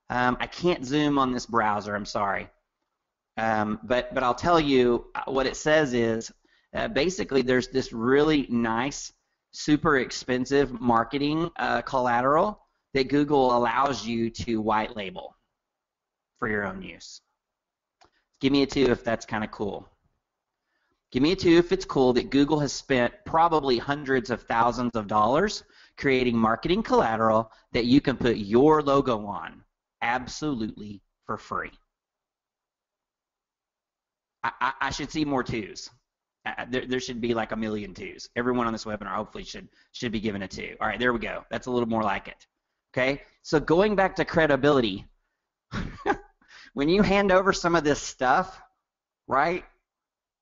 I can't zoom on this browser, I'm sorry. But I'll tell you what it says is basically there's this really nice, super expensive marketing collateral that Google allows you to white label for your own use. Give me a 2 if that's kind of cool. Give me a 2 if it's cool that Google has spent probably hundreds of thousands of dollars creating marketing collateral that you can put your logo on absolutely for free. I should see more 2s. There should be like a million 2s. Everyone on this webinar hopefully should be given a 2. All right, there we go. That's a little more like it. Okay, so going back to credibility, when you hand over some of this stuff, right,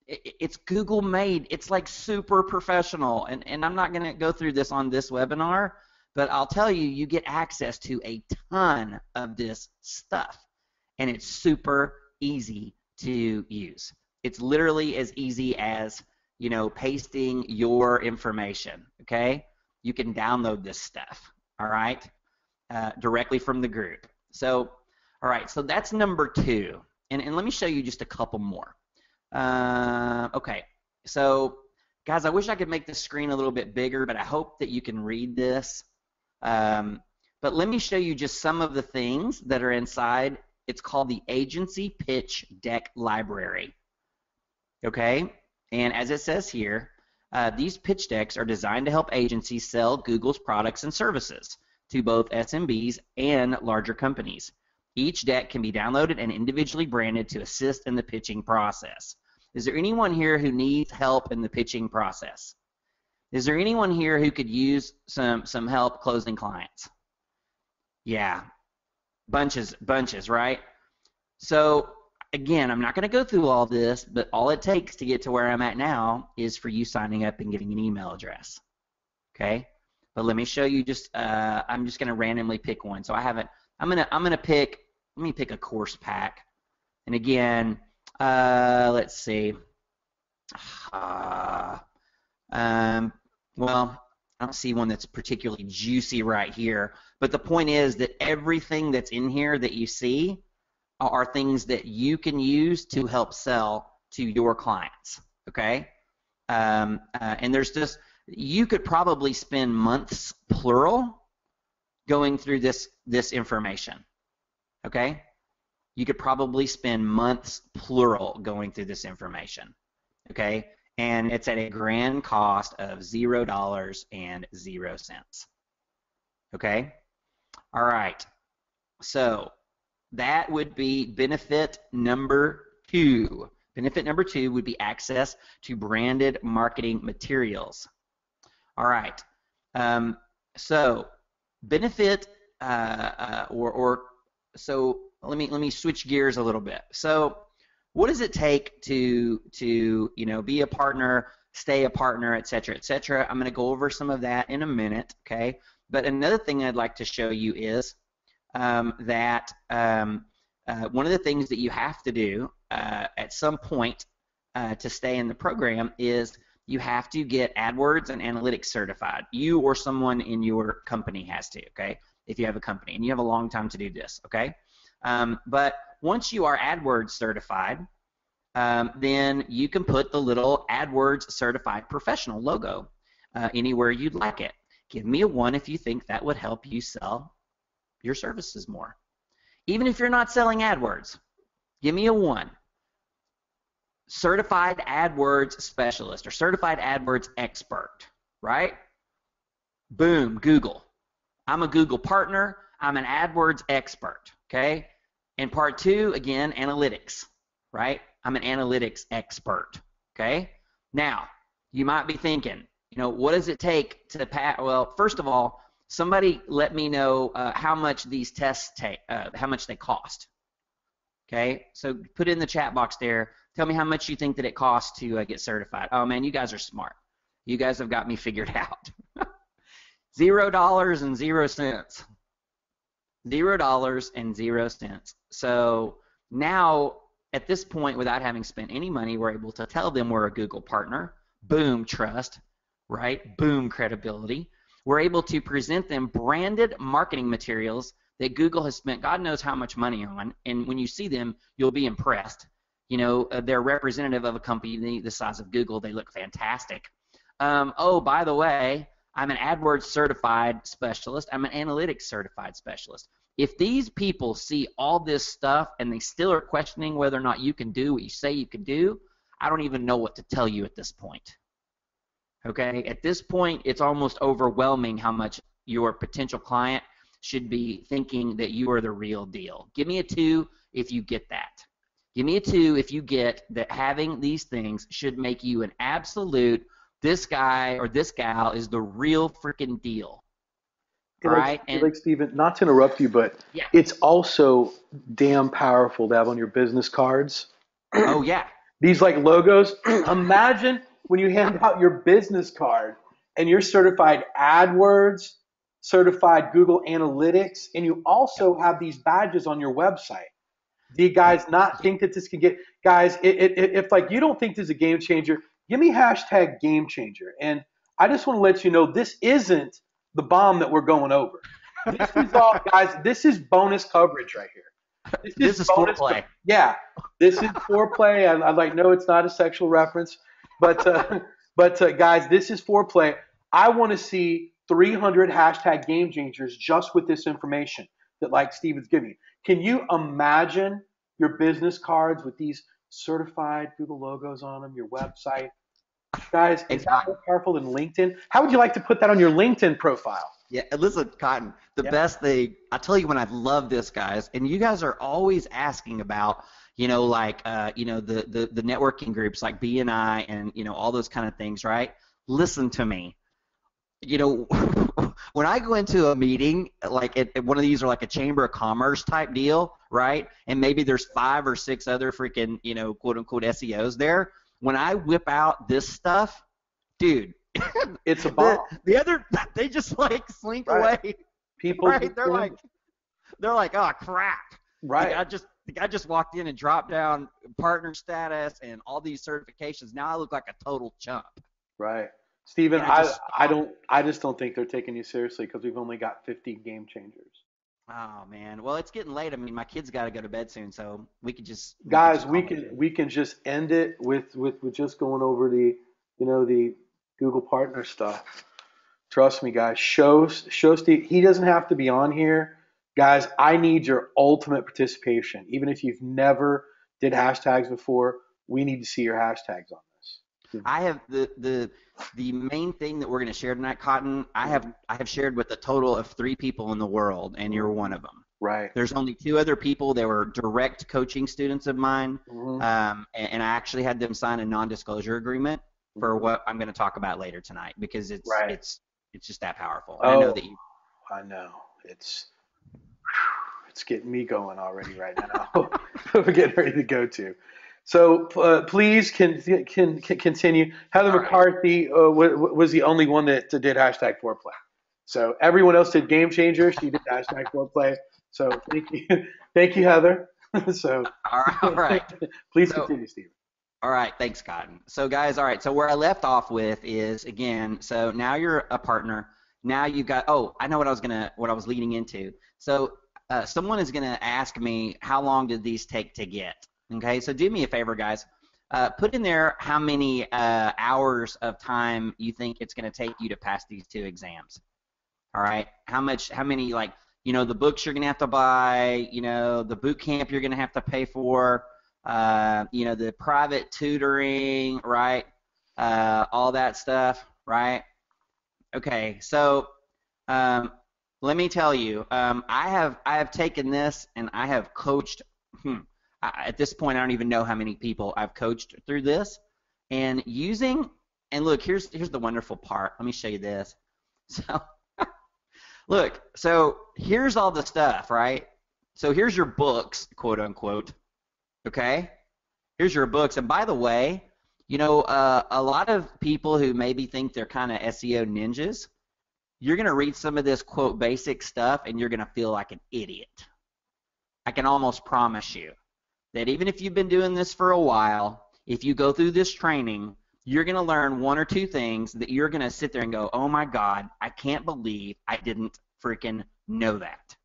it's Google made. It's like super professional, and I'm not going to go through this on this webinar, but I'll tell you, you get access to a ton of this stuff, and it's super easy to use. It's literally as easy as, you know, pasting your information, okay? You can download this stuff, all right, directly from the group. So, all right, so that's number 2. And let me show you just a couple more. Okay, so guys, I wish I could make the screen a little bit bigger, but I hope that you can read this. But let me show you just some of the things that are inside. It's called the Agency Pitch Deck Library. Okay, and as it says here, these pitch decks are designed to help agencies sell Google's products and services to both SMBs and larger companies. Each deck can be downloaded and individually branded to assist in the pitching process. Is there anyone here who needs help in the pitching process? Is there anyone here who could use some help closing clients? Yeah, bunches, right? So again, I'm not going to go through all this, but all it takes to get to where I'm at now is for you signing up and getting an email address. Okay, but let me show you. I'm just going to randomly pick one. So I haven't. I'm gonna pick. Let me pick a course pack. And again, let's see. Well, I don't see one that's particularly juicy right here. But the point is that everything that's in here that you see are things that you can use to help sell to your clients. Okay, and there's just, you could probably spend months, plural, going through this information. Okay, you could probably spend months, plural, going through this information. Okay, and it's at a grand cost of $0.00. Okay, all right. So that would be benefit number 2. Benefit number 2 would be access to branded marketing materials. All right. So benefit so let me switch gears a little bit. So what does it take to be a partner, stay a partner, et cetera, et cetera? I'm going to go over some of that in a minute, okay? But another thing I'd like to show you is that one of the things that you have to do at some point to stay in the program is you have to get AdWords and Analytics certified. You or someone in your company has to, okay? If you have a company, and you have a long time to do this, okay? But once you are AdWords certified, then you can put the little AdWords certified professional logo anywhere you'd like it. Give me a 1 if you think that would help you sell your services more. Even if you're not selling AdWords, give me a 1. Certified AdWords specialist or certified AdWords expert, right? Boom, Google. I'm a Google partner. I'm an AdWords expert, okay? And part 2, again, analytics, right? I'm an analytics expert, okay? Now, you might be thinking, what does it take to pass? Well, first of all, somebody let me know how much these tests take, how much they cost. Okay, so put it in the chat box there. Tell me how much you think that it costs to get certified. Oh man, you guys are smart. You guys have got me figured out. $0.00. $0.00. So now, at this point, without having spent any money, we're able to tell them we're a Google partner. Boom, trust, right? Boom, credibility. We're able to present them branded marketing materials that Google has spent God knows how much money on, and when you see them, you'll be impressed. You know, they're representative of a company the size of Google. They look fantastic. Oh, by the way, I'm an AdWords certified specialist. I'm an analytics certified specialist. If these people see all this stuff and they still are questioning whether or not you can do what you say you can do, I don't even know what to tell you at this point. Okay? At this point, it's almost overwhelming how much your potential client should be thinking that you are the real deal. Give me a 2 if you get that. Give me a 2 if you get that having these things should make you an absolute, this guy or this gal is the real freaking deal. All right? And like Steven, not to interrupt you, but yeah. it's also damn powerful to have on your business cards. Oh, yeah. These like logos. Imagine when you hand out your business card and you're certified AdWords, certified Google Analytics, and you also have these badges on your website. Do you guys not think that this can get, guys, if like you don't think this is a game changer, give me hashtag game changer. And I just want to let you know this isn't the bomb that we're going over. This is all, guys, this is bonus coverage right here. This is bonus foreplay. Yeah, this is foreplay. I like, no, it's not a sexual reference, but guys, this is foreplay. I want to see 300 hashtag game changers just with this information that like Steven's giving you. Can you imagine your business cards with these certified Google logos on them, your website? Guys, is that more powerful than LinkedIn? How would you like to put that on your LinkedIn profile? Yeah, listen, Cotton, the best thing, I tell you when I love this, guys, and you guys are always asking about, you know, like, you know, the networking groups like BNI and, you know, all those kind of things, right? Listen to me. You know, when I go into a meeting, like at one of these are like a Chamber of Commerce type deal, right? And maybe there's 5 or 6 other freaking, you know, quote unquote SEOs there. When I whip out this stuff, dude, it's a bomb. The other, they just like slink away. People, right? They're like, oh crap. Right. The guy just walked in and dropped down partner status and all these certifications. Now I look like a total chump. Right. Steven, I just don't think they're taking you seriously because we've only got 50 game changers. Oh man, well it's getting late. I mean, my kid's got to go to bed soon, so we could just we can just end it with just going over the, you know, the Google partner stuff. Trust me, guys. Show Steve. He doesn't have to be on here, guys. I need your ultimate participation. Even if you've never did hashtags before, we need to see your hashtags on this. I have the main thing that we're going to share tonight, Cotton. I have shared with a total of 3 people in the world, and you're one of them. Right. There's only 2 other people that were direct coaching students of mine, and I actually had them sign a non-disclosure agreement for what I'm going to talk about later tonight because it's just that powerful. And I know that you. I know it's getting me going already right now. We're getting ready to go to. So please can continue. Heather McCarthy was the only one that did hashtag foreplay. So everyone else did game changer. She did hashtag foreplay. So thank you, Heather. So all right. Please continue, Steve. All right, thanks, Cotton. So guys, all right. So where I left off with is again. So now you're a partner. Now you've got. Oh, I know what I was leading into. So someone is gonna ask me how long did these take to get. Okay, so do me a favor, guys. Put in there how many hours of time you think it's going to take you to pass these 2 exams. All right, how many, like, you know, the books you're going to have to buy, you know, the boot camp you're going to have to pay for, you know, the private tutoring, right, all that stuff, right? Okay, so let me tell you, I have taken this and I have coached. At this point, I don't even know how many people I've coached through this, and look, here's the wonderful part. Let me show you this. So, look, so here's all the stuff, right? So here's your books, quote unquote, Okay? Here's your books. And by the way, you know, a lot of people who maybe think they're kind of SEO ninjas, you're going to read some of this, quote, basic stuff, and you're going to feel like an idiot. I can almost promise you that even if you've been doing this for a while, if you go through this training, you're going to learn one or two things that you're going to sit there and go, oh my God, I can't believe I didn't freaking know that.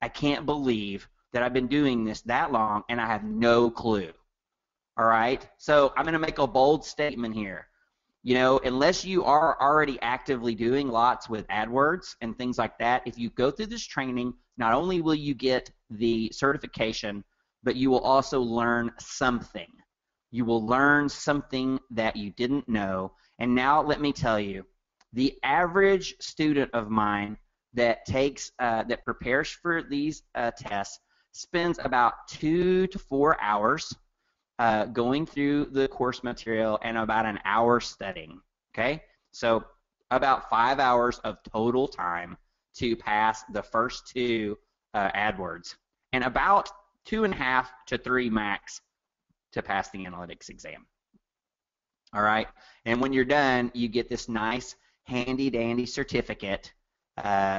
I can't believe that I've been doing this that long and I have no clue. All right? So I'm going to make a bold statement here. You know, unless you are already actively doing lots with AdWords and things like that, if you go through this training, not only will you get the certification, but you will also learn something. You will learn something that you didn't know. And now let me tell you, the average student of mine that that prepares for these tests spends about 2 to 4 hours going through the course material and about an hour studying. Okay, so about 5 hours of total time to pass the first two AdWords, and about 2.5 to 3 max to pass the analytics exam. All right, and when you're done, you get this nice handy dandy certificate,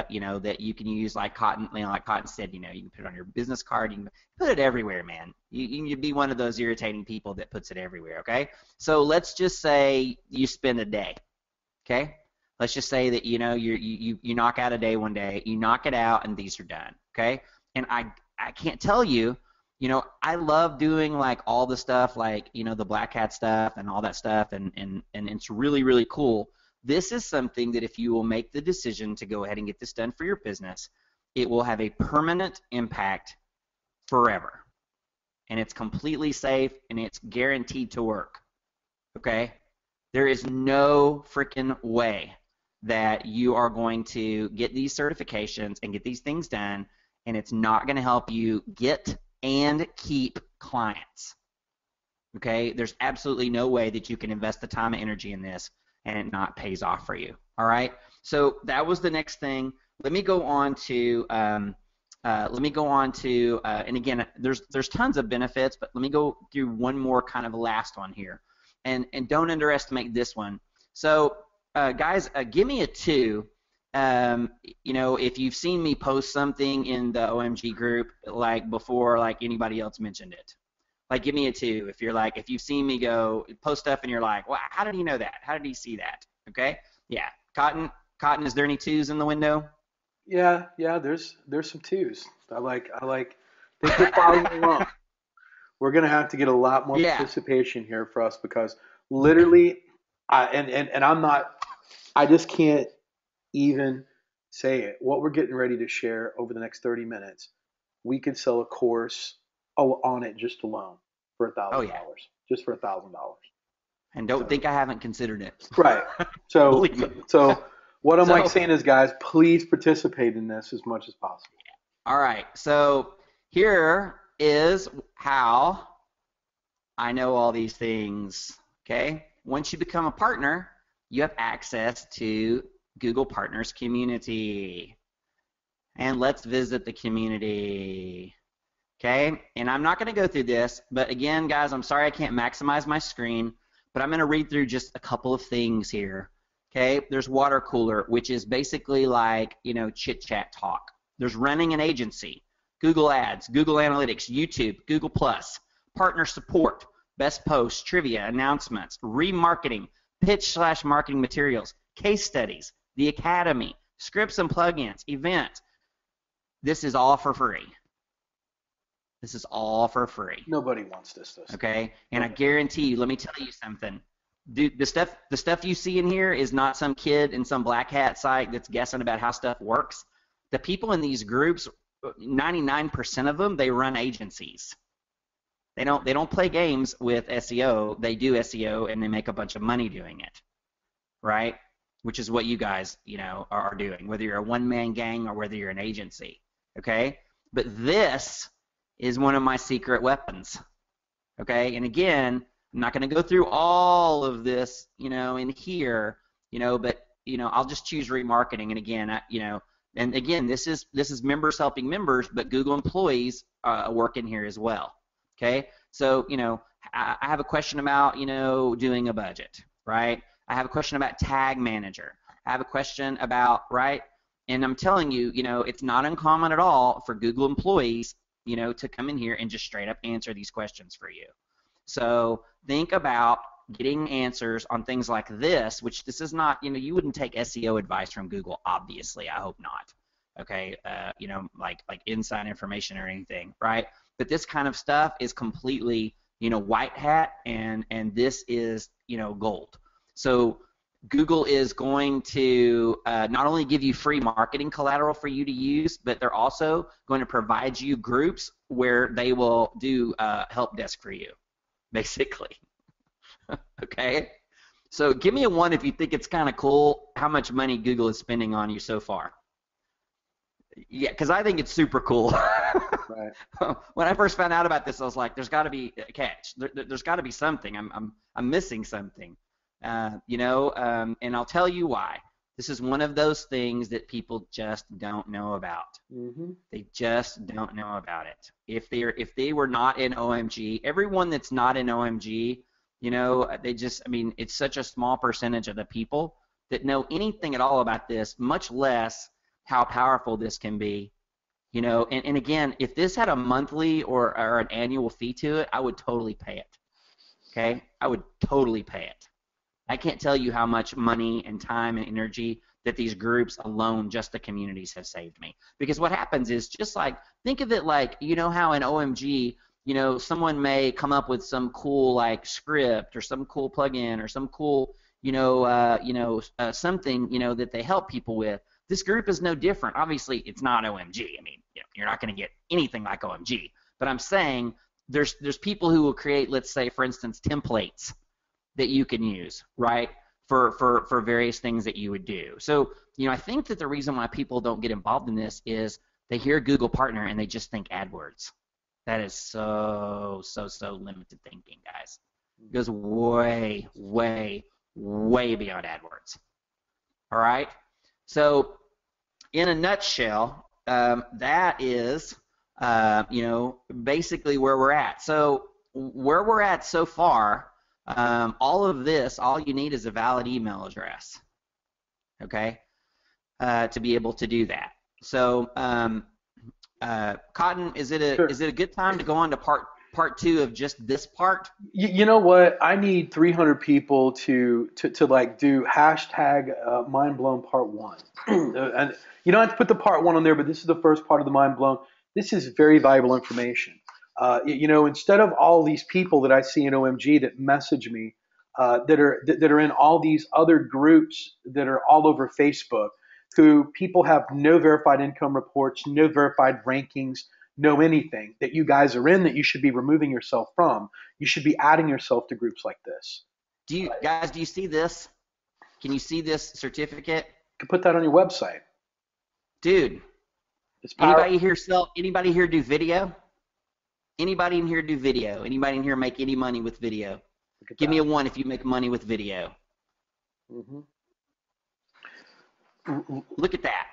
you know, that you can use like Cotton, you know, like Cotton said, you know, you can put it on your business card, you can put it everywhere, man. You can be one of those irritating people that puts it everywhere, okay? So let's just say you spend a day, okay? Let's just say that, you know, you knock out a day one day, you knock it out, and these are done, okay? And I can't tell you, you know, I love doing like all the stuff, like, you know, the Black Hat stuff and all that stuff, and it's really, really cool. This is something that if you will make the decision to go ahead and get this done for your business, it will have a permanent impact forever. And it's completely safe, and it's guaranteed to work, okay? There is no freaking way that you are going to get these certifications and get these things done, and it's not going to help you get and keep clients, okay? There's absolutely no way that you can invest the time and energy in this and it not pays off for you. All right. So that was the next thing. Let me go on to. And again, there's tons of benefits, but let me go through one more kind of last one here, and don't underestimate this one. So guys, give me a 2. You know, if you've seen me post something in the OMG group like before, like anybody else mentioned it. Like, give me a 2 if you're like, if you've seen me go post stuff and you're like, well, how did he know that? How did he see that? Okay, yeah. Cotton, is there any 2s in the window? Yeah, there's some 2s. I like. Think you're following along. We're gonna have to get a lot more participation here for us, because literally, I'm not. I just can't even say it. What we're getting ready to share over the next 30 minutes, we could sell a course on it just alone for $1,000. Just for $1,000. And don't think I haven't considered it. Right. So what I'm like saying is, guys, please participate in this as much as possible. All right. So here is how I know all these things. Okay. Once you become a partner, you have access to Google Partners Community. And let's visit the community. Okay, and I'm not going to go through this, but again, guys, I'm sorry I can't maximize my screen, but I'm going to read through just a couple of things here. Okay, there's water cooler, which is basically like, you know, chit-chat talk. There's running an agency, Google Ads, Google Analytics, YouTube, Google+, partner support, best posts, trivia, announcements, remarketing, pitch/marketing materials, case studies, the academy, scripts and plugins, events. This is all for free. This is all for free. Nobody wants this. Okay, and I guarantee you, let me tell you something. Dude, the stuff you see in here is not some kid in some Black Hat site that's guessing about how stuff works. The people in these groups, 99% of them, they run agencies. They don't play games with SEO. They do SEO and they make a bunch of money doing it, right? Which is what you guys, you know, are doing, whether you're a one-man gang or whether you're an agency. Okay, but this is one of my secret weapons. Okay, and again, I'm not going to go through all of this, you know, in here, you know, but you know, I'll just choose remarketing. And again, you know, and again, this is members helping members, but Google employees work in here as well. Okay, So, I have a question about, doing a budget, right? I have a question about tag manager. I have a question about, right? And I'm telling you, it's not uncommon at all for Google employees, to come in here and just straight up answer these questions for you. So think about getting answers on things like this, which this is not, you wouldn't take SEO advice from Google, obviously. I hope not. Okay, like inside information or anything, right? But this kind of stuff is completely, white hat, and this is, gold. So Google is going to not only give you free marketing collateral for you to use, but they're also going to provide you groups where they will do help desk for you, basically. Okay? So give me a 1 if you think it's kind of cool how much money Google is spending on you so far. Yeah, because I think it's super cool. Right. When I first found out about this, I was like, "There's got to be a catch. There's got to be something. I'm missing something." And I'll tell you why. This is one of those things that people just don't know about. Mm-hmm. They just don't know about it. If they were not in OMG, everyone that's not in OMG, it's such a small percentage of the people that know anything at all about this, much less how powerful this can be. And again, if this had a monthly or an annual fee to it, I would totally pay it. Okay? I would totally pay it. I can't tell you how much money and time and energy that these groups alone, just the communities, have saved me. Because what happens is, just like, think of it like, how in OMG, someone may come up with some cool script or some cool plugin or some cool, something, that they help people with. This group is no different. Obviously, it's not OMG. I mean, you're not going to get anything like OMG. But I'm saying there's people who will create, let's say, for instance, templates that you can use, right, for various things that you would do. So, I think that the reason why people don't get involved in this is they hear Google Partner and they just think AdWords. That is so limited thinking, guys. It goes way, way, way beyond AdWords. All right? So, in a nutshell, that is, basically where we're at. So, where we're at so far, all of this, all you need is a valid email address, okay, to be able to do that. So, Cotton, is it a good time to go on to part 2 of just this part? You know what? I need 300 people to do hashtag mind blown part 1. And you don't have to put the part 1 on there, but this is the first part of the mind blown. This is very valuable information. Instead of all these people that I see in OMG that message me, that are in all these other groups that are all over Facebook, who people have no verified income reports, no verified rankings, no anything, that you guys are in, that you should be removing yourself from. You should be adding yourself to groups like this. Do you see this? Can you see this certificate? You can put that on your website. Dude, anybody here do video? Anybody in here do video? Anybody in here make any money with video? Give me a 1 if you make money with video. Mm-hmm. Look at that.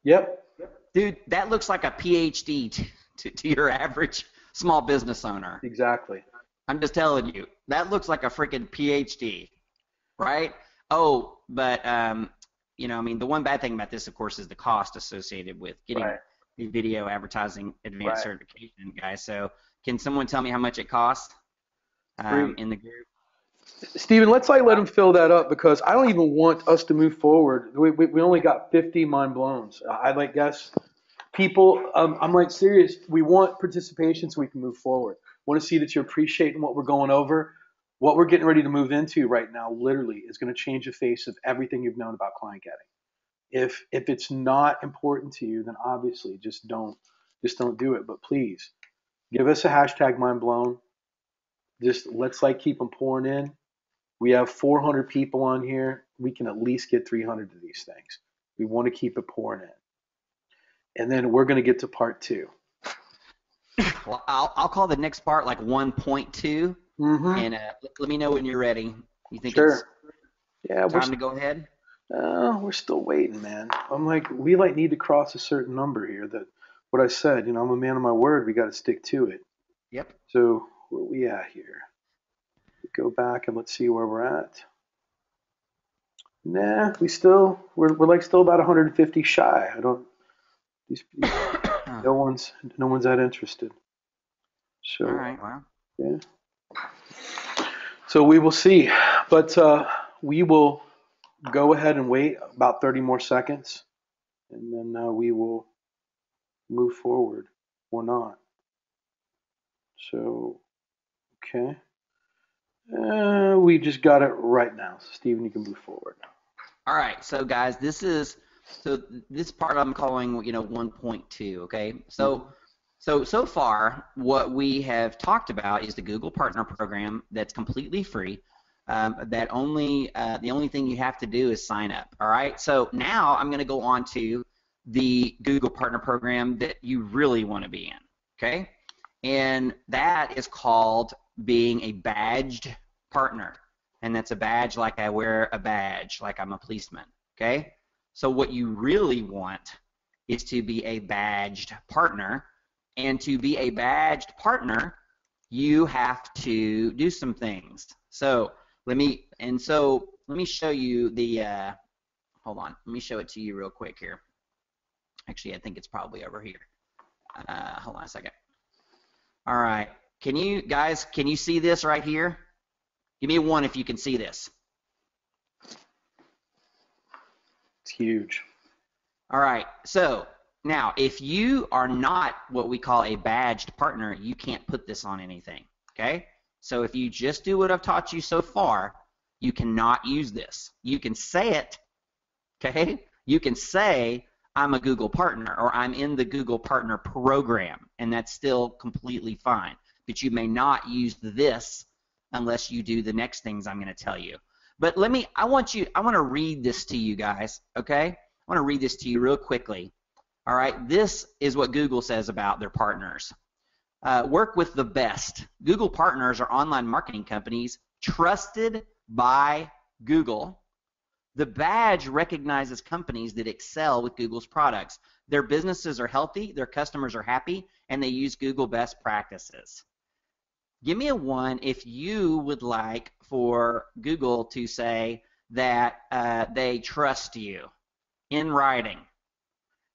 Yep. Dude, that looks like a PhD to your average small business owner. Exactly. I'm just telling you, that looks like a freaking PhD, right? Oh, but the one bad thing about this, of course, is the cost associated with getting the video advertising advanced certification, guys. So, can someone tell me how much it costs in the group? Steven, let's let him fill that up, because I don't even want us to move forward. We only got 50 mind blowns. I guess people, I'm serious. We want participation so we can move forward. Want to see that you're appreciating what we're going over. What we're getting ready to move into right now, literally, is going to change the face of everything you've known about client getting. If it's not important to you, then obviously just don't do it. But please, give us a hashtag mind blown. Just let's keep them pouring in. We have 400 people on here. We can at least get 300 of these things. We want to keep it pouring in. And then we're going to get to part 2. Well, I'll call the next part 1.2. Mm-hmm. And let me know when you're ready. You think it's time to go ahead? We're still waiting, man. I'm we need to cross a certain number here. That what I said, I'm a man of my word. We got to stick to it. Yep. So where are we at here? Go back and let's see where we're at. Nah, we're like still about 150 shy. I don't. No one's that interested. So. All right. Well. Yeah. So we will see, but we will go ahead and wait about 30 more seconds, and then we will move forward or not. So, okay. We just got it right now. So Steven, you can move forward. All right. So guys, this part I'm calling 1.2. Okay. So far, what we have talked about is the Google Partner Program that's completely free. The only thing you have to do is sign up. All right. So now I'm going to go on to the Google Partner Program that you really want to be in. Okay. And that is called being a badged partner. And that's a badge like I wear a badge, like I'm a policeman. Okay. So what you really want is to be a badged partner. And to be a badged partner, you have to do some things. So let me show you the. Hold on, let me show it to you real quick here. Actually, I think it's probably over here. Hold on a second. All right, can you see this right here? Give me a 1 if you can see this. It's huge. All right, so. Now, if you are not what we call a badged partner, you can't put this on anything, okay? So if you just do what I've taught you so far, you cannot use this. You can say it, okay? You can say, I'm a Google partner, or I'm in the Google Partner Program, and that's still completely fine. But you may not use this unless you do the next things I'm going to tell you. But I want to read this to you guys, okay? I want to read this to you real quickly. All right, this is what Google says about their partners. Work with the best. Google partners are online marketing companies trusted by Google. The badge recognizes companies that excel with Google's products. Their businesses are healthy, their customers are happy, and they use Google best practices. Give me a 1 if you would like for Google to say that they trust you in writing,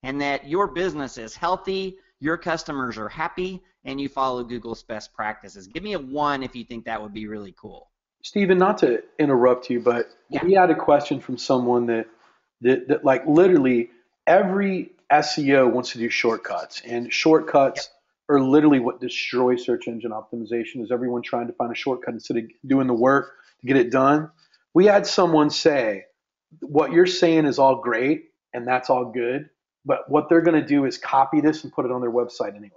and that your business is healthy, your customers are happy, and you follow Google's best practices. Give me a 1 if you think that would be really cool. Stephen, not to interrupt you, but yeah. We had a question from someone that like literally every SEO wants to do shortcuts, and shortcuts are literally what destroys search engine optimization, is everyone trying to find a shortcut instead of doing the work to get it done. We had someone say, what you're saying is all great, and that's all good, but what they're going to do is copy this and put it on their website anyway.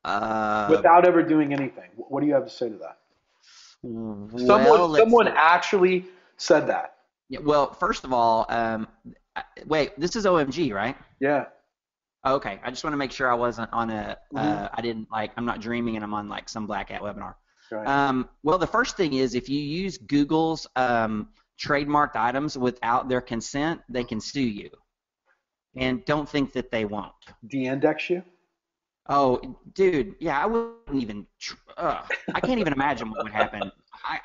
Without ever doing anything. What do you have to say to that? Someone actually said that. Yeah, well, first of all, wait, this is OMG, right? Yeah. Okay, I just want to make sure I wasn't on a, I'm not dreaming and I'm on like some Black Hat webinar. Right. Well, the first thing is if you use Google's trademarked items without their consent, they can sue you. And don't think that they won't. De-index you? Oh, dude, yeah, I wouldn't even, I can't even imagine what would happen.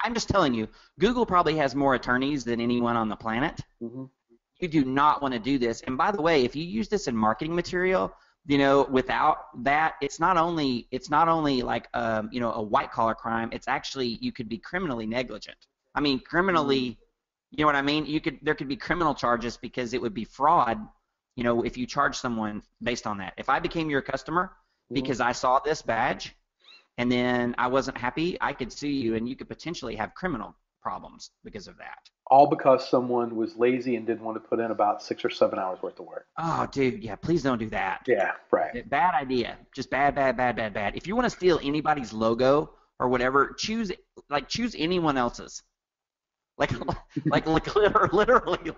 I'm just telling you, Google probably has more attorneys than anyone on the planet. Mm-hmm. You do not want to do this. And by the way, if you use this in marketing material, without that, it's not only like, a white collar crime. It's actually, you could be criminally negligent. I mean, criminally, you know what I mean? There could be criminal charges because it would be fraud, if you charge someone based on that. If I became your customer because I saw this badge and then I wasn't happy, I could sue you and you could potentially have criminal problems because of that. All because someone was lazy and didn't want to put in about 6 or 7 hours worth of work. Oh, dude, yeah, please don't do that. Yeah, right. Bad idea. Just bad. If you want to steal anybody's logo or whatever, choose anyone else's. Like literally,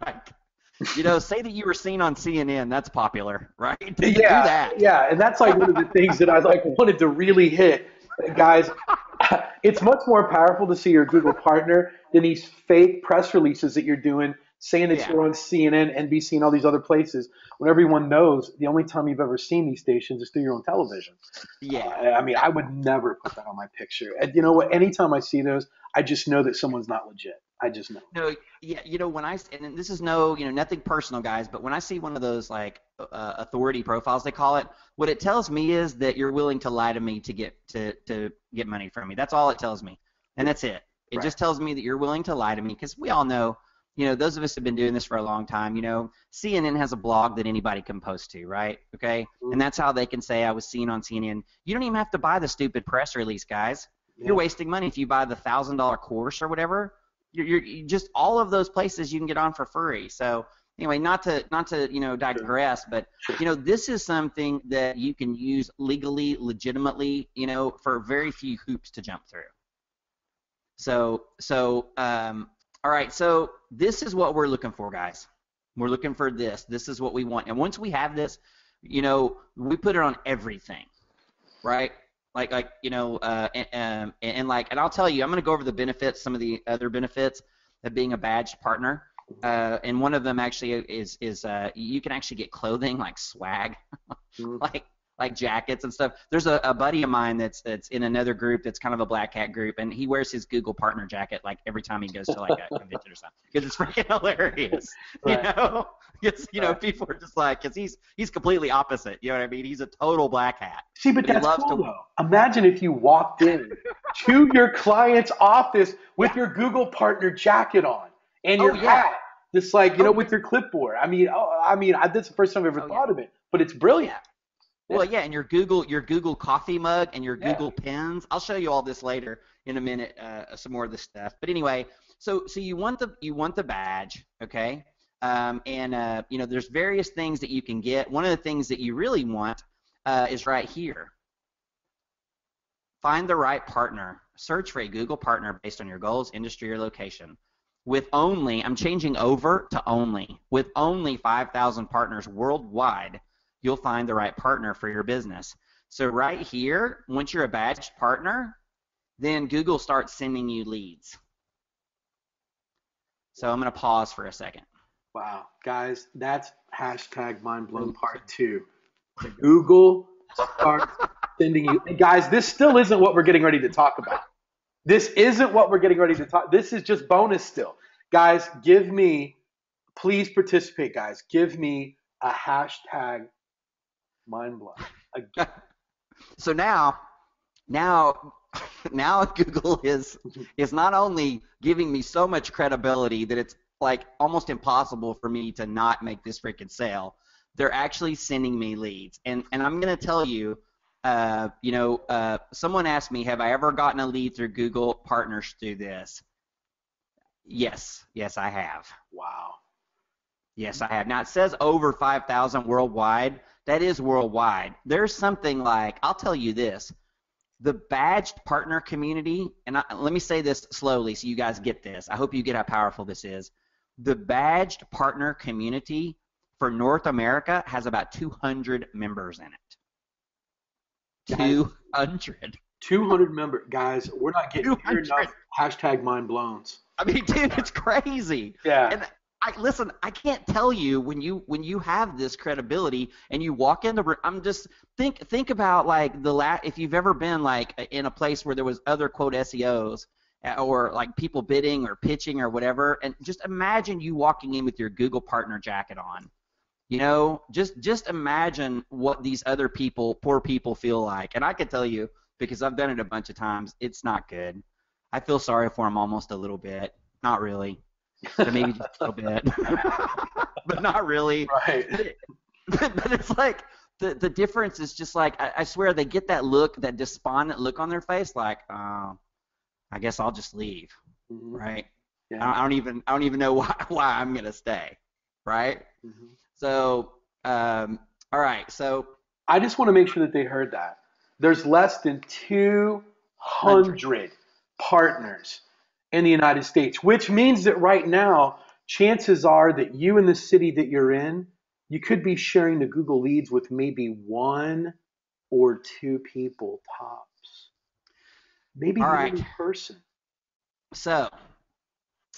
say that you were seen on CNN. That's popular, right? Do that. Yeah, and that's like one of the things that I wanted to really hit, guys. It's much more powerful to see your Google partner than these fake press releases that you're doing saying that Yeah. you're on CNN, NBC, and all these other places, when everyone knows the only time you've ever seen these stations is through your own television. Yeah. I mean, I would never put that on my picture. And you know what? Anytime I see those, I just know that someone's not legit. I just know. No, yeah, when and this is no, nothing personal, guys, but when I see one of those like authority profiles they call it, what it tells me is that you're willing to lie to me to get money from me. That's all it tells me, and that's it. It Right. just tells me that you're willing to lie to me because we all know, those of us have been doing this for a long time. CNN has a blog that anybody can post to, right? Okay, and that's how they can say I was seen on CNN. You don't even have to buy the stupid press release, guys. You're wasting money if you buy the $1,000 course or whatever. You're just all of those places you can get on for free. So anyway, not to digress, but this is something that you can use legally, legitimately, for very few hoops to jump through. So all right. So this is what we're looking for, guys. We're looking for this. This is what we want. And once we have this, we put it on everything, right? And I'll tell you, I'm going to go over the benefits, some of the other benefits of being a badged partner. And one of them actually is you can actually get clothing like swag, like jackets and stuff. There's a buddy of mine that's in another group that's kind of a black hat group, and he wears his Google partner jacket like every time he goes to like a convention or something because it's freaking hilarious. Right. It's people are just like, because he's completely opposite. You know what I mean? He's a total black hat. See, but that's cool though. Imagine if you walked in to your client's office with your Google partner jacket on and your hat, just like with your clipboard. I mean, that's the first time I've ever thought of it, but it's brilliant. Well, yeah, and your Google coffee mug and your Google pens. I'll show you all this later in a minute, some more of this stuff. But anyway, so you want the badge, okay? There's various things that you can get. One of the things that you really want is right here. Find the right partner. Search for a Google partner based on your goals, industry, or location. I'm changing over to only. With only 5,000 partners worldwide, you'll find the right partner for your business. So right here, once you're a badged partner, then Google starts sending you leads. So I'm going to pause for a second. Wow, guys, that's hashtag mindblown part 2. Google starts sending you. And guys, this still isn't what we're getting ready to talk about. This isn't what we're getting ready to talk. This is just bonus still. Guys, please participate, guys. Give me a hashtag mindblown. So now Google is not only giving me so much credibility that it's like almost impossible for me to not make this freaking sale. They're actually sending me leads, and I'm gonna tell you, someone asked me, have I ever gotten a lead through Google Partners through this? Yes, I have. Wow. Yes, I have. Now it says over 5,000 worldwide. That is worldwide. There's something like, I'll tell you this, the badged partner community, and let me say this slowly so you guys get this. I hope you get how powerful this is. The badged partner community for North America has about 200 members in it. 200. 200 members. Guys, we're not getting near enough hashtag mindblowns. I mean, dude, it's crazy. Yeah. And listen, I can't tell you when you have this credibility and you walk into, I'm just think about like if you've ever been like in a place where there was other quote SEOs or like people bidding or pitching or whatever, and just imagine you walking in with your Google partner jacket on. Just imagine what these other poor people feel like. And I can tell you, because I've done it a bunch of times, it's not good. I feel sorry for them almost a little bit. Not really. But maybe just a little bit. But not really. Right. But it's like the difference is just like, I swear they get that look, that despondent look on their face, like, I guess I'll just leave. Mm-hmm. Right? Yeah. I don't even know why I'm gonna stay. Right? Mm-hmm. So, all right. So I just want to make sure that they heard that. There's less than 200 partners in the United States, which means that right now, chances are that you in the city that you're in, you could be sharing the Google leads with maybe 1 or 2 people tops. Maybe one person. So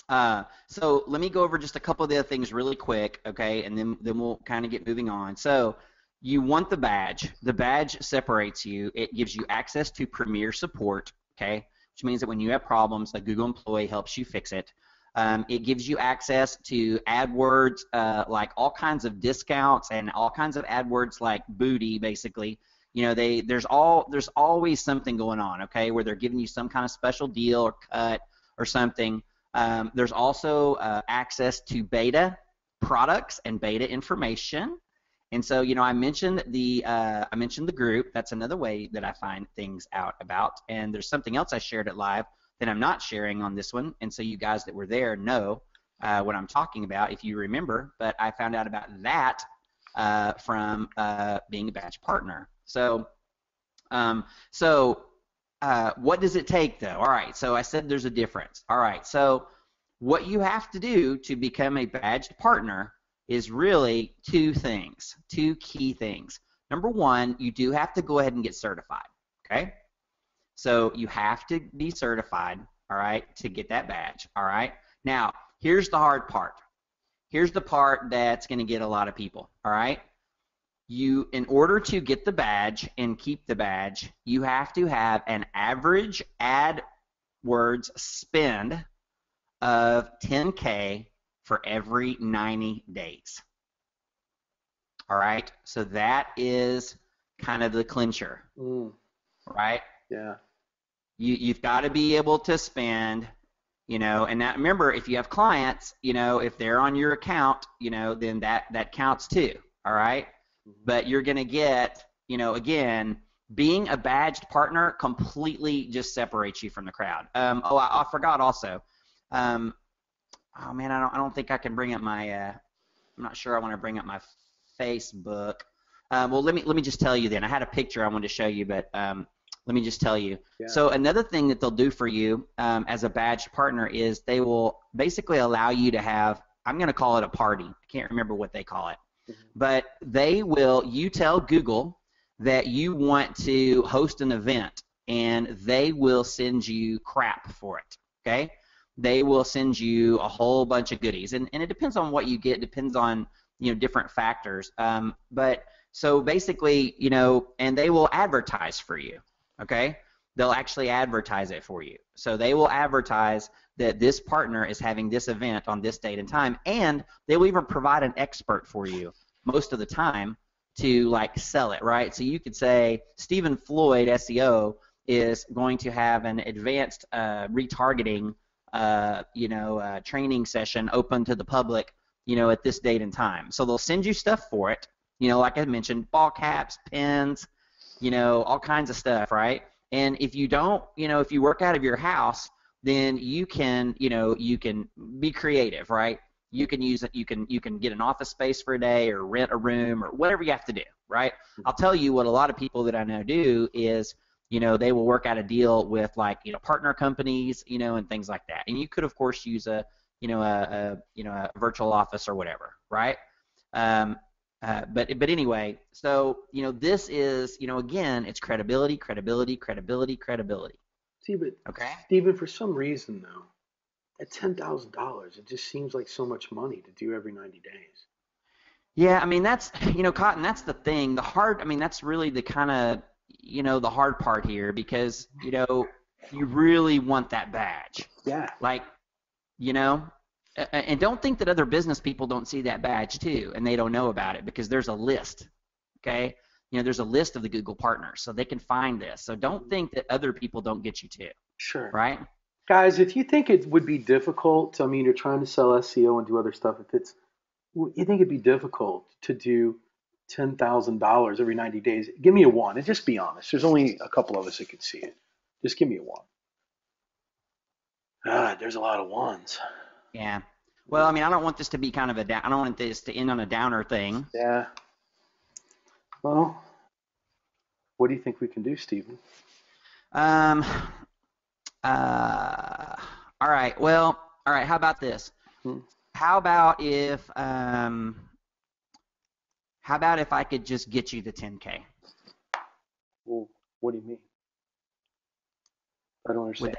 So let me go over just a couple of the other things really quick, okay, and then we'll kind of get moving on. So you want the badge. The badge separates you. It gives you access to premier support, okay, which means that when you have problems, a Google employee helps you fix it. It gives you access to AdWords, like all kinds of discounts and all kinds of AdWords like booty, basically. You know, there's always something going on, okay, where they're giving you some kind of special deal or cut or something. There's also access to beta products and beta information. And so, you know, I mentioned the group. That's another way that I find things out about. And there's something else I shared at live that I'm not sharing on this one. And so you guys that were there know what I'm talking about, if you remember. But I found out about that from being a badge partner. So, what does it take, though? All right, so I said there's a difference. All right, so what you have to do to become a badged partner is really two key things. Number one, you do have to go ahead and get certified, okay? So you have to be certified, all right, to get that badge, all right? Now, here's the hard part. Here's the part that's going to get a lot of people, all right? In order to get the badge and keep the badge, you have to have an average AdWords spend of 10K for every 90 days. All right, so that is kind of the clincher, right? Yeah. You've got to be able to spend, you know, and now remember, if you have clients, you know, if they're on your account, you know, then that counts too, all right? But you're going to get, you know, again, being a badged partner completely just separates you from the crowd. I forgot also. Oh man, I don't think I can bring up my. I'm not sure I want to bring up my Facebook. Well, let me just tell you then. I had a picture I wanted to show you, but let me just tell you. Yeah. So another thing that they'll do for you as a badged partner is they will basically allow you to have. I'm going to call it a party. I can't remember what they call it. But you tell Google that you want to host an event, and they will send you crap for it, okay? They will send you a whole bunch of goodies, and it depends on what you get. It depends on, you know, different factors. But so basically, you know, and they will advertise for you, okay? They'll actually advertise it for you. So they will advertise that this partner is having this event on this date and time, and they will even provide an expert for you most of the time to like sell it, right? So you could say Stephen Floyd SEO is going to have an advanced retargeting training session open to the public, you know, at this date and time. So they'll send you stuff for it, you know, like I mentioned, ball caps, pens, you know, all kinds of stuff, right? And if you don't, you know, if you work out of your house, then you can, you know, you can be creative, right? You can use it. You can get an office space for a day, or rent a room, or whatever you have to do, right? I'll tell you what a lot of people that I know do is, you know, they will work out a deal with like, you know, partner companies, you know, and things like that. And you could of course use a virtual office or whatever, right? But anyway, so you know, this is, you know, again, it's credibility, credibility, credibility, credibility. See, but okay, Stephen, for some reason though, at $10,000, it just seems like so much money to do every 90 days. Yeah, I mean that's, you know, Cotton, that's the thing. That's really the kind of, you know, the hard part here, because, you know, you really want that badge. Yeah. Like, you know, and don't think that other business people don't see that badge too, and they don't know about it, because there's a list, okay? You know, there's a list of the Google partners, so they can find this. So don't think that other people don't get you too. Sure. Right? Guys, if you think it would be difficult, I mean, you're trying to sell SEO and do other stuff, you think it'd be difficult to do $10,000 every 90 days, give me a 1, and just be honest. There's only a couple of us that could see it. Just give me a 1. There's a lot of 1s. Yeah. Well, I mean, I don't want this to be kind of I don't want this to end on a downer thing. Yeah. Well, what do you think we can do, Stephen? All right. Well, all right. How about this? How about if I could just get you the 10K? Well, what do you mean? I don't understand.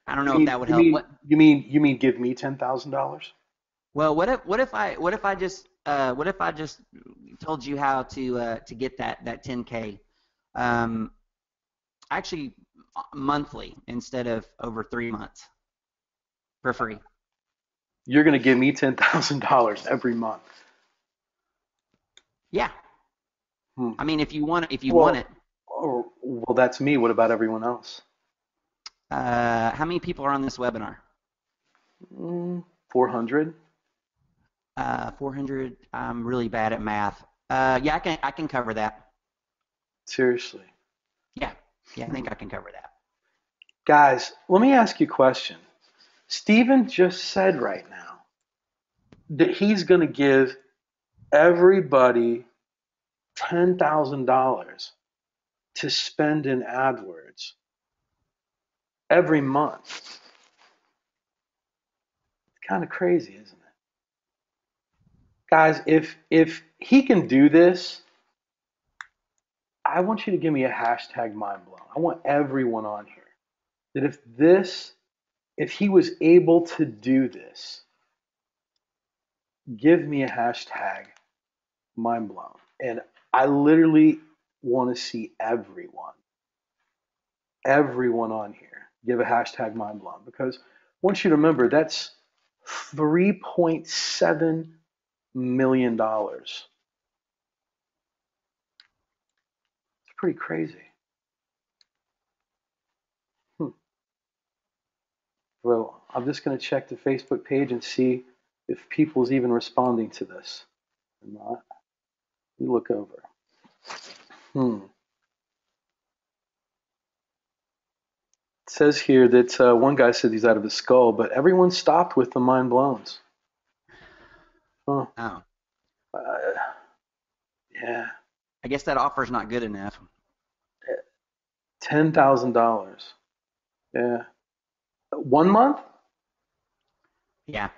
I don't know if that would You help. mean you mean give me $10,000? Well, what if I just told you how to get that 10K, um, actually monthly instead of over 3 months for free? You're going to give me $10,000 every month. Yeah. Hmm. I mean, if you want Well, it, well, that's me. What about everyone else? how many people are on this webinar? 400. 400. I'm really bad at math. Yeah, I can cover that. Seriously. Yeah, I think I can cover that. Guys, let me ask you a question. Steven just said right now that he's going to give everybody $10,000 to spend in AdWords every month. It's kind of crazy, isn't it? Guys, if he can do this, I want you to give me a hashtag mind blown. I want everyone on here that if he was able to do this, give me a hashtag mind blown. And I literally want to see everyone on here give a hashtag mind blown, because I want you to remember that's $3.7 million. It's pretty crazy. Well, I'm just going to check the Facebook page and see if people's even responding to this or not. We look over. It says here that one guy said he's out of his skull, but everyone stopped with the mind blowns. Huh. Oh, Uh, yeah. I guess that offer's not good enough. $10,000. Yeah. 1 month? Yeah.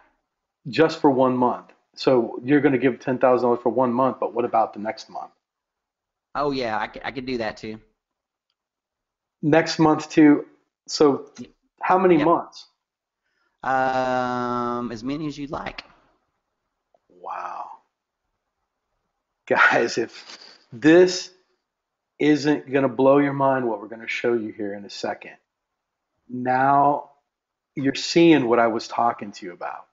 Just for 1 month. So you're going to give $10,000 for 1 month, but what about the next month? Oh yeah, I could do that too. Next month too. So how many Yep. months? As many as you'd like. Wow. Guys, if this isn't going to blow your mind, what we're going to show you here in a second. Now you're seeing what I was talking to you about.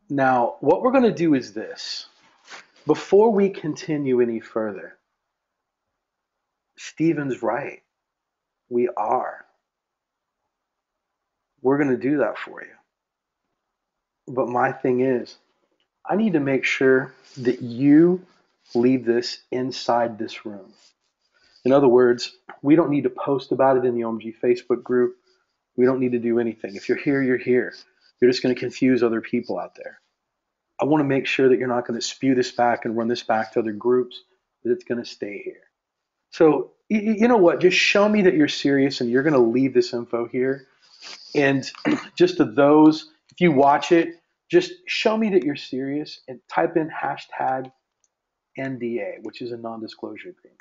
Now, what we're going to do is this. Before we continue any further, Steven's right. We are. We're going to do that for you. But my thing is, I need to make sure that you leave this inside this room. In other words, we don't need to post about it in the OMG Facebook group. We don't need to do anything. If you're here, you're here. You're just going to confuse other people out there. I want to make sure that you're not going to spew this back and run this back to other groups, that it's going to stay here. So, you know what? Just show me that you're serious and you're going to leave this info here. And just to those, if you watch it, just show me that you're serious and type in hashtag NDA, which is a non-disclosure agreement.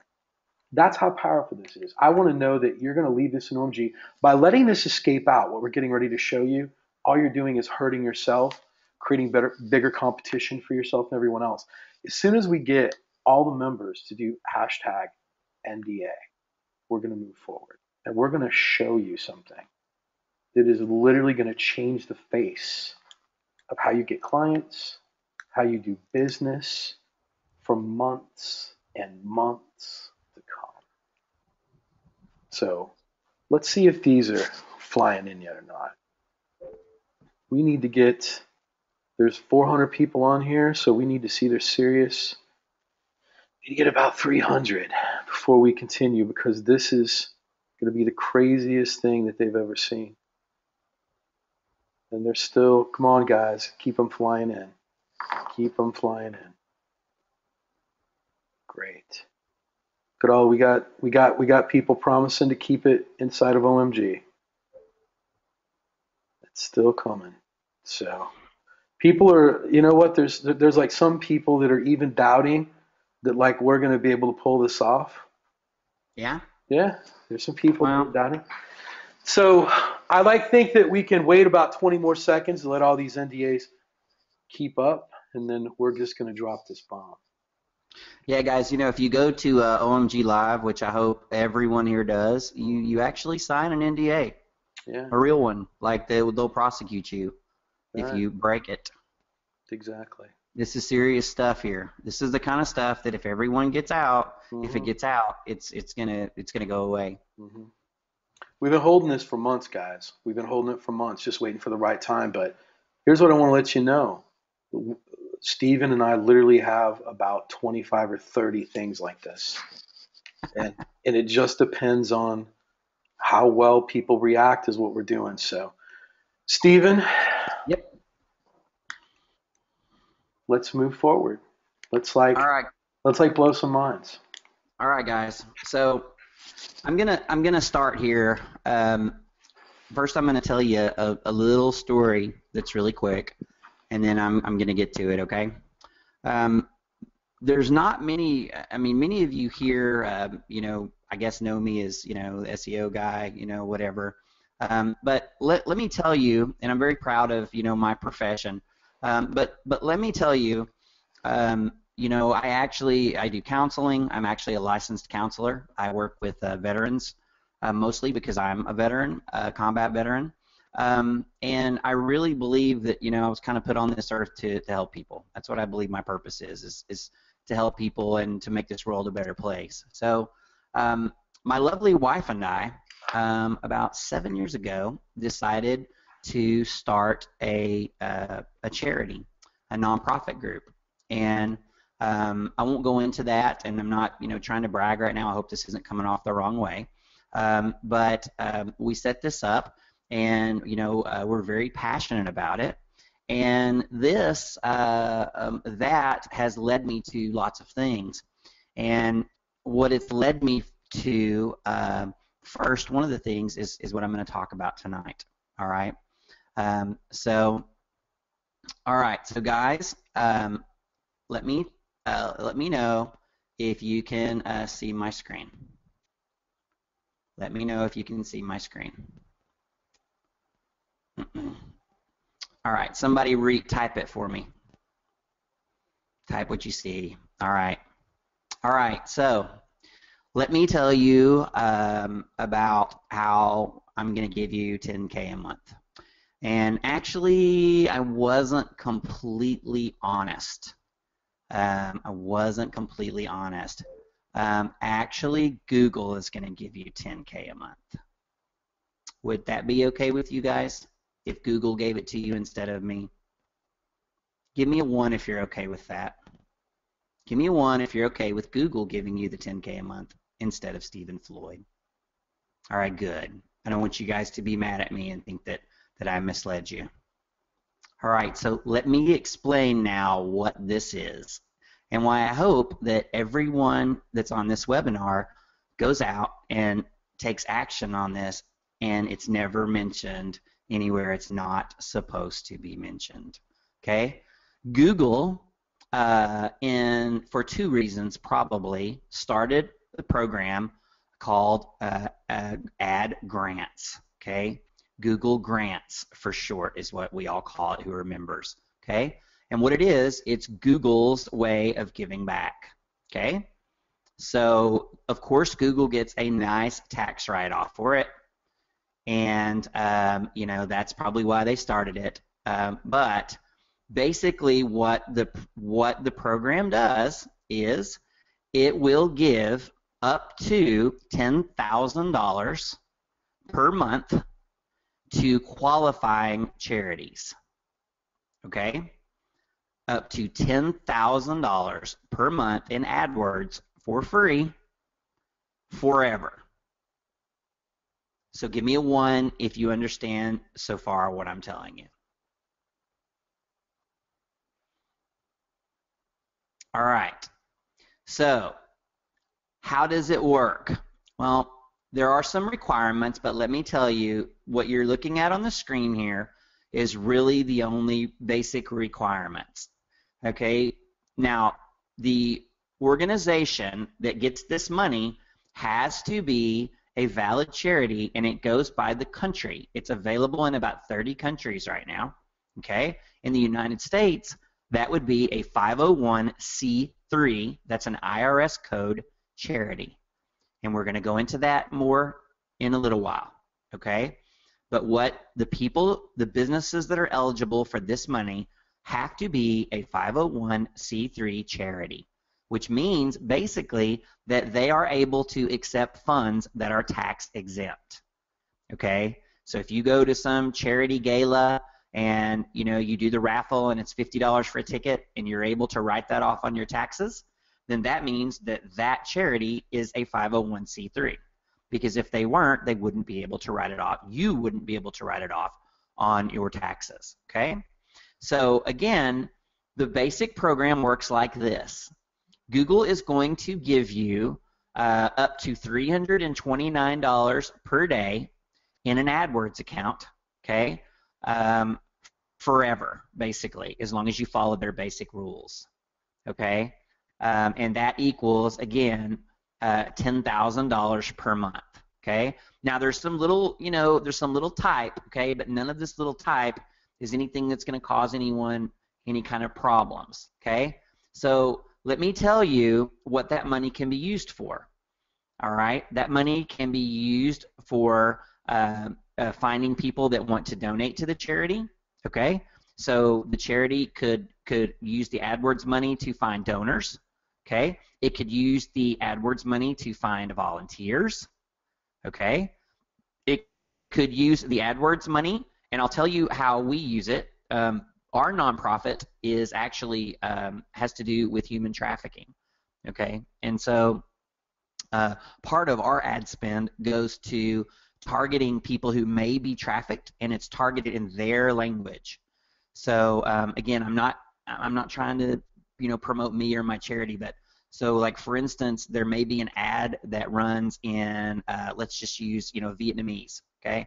That's how powerful this is. I want to know that you're going to leave this in OMG. By letting this escape out, what we're getting ready to show you, all you're doing is hurting yourself, creating bigger competition for yourself and everyone else. As soon as we get all the members to do hashtag NDA, we're going to move forward. And we're going to show you something that is literally going to change the face of how you get clients, how you do business for months and months to come. So let's see if these are flying in yet or not. We need to get, there's 400 people on here, so we need to see they're serious. We need to get about 300 before we continue, because this is going to be the craziest thing that they've ever seen. And they're still, come on guys, keep them flying in. Keep them flying in. Great. Good. All we got people promising to keep it inside of OMG. It's still coming. So people are, you know what? There's like some people that are even doubting that like we're going to be able to pull this off. Yeah. Yeah. There's some people Wow. that are doubting. So I like think that we can wait about 20 more seconds and let all these NDAs keep up, and then we're just going to drop this bomb. Yeah, guys, you know, if you go to OMG Live, which I hope everyone here does, you actually sign an NDA, Yeah, a real one. Like they'll prosecute you if right. you break it. Exactly. This is serious stuff here. This is the kind of stuff that if everyone gets out, if it gets out, it's gonna go away. Mm-hmm. We've been holding this for months, guys. We've been holding it for months, just waiting for the right time. But here's what I want to let you know. Steven and I literally have about 25 or 30 things like this. And it just depends on how well people react is what we're doing. So, Steven, Yep. let's move forward. Let's All right. blow some minds. All right, guys. So I'm gonna start here. First, I'm gonna tell you a little story that's really quick, and then I'm gonna get to it. Okay. There's not many. I mean, many of you here, you know, I guess know me as, you know, the SEO guy, you know, whatever. But let me tell you, and I'm very proud of, you know, my profession. But let me tell you, you know, I do counseling. I'm actually a licensed counselor. I work with veterans, mostly because I'm a veteran, a combat veteran. And I really believe that, you know, I was kind of put on this earth to help people. That's what I believe my purpose is to help people and to make this world a better place. So my lovely wife and I, about 7 years ago, decided to start a charity, a nonprofit group. And I won't go into that, and I'm not, you know, trying to brag right now. I hope this isn't coming off the wrong way. But we set this up, and, you know, we're very passionate about it. And this, that has led me to lots of things. And what it's led me to, first, one of the things is what I'm going to talk about tonight. All right. So guys, let me know if you can see my screen. Let me know if you can see my screen. All right, somebody type it for me. Type what you see. All right. All right, so let me tell you about how I'm going to give you 10K a month. And actually, I wasn't completely honest. Actually, Google is going to give you 10K a month. Would that be okay with you guys if Google gave it to you instead of me? Give me a 1 if you're okay with that. Give me a 1 if you're okay with Google giving you the 10K a month instead of Stephen Floyd. All right, good. I don't want you guys to be mad at me and think that I misled you. All right, so let me explain now what this is and why I hope that everyone that's on this webinar goes out and takes action on this, and it's never mentioned anywhere it's not supposed to be mentioned. Okay? Google, for 2 reasons probably, started the program called Ad Grants. Okay? Google Grants for short is what we all call it who are members. Okay? And what it is, it's Google's way of giving back. Okay? So, of course, Google gets a nice tax write-off for it. And, you know, that's probably why they started it. But basically what the program does is it will give up to $10,000 per month to qualifying charities. Okay? Up to $10,000 per month in AdWords for free forever. So give me a 1 if you understand so far what I'm telling you. All right. So how does it work? Well, there are some requirements, but let me tell you, what you're looking at on the screen here is really the only basic requirements. Okay? Now, the organization that gets this money has to be a valid charity, and it goes by the country. It's available in about 30 countries right now. Okay? In the United States, that would be a 501c3. That's an IRS code charity. And we're going to go into that more in a little while. Okay? But what the people, the businesses that are eligible for this money have to be a 501c3 charity, which means basically that they are able to accept funds that are tax exempt. Okay? So if you go to some charity gala and you do the raffle and it's $50 for a ticket and you're able to write that off on your taxes, then that means that that charity is a 501c3. Because if they weren't, they wouldn't be able to write it off. You wouldn't be able to write it off on your taxes. Okay? So again, the basic program works like this. Google is going to give you up to $329 per day in an AdWords account, okay, forever, basically, as long as you follow their basic rules, okay? And that equals, again, $10,000 per month, okay? Now, there's some little, there's some little type, okay, but none of this little type is anything that's going to cause anyone any kind of problems, okay? So let me tell you what that money can be used for. All right, that money can be used for finding people that want to donate to the charity. Okay, so the charity could use the AdWords money to find donors. Okay, it could use the AdWords money to find volunteers. Okay, it could use the AdWords money, and I'll tell you how we use it. Our nonprofit is actually has to do with human trafficking, okay? And so part of our ad spend goes to targeting people who may be trafficked, and it's targeted in their language. So again, I'm not trying to promote me or my charity, but so like for instance, there may be an ad that runs in let's just use Vietnamese, okay?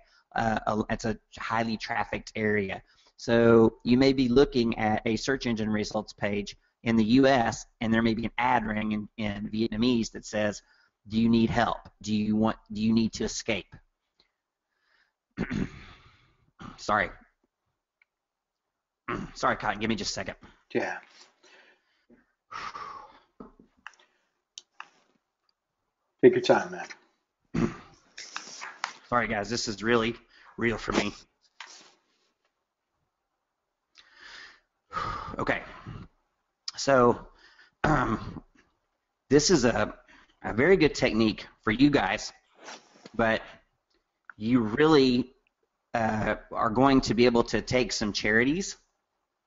It's a highly trafficked area. So you may be looking at a search engine results page in the U.S. and there may be an ad running in Vietnamese that says, "Do you need help? Do you need to escape?" Sorry, Cotton. Give me just a second. Yeah. Take your time, man. Sorry, guys. This is really real for me. Okay, so this is a very good technique for you guys, but you really are going to be able to take some charities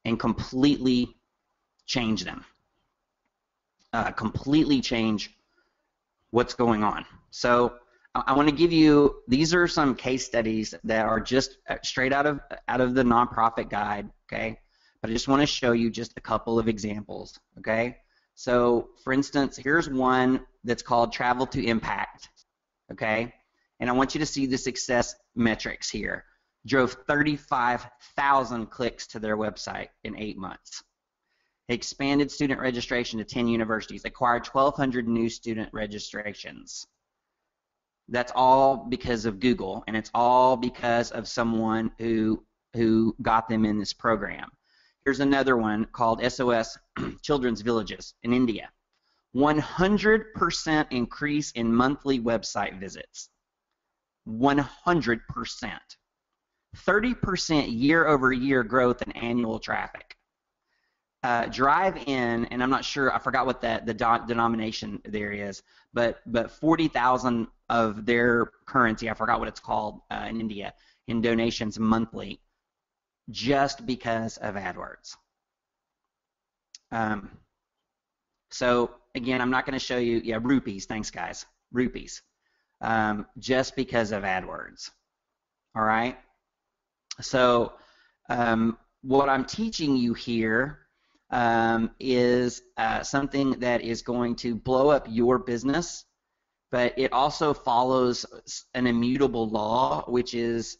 and completely change them, completely change what's going on. So I want to give you, these are some case studies that are just straight out of the nonprofit guide, okay? But I just want to show you just a couple of examples, okay? So, for instance, here's one that's called Travel to Impact, okay? And I want you to see the success metrics here. Drove 35,000 clicks to their website in 8 months. Expanded student registration to 10 universities. Acquired 1,200 new student registrations. That's all because of Google, and it's all because of someone who got them in this program. Here's another one called SOS Children's Villages in India. 100% increase in monthly website visits. 100%. 30% year-over-year growth in annual traffic. Drive-in, and I'm not sure, I forgot what the denomination there is, but 40,000 of their currency, I forgot what it's called in India, in donations monthly, just because of AdWords. So again, I'm not going to show you, yeah, rupees, thanks guys, rupees, just because of AdWords. All right. So what I'm teaching you here is something that is going to blow up your business, but it also follows an immutable law, which is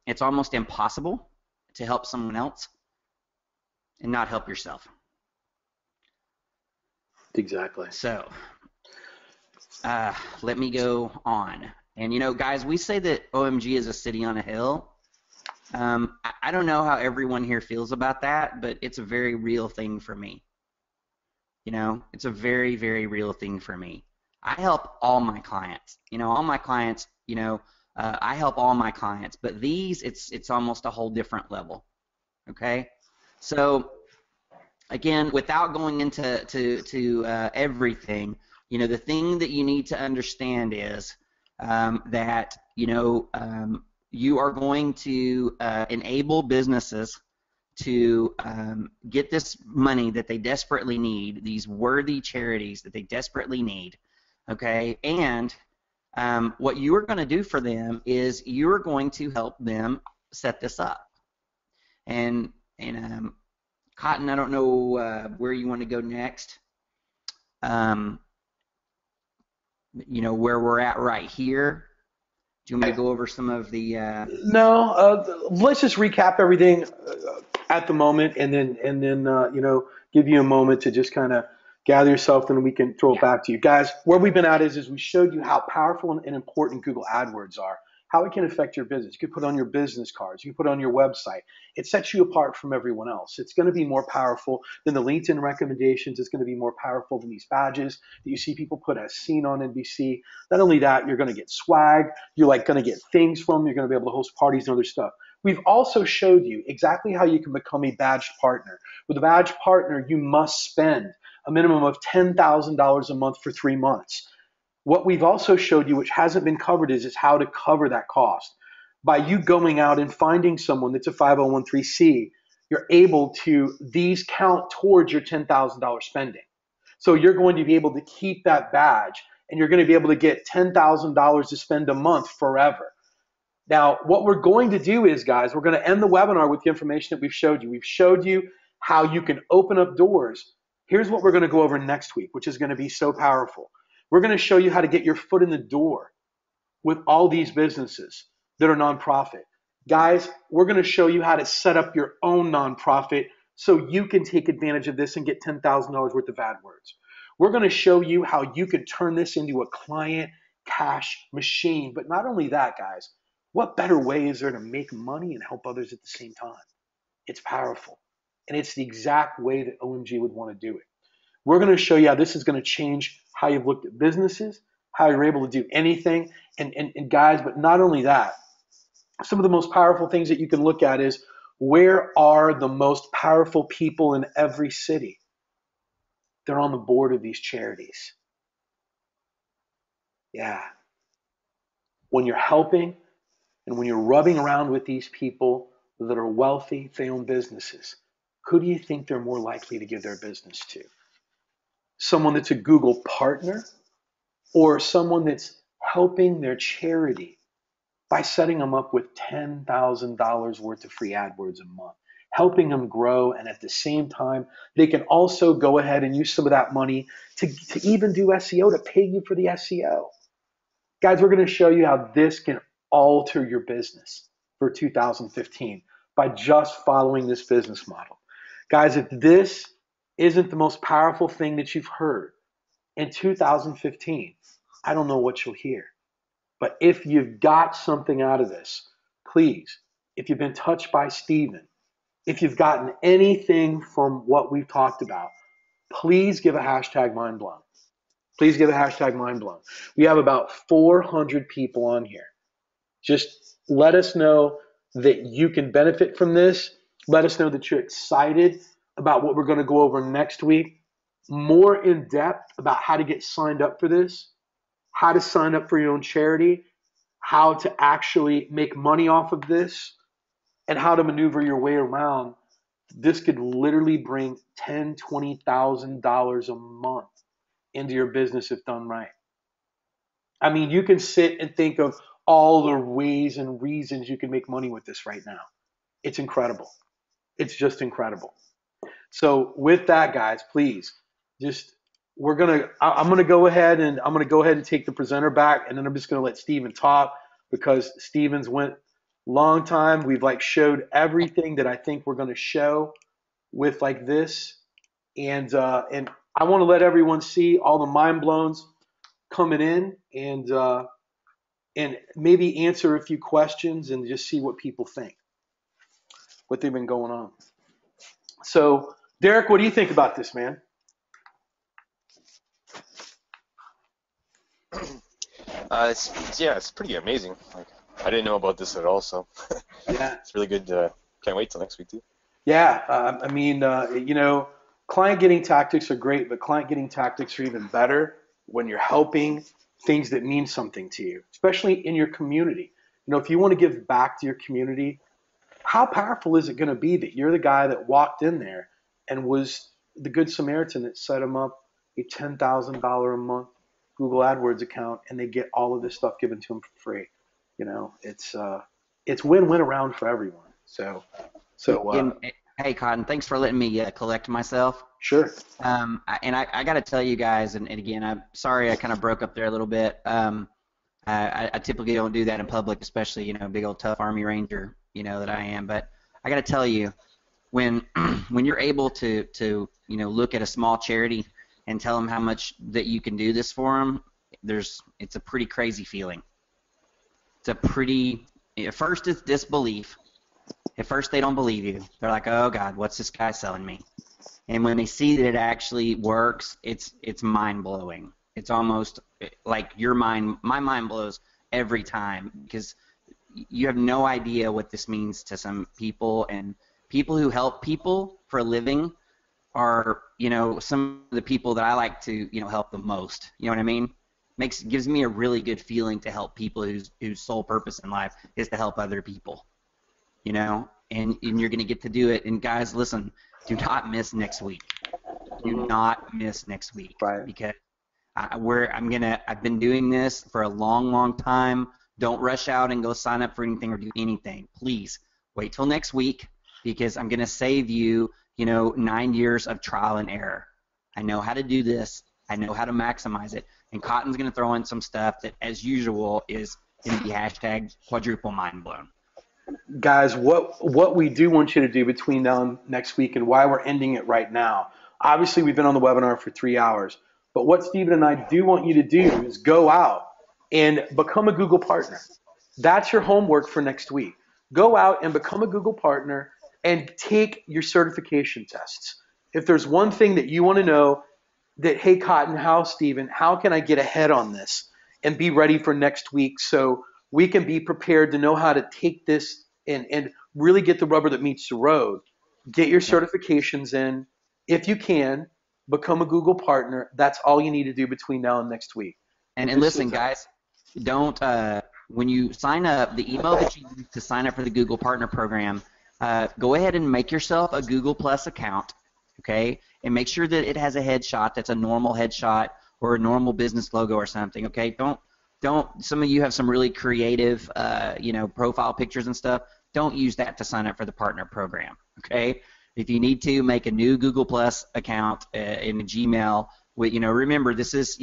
it's almost impossible to help someone else and not help yourself. Exactly. So let me go on. And, guys, we say that OMG is a city on a hill. I don't know how everyone here feels about that, but it's a very real thing for me. It's a very, very real thing for me. I help all my clients. All my clients, I help all my clients. But these, it's almost a whole different level. Okay? So, again, without going into everything, the thing that you need to understand is that you are going to enable businesses to get this money that they desperately need, these worthy charities that they desperately need, okay? And what you are going to do for them is you're going to help them set this up. And Cotton, I don't know where you want to go next. Where we're at right here. Do you want me to go over some of the? No, let's just recap everything at the moment, and then give you a moment to just kind of gather yourself, and we can throw it back to you guys. Where we've been at is we showed you how powerful and important Google AdWords are, how it can affect your business. You can put it on your business cards, you can put it on your website. It sets you apart from everyone else. It's going to be more powerful than the LinkedIn recommendations. It's going to be more powerful than these badges that you see people put as seen on NBC. Not only that, you're going to get swag. You're going to get things from them. You're going to be able to host parties and other stuff. We've also showed you exactly how you can become a badged partner. With a badged partner, you must spend a minimum of $10,000 a month for 3 months. What we've also showed you, which hasn't been covered, is how to cover that cost. By you going out and finding someone that's a 501c, you're able to, these count towards your $10,000 spending. So you're going to be able to keep that badge, and you're going to be able to get $10,000 to spend a month forever. Now, what we're going to do is, guys, we're going to end the webinar with the information that we've showed you. We've showed you how you can open up doors. Here's what we're going to go over next week, which is going to be so powerful. We're going to show you how to get your foot in the door with all these businesses that are nonprofit. Guys, we're going to show you how to set up your own nonprofit so you can take advantage of this and get $10,000 worth of AdWords. We're going to show you how you can turn this into a client cash machine. But not only that, guys, what better way is there to make money and help others at the same time? It's powerful. And it's the exact way that OMG would want to do it. We're going to show you how this is going to change how you've looked at businesses, how you're able to do anything. And guys, but not only that, some of the most powerful things that you can look at is where are the most powerful people in every city? They're on the board of these charities. Yeah. When you're helping and when you're rubbing around with these people that are wealthy, they own businesses, who do you think they're more likely to give their business to? Someone that's a Google partner or someone that's helping their charity by setting them up with $10,000 worth of free AdWords a month, helping them grow, and at the same time, they can also go ahead and use some of that money to even do SEO, to pay you for the SEO. Guys, we're going to show you how this can alter your business for 2015 by just following this business model. Guys, if this isn't the most powerful thing that you've heard in 2015, I don't know what you'll hear. But if you've got something out of this, please, if you've been touched by Stephen, if you've gotten anything from what we've talked about, please give a hashtag mindblown. Please give a hashtag mindblown. We have about 400 people on here. Just let us know that you can benefit from this. Let us know that you're excited about what we're going to go over next week. More in depth about how to get signed up for this, how to sign up for your own charity, how to actually make money off of this, and how to maneuver your way around. This could literally bring $10,000, $20,000 a month into your business if done right. I mean, you can sit and think of all the ways and reasons you can make money with this right now. It's incredible. It's just incredible. So with that, guys, please, I'm gonna go ahead and take the presenter back, and then I'm just gonna let Steven talk because Steven's went long time. We've showed everything that I think we're gonna show with this, and I want to let everyone see all the mind blowns coming in and maybe answer a few questions and just see what people think, what they've been going on. So, Derek, what do you think about this, man? It's pretty amazing. Like, I didn't know about this at all, so Yeah. it's really good. Can't wait till next week too. Yeah, I mean, client getting tactics are great, but client getting tactics are even better when you're helping things that mean something to you, especially in your community. If you want to give back to your community, how powerful is it going to be that you're the guy that walked in there and was the good Samaritan that set them up a $10,000 a month Google AdWords account, and they get all of this stuff given to them for free? It's win-win around for everyone. Hey, Cotton, thanks for letting me collect myself. Sure. I got to tell you guys, and again, I'm sorry I kind of broke up there a little bit. I typically don't do that in public, especially, big old tough Army Ranger, that I am. But I got to tell you, when when you're able to look at a small charity and tell them how much that you can do this for them, it's a pretty crazy feeling. At first it's disbelief. At first they don't believe you. They're like, oh God, what's this guy selling me? And when they see that it actually works, it's mind-blowing. It's almost like my mind blows every time, because you have no idea what this means to some people, and people who help people for a living are, some of the people that I like to, help the most. You know what I mean? Gives me a really good feeling to help people whose sole purpose in life is to help other people. And you're going to get to do it. And guys, listen, do not miss next week. Do not miss next week. Right. Because I've been doing this for a long, long time. Don't rush out and go sign up for anything or do anything. Please wait till next week, because I'm going to save you, 9 years of trial and error. I know how to do this. I know how to maximize it. And Cotton's going to throw in some stuff that, as usual, is going to be hashtag quadruple mind blown. Guys, what we do want you to do between now and next week, and why we're ending it right now. Obviously, we've been on the webinar for 3 hours, but what Stephen and I do want you to do is go out and become a Google partner. That's your homework for next week. Go out and become a Google partner and take your certification tests. If there's one thing that you want to know, that, hey, Cotton, Stephen, how can I get ahead on this and be ready for next week, so we can be prepared to know how to take this and really get the rubber that meets the road. Get your certifications in. If you can, become a Google partner. That's all you need to do between now and next week. And listen, guys, don't when you sign up, the email that you use to sign up for the Google Partner Program, go ahead and make yourself a Google Plus account, okay? And make sure that it has a headshot that's a normal headshot or a normal business logo or something, okay? Don't. Some of you have some really creative, profile pictures and stuff. Don't use that to sign up for the partner program, okay? If you need to, make a new Google Plus account in Gmail. With, remember, this is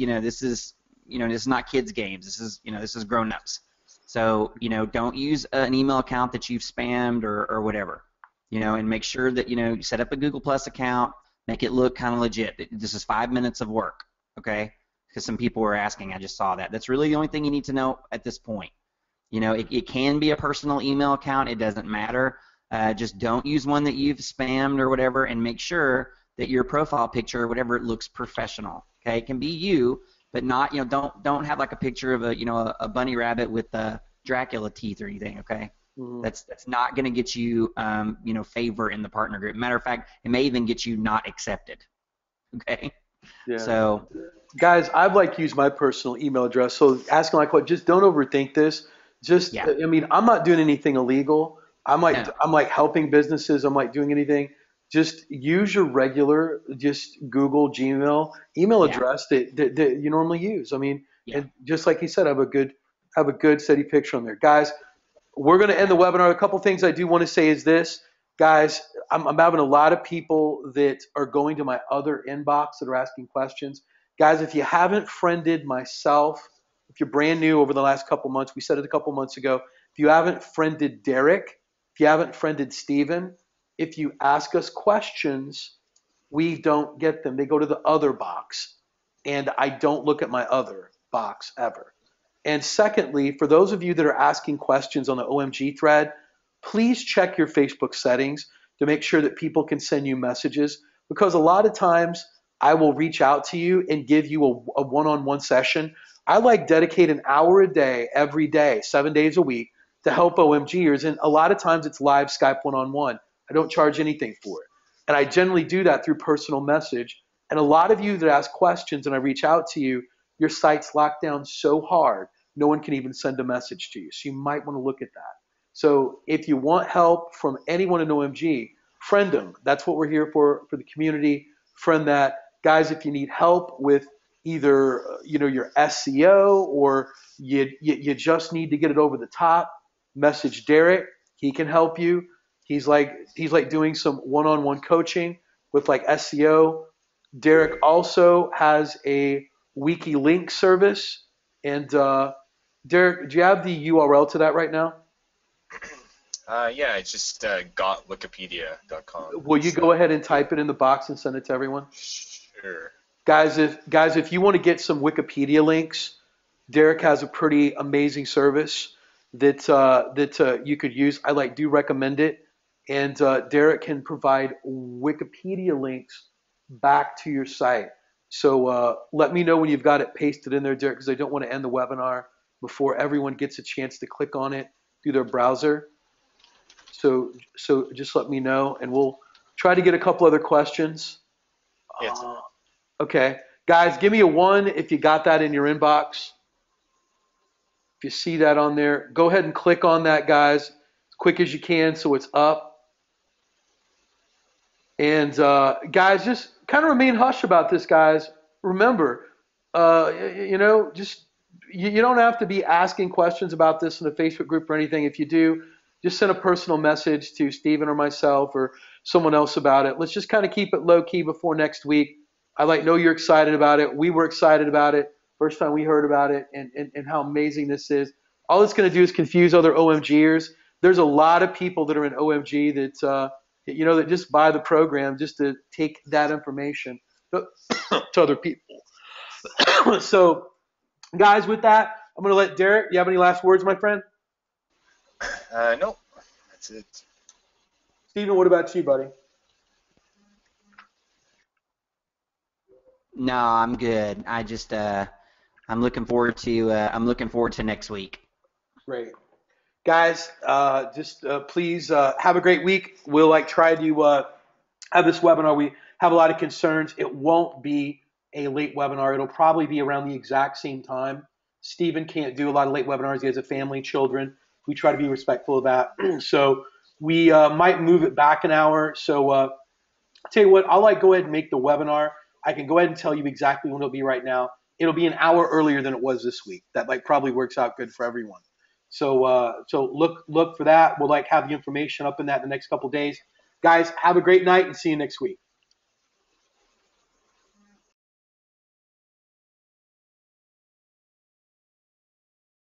not kids games. This is grown-ups. So, don't use an email account that you've spammed or whatever. And make sure that you set up a Google Plus account. Make it look kind of legit. This is 5 minutes of work, okay? Because some people were asking. I just saw that. That's really the only thing you need to know at this point. It can be a personal email account. It doesn't matter. Just don't use one that you've spammed or whatever, and make sure that your profile picture or whatever, it looks professional. Okay, it can be you, but not, don't have like a picture of a bunny rabbit with Dracula teeth or anything. Okay, that's not going to get you favor in the partner group. Matter of fact, it may even get you not accepted. Okay. Yeah. So, guys, I've used my personal email address. So asking just don't overthink this. I'm not doing anything illegal. I'm helping businesses. I'm doing anything. Just use your regular, just Google Gmail email address that you normally use. And just like he said, have a good steady picture on there. Guys, we're going to end the webinar. A couple things I do want to say is this. Guys, I'm having a lot of people that are going to my other inbox that are asking questions. Guys, if you haven't friended myself, if you're brand new over the last couple months, we said it a couple months ago, if you haven't friended Derek, if you haven't friended Steven, if you ask us questions, we don't get them. They go to the other box, and I don't look at my other. box ever. And secondly, for those of you that are asking questions on the OMG thread, please check your Facebook settings to make sure that people can send you messages, because a lot of times I will reach out to you and give you a one-on-one session. I like dedicate an hour a day, every day, 7 days a week to help OMGers. And a lot of times it's live Skype one-on-one. I don't charge anything for it. And I generally do that through personal message. And a lot of you that ask questions and I reach out to you, your site's locked down so hard, no one can even send a message to you. So you might want to look at that. So if you want help from anyone in OMG, friend them. That's what we're here for the community. Friend that. Guys, if you need help with either your SEO or you just need to get it over the top, message Derek. He can help you. He's like doing some one-on-one coaching with like SEO. Derek also has a wiki link service. And Derek, do you have the URL to that right now? Yeah, it's just gotwikipedia.com. Will you go ahead and type it in the box and send it to everyone? Sure. Guys, if you want to get some Wikipedia links, Derek has a pretty amazing service that you could use. I do recommend it, and Derek can provide Wikipedia links back to your site. So let me know when you've got it pasted in there, Derek, because I don't want to end the webinar before everyone gets a chance to click on it through their browser. So just let me know, and we'll try to get a couple other questions. Yes. Okay. Guys, give me a 1 if you got that in your inbox. If you see that on there, go ahead and click on that, guys, as quick as you can so it's up. And guys, just kind of remain hush about this, guys. Remember, just you don't have to be asking questions about this in the Facebook group or anything. If you do, just send a personal message to Steven or myself or someone else about it. Let's just kind of keep it low key before next week. I know you're excited about it. We were excited about it first time we heard about it and how amazing this is. All it's going to do is confuse other OMGers. There's a lot of people that are in OMG that just buy the program just to take that information to other people. So, guys, with that, I'm going to let Derek. You have any last words, my friend? No, that's it. Steven, what about you, buddy? No, I'm good. I'm looking forward to next week. Great. Guys, please have a great week. We'll try to have this webinar. We have a lot of concerns. It won't be a late webinar. It'll probably be around the exact same time. Steven can't do a lot of late webinars. He has a family, children. We try to be respectful of that. So we might move it back an hour. So I'll tell you what, I'll go ahead and make the webinar. I can go ahead and tell you exactly when it'll be right now. It'll be an hour earlier than it was this week. That probably works out good for everyone. So look for that. We'll have the information up in that in the next couple of days. Guys, have a great night and see you next week.